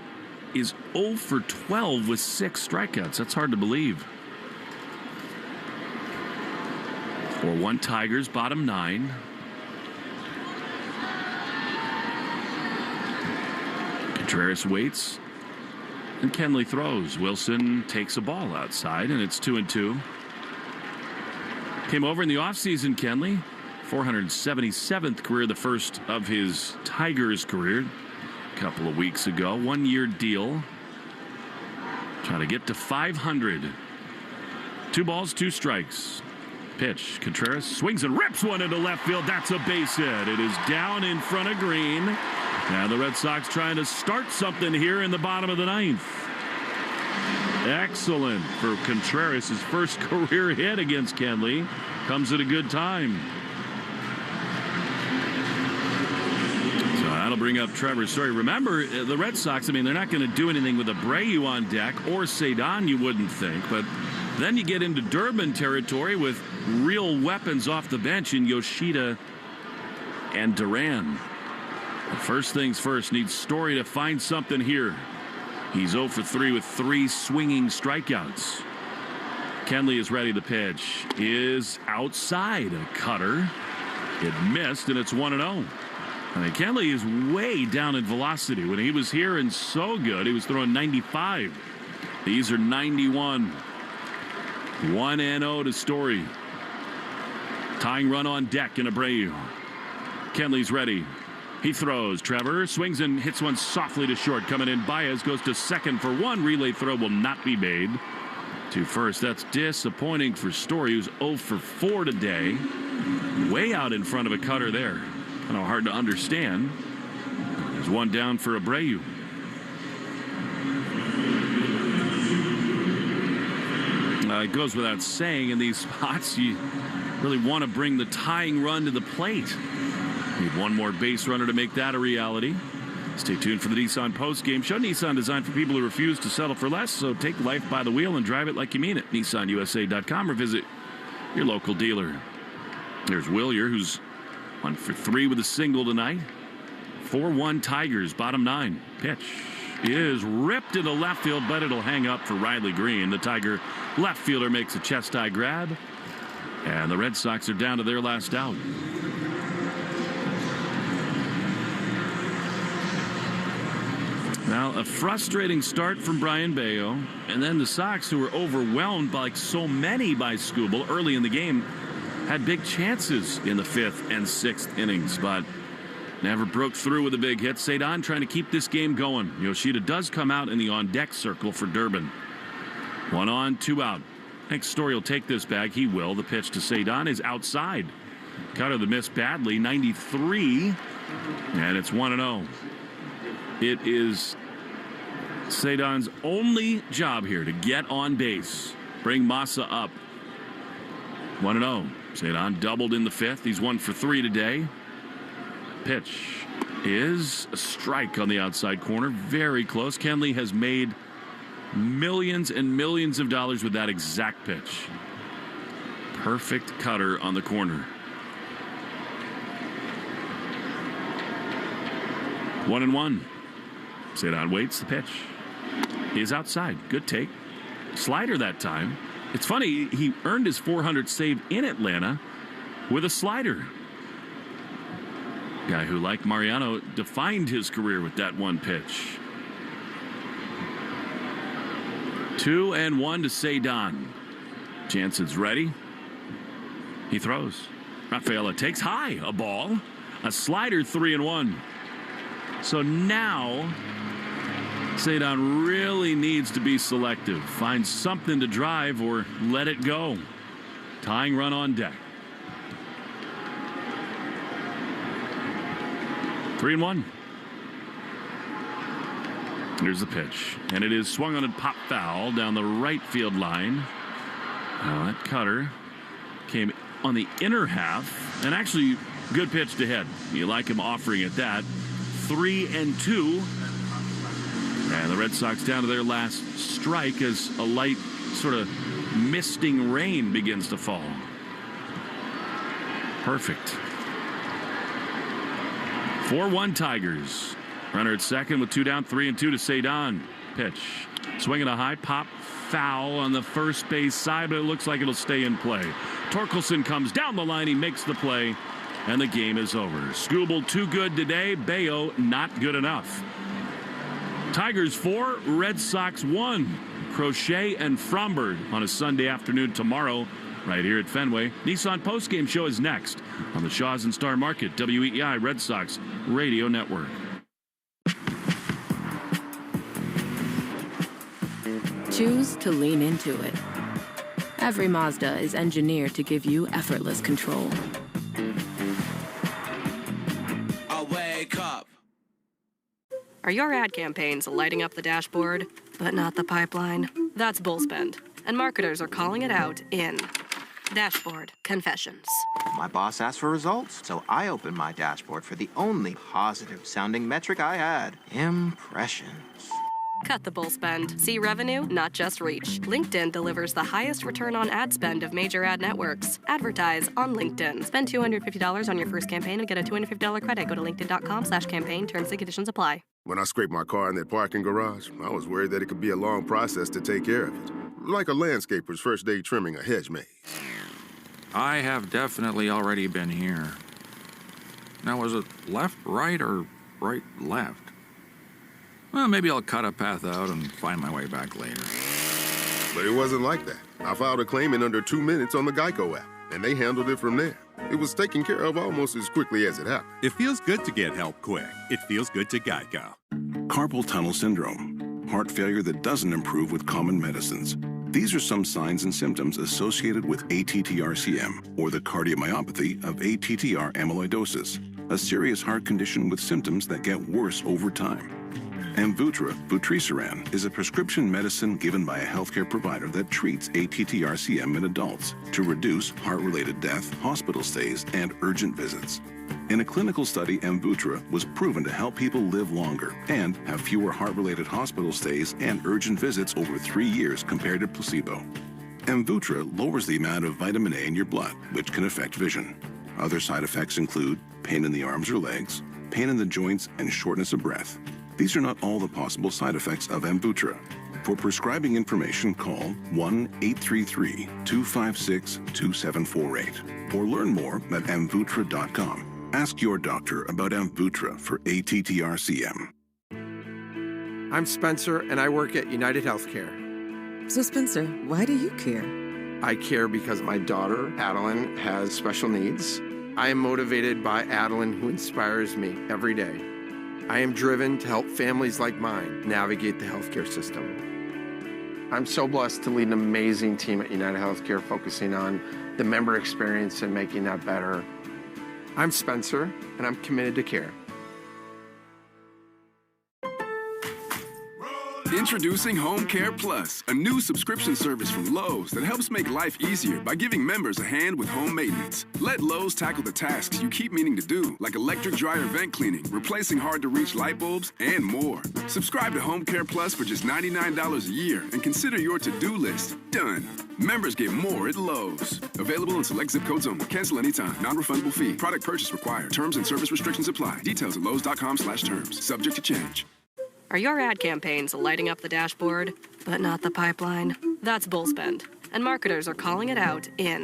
is 0 for 12 with 6 strikeouts. That's hard to believe. 4-1 Tigers, bottom 9. Contreras waits, and Kenley throws. Wilson takes a ball outside, and it's 2-2. Came over in the offseason, Kenley. 477th career, the first of his Tigers career. A couple of weeks ago. 1-year deal. Trying to get to 500. 2 balls, 2 strikes. Pitch. Contreras swings and rips one into left field. That's a base hit. It is down in front of Green. Now the Red Sox trying to start something here in the bottom of the ninth. Excellent for Contreras. His first career hit against Kenley. Comes at a good time. That'll bring up Trevor's story. Remember, the Red Sox, they're not going to do anything with Abreu on deck or Cedon, you wouldn't think. But then you get into Durbin territory with real weapons off the bench in Yoshida and Duran. But first things first, needs Story to find something here. He's 0 for 3 with 3 swinging strikeouts. Kenley is ready to pitch. Is outside a cutter. It missed, and it's 1-0. Kenley is way down in velocity. When he was here and so good, he was throwing 95. These are 91. 1-0 to Story. Tying run on deck in Abreu. Kenley's ready. He throws. Trevor swings and hits one softly to short. Coming in, Baez goes to second for 1. Relay throw will not be made. To first. That's disappointing for Story, who's 0 for 4 today. Way out in front of a cutter there. Kind of hard to understand. There's one down for Abreu. It goes without saying, in these spots, you really want to bring the tying run to the plate. Need one more base runner to make that a reality. Stay tuned for the Nissan post-game show. Nissan designed for people who refuse to settle for less, so take life by the wheel and drive it like you mean it. NissanUSA.com or visit your local dealer. There's Willier, who's 1 for 3 with a single tonight. 4-1 Tigers, bottom 9. Pitch is ripped into left field, but it'll hang up for Riley Green. The Tiger left fielder makes a chest-high grab, and the Red Sox are down to their last out. Now, a frustrating start from Brian Bayo, and then the Sox, who were overwhelmed like so many by Skubal early in the game, had big chances in the 5th and 6th innings, but never broke through with a big hit. Cedon trying to keep this game going. Yoshida does come out in the on-deck circle for Durbin. 1 on, 2 out. I think Story will take this bag. He will. The pitch to Cedon is outside. Cutter the miss badly. 93, and it's 1-0. It is Cedon's only job here to get on base. Bring Massa up. 1-0. Cedon doubled in the 5th. He's 1 for 3 today. Pitch is a strike on the outside corner. Very close. Kenley has made millions and millions of dollars with that exact pitch. Perfect cutter on the corner. 1-1. Cedon waits. The pitch is outside. Good take. Slider that time. It's funny, he earned his 400th save in Atlanta with a slider. Guy who, like Mariano, defined his career with that one pitch. 2-1 to Cedon. Jansen's ready. He throws. Rafaela takes high a ball. A slider, 3-1. So now Cedon really needs to be selective. Find something to drive or let it go. Tying run on deck. 3-1. Here's the pitch. And it is swung on and pop foul down the right field line. Now that cutter came on the inner half. And actually, good pitch to hit. You like him offering it that. 3-2. And the Red Sox down to their last strike as a light sort of misting rain begins to fall. Perfect. 4-1 Tigers. Runner at second with 2 down, 3-2 to Cedon. Pitch. Swinging a high pop foul on the first base side, but it looks like it'll stay in play. Torkelson comes down the line. He makes the play, and the game is over. Skubal too good today. Bayo not good enough. Tigers 4, Red Sox 1. Crochet and Fromberg on a Sunday afternoon tomorrow right here at Fenway. Nissan postgame show is next on the Shaw's and Star Market, WEEI Red Sox Radio Network. Choose to lean into it. Every Mazda is engineered to give you effortless control. I wake up. Are your ad campaigns lighting up the dashboard, but not the pipeline? That's bull spend, and marketers are calling it out in Dashboard Confessions. My boss asked for results, so I opened my dashboard for the only positive-sounding metric I had: impressions. Cut the bull spend. See revenue, not just reach. LinkedIn delivers the highest return on ad spend of major ad networks. Advertise on LinkedIn. Spend $250 on your first campaign and get a $250 credit. Go to linkedin.com/campaign. Terms and conditions apply. When I scraped my car in that parking garage, I was worried that it could be a long process to take care of it. Like a landscaper's first day trimming a hedge maze. I have definitely already been here. Now, was it left, right, or right, left? Well, maybe I'll cut a path out and find my way back later. But it wasn't like that. I filed a claim in under 2 minutes on the Geico app, and they handled it from there. It was taken care of almost as quickly as it happened. It feels good to get help quick. It feels good to Geico. Carpal tunnel syndrome, heart failure that doesn't improve with common medicines. These are some signs and symptoms associated with ATTR-CM, or the cardiomyopathy of ATTR amyloidosis, a serious heart condition with symptoms that get worse over time. Amvuttra, vutrisiran, is a prescription medicine given by a healthcare provider that treats ATTR-CM in adults to reduce heart-related death, hospital stays, and urgent visits. In a clinical study, Amvuttra was proven to help people live longer and have fewer heart-related hospital stays and urgent visits over 3 years compared to placebo. Amvuttra lowers the amount of vitamin A in your blood, which can affect vision. Other side effects include pain in the arms or legs, pain in the joints, and shortness of breath. These are not all the possible side effects of Amvuttra. For prescribing information, call 1-833-256-2748 or learn more at amvuttra.com. Ask your doctor about Amvuttra for ATTR-CM. I'm Spencer, and I work at United Healthcare. So, Spencer, why do you care? I care because my daughter, Adeline, has special needs. I am motivated by Adeline, who inspires me every day. I am driven to help families like mine navigate the healthcare system. I'm so blessed to lead an amazing team at United Healthcare focusing on the member experience and making that better. I'm Spencer, and I'm committed to care. Introducing Home Care Plus, a new subscription service from Lowe's that helps make life easier by giving members a hand with home maintenance. Let Lowe's tackle the tasks you keep meaning to do, like electric dryer vent cleaning, replacing hard-to-reach light bulbs, and more. Subscribe to Home Care Plus for just $99 a year and consider your to-do list done. Members get more at Lowe's. Available in select zip codes only. Cancel anytime. Non-refundable fee. Product purchase required. Terms and service restrictions apply. Details at lowes.com/terms. Subject to change. Are your ad campaigns lighting up the dashboard, but not the pipeline? That's bull spend, and marketers are calling it out in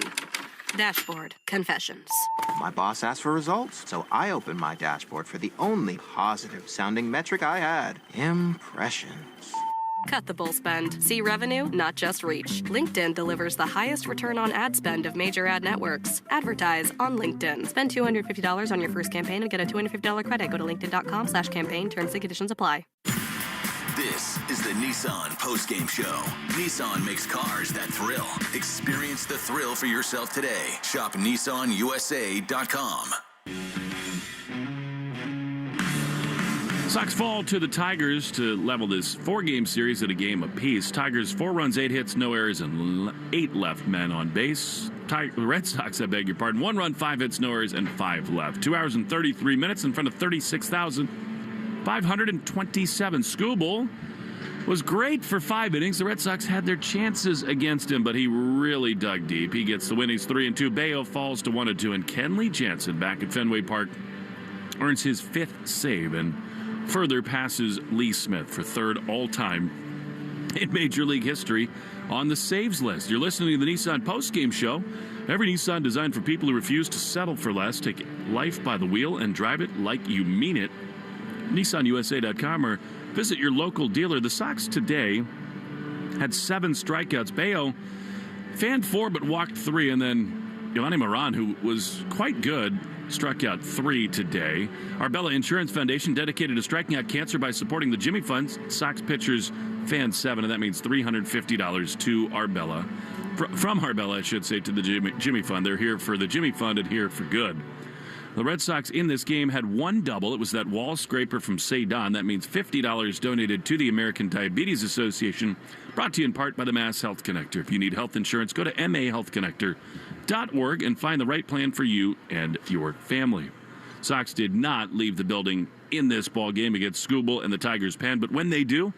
Dashboard Confessions. My boss asked for results, so I opened my dashboard for the only positive-sounding metric I had: impressions. Cut the bull spend. See revenue, not just reach. LinkedIn delivers the highest return on ad spend of major ad networks. Advertise on LinkedIn. Spend $250 on your first campaign and get a $250 credit. Go to linkedin.com/campaign. Terms and conditions apply. This is the Nissan Postgame Show. Nissan makes cars that thrill. Experience the thrill for yourself today. Shop NissanUSA.com. Sox fall to the Tigers to level this 4-game series at a game apiece. Tigers 4 runs, 8 hits, no errors, and 8 left men on base. Red Sox, I beg your pardon, 1 run, 5 hits, no errors, and 5 left. 2 hours and 33 minutes in front of 36,527. Skubal was great for 5 innings. The Red Sox had their chances against him, but he really dug deep. He gets the win. He's 3-2. Bayo falls to 1-2, and Kenley Jansen back at Fenway Park earns his 5th save and further passes Lee Smith for 3rd all-time in Major League history on the saves list. You're listening to the Nissan Postgame Show. Every Nissan designed for people who refuse to settle for less. Take life by the wheel and drive it like you mean it. NissanUSA.com or visit your local dealer. The Sox today had 7 strikeouts. Bayo fanned 4 but walked 3, and then Giovanni Moran, who was quite good, struck out 3 today. Arbella Insurance Foundation dedicated to striking out cancer by supporting the Jimmy Fund. Sox pitchers fanned 7, and that means $350 to Arbella. From Arbella, I should say, to the Jimmy Fund. They're here for the Jimmy Fund and here for good. The Red Sox in this game had 1 double. It was that wall scraper from Seidon. That means $50 donated to the American Diabetes Association, brought to you in part by the Mass Health Connector. If you need health insurance, go to mahealthconnector.com. SoxPlayHere.org and find the right plan for you and your family. Sox did not leave the building in this ball game against Skubal and the Tigers' pen, but when they do,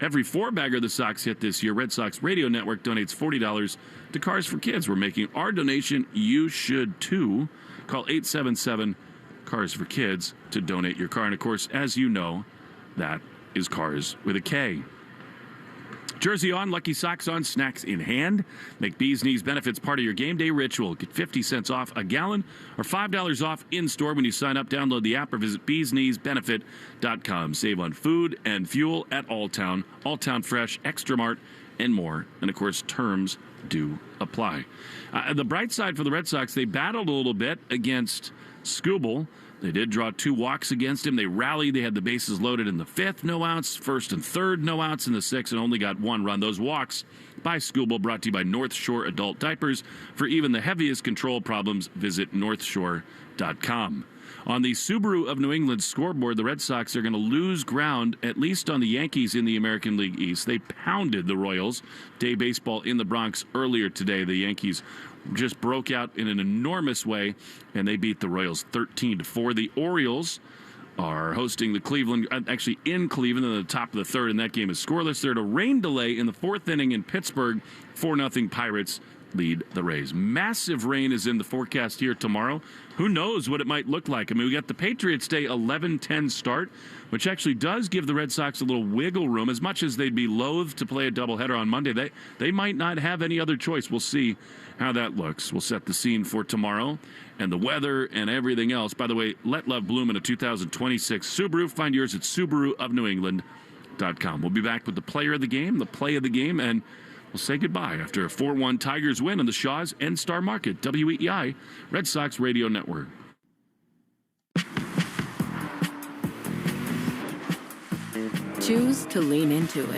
every 4-bagger the Sox hit this year, Red Sox Radio Network donates $40 to Cars for Kids. We're making our donation. You should, too. Call 877-CARS for Kids to donate your car. And, of course, as you know, that is Cars with a K. Jersey on, Lucky Socks on, snacks in hand. Make Bees Knees benefits part of your game day ritual. Get 50 cents off a gallon or $5 off in-store when you sign up. Download the app or visit beeskneesbenefit.com. Save on food and fuel at Alltown, Alltown Fresh, Extra Mart, and more. And, of course, terms do apply. The bright side for the Red Sox, they battled a little bit against Skubal. They did draw 2 walks against him. They rallied. They had the bases loaded in the 5th, no outs. 1st and 3rd, no outs in the 6th, and only got 1 run. Those walks by Skubal brought to you by North Shore Adult Diapers. For even the heaviest control problems, visit northshore.com. On the Subaru of New England scoreboard, the Red Sox are going to lose ground, at least on the Yankees in the American League East. They pounded the Royals. Day baseball in the Bronx earlier today. The Yankees just broke out in an enormous way, and they beat the Royals 13-4. The Orioles are hosting the Cleveland, actually in Cleveland, in the top of the 3rd, and that game is scoreless. They're at a rain delay in the 4th inning in Pittsburgh. 4-0 Pirates lead the Rays. Massive rain is in the forecast here tomorrow. Who knows what it might look like? I mean, we got the Patriots Day 11-10 start, which actually does give the Red Sox a little wiggle room. As much as they'd be loath to play a doubleheader on Monday, they might not have any other choice. We'll see how that looks. We'll set the scene for tomorrow and the weather and everything else. By the way, let love bloom in a 2026 Subaru. Find yours at SubaruofNewEngland.com. We'll be back with the player of the game, the play of the game, and we'll say goodbye after a 4-1 Tigers win on the Shaw's and Star Market. WEEI, Red Sox Radio Network. Choose to lean into it.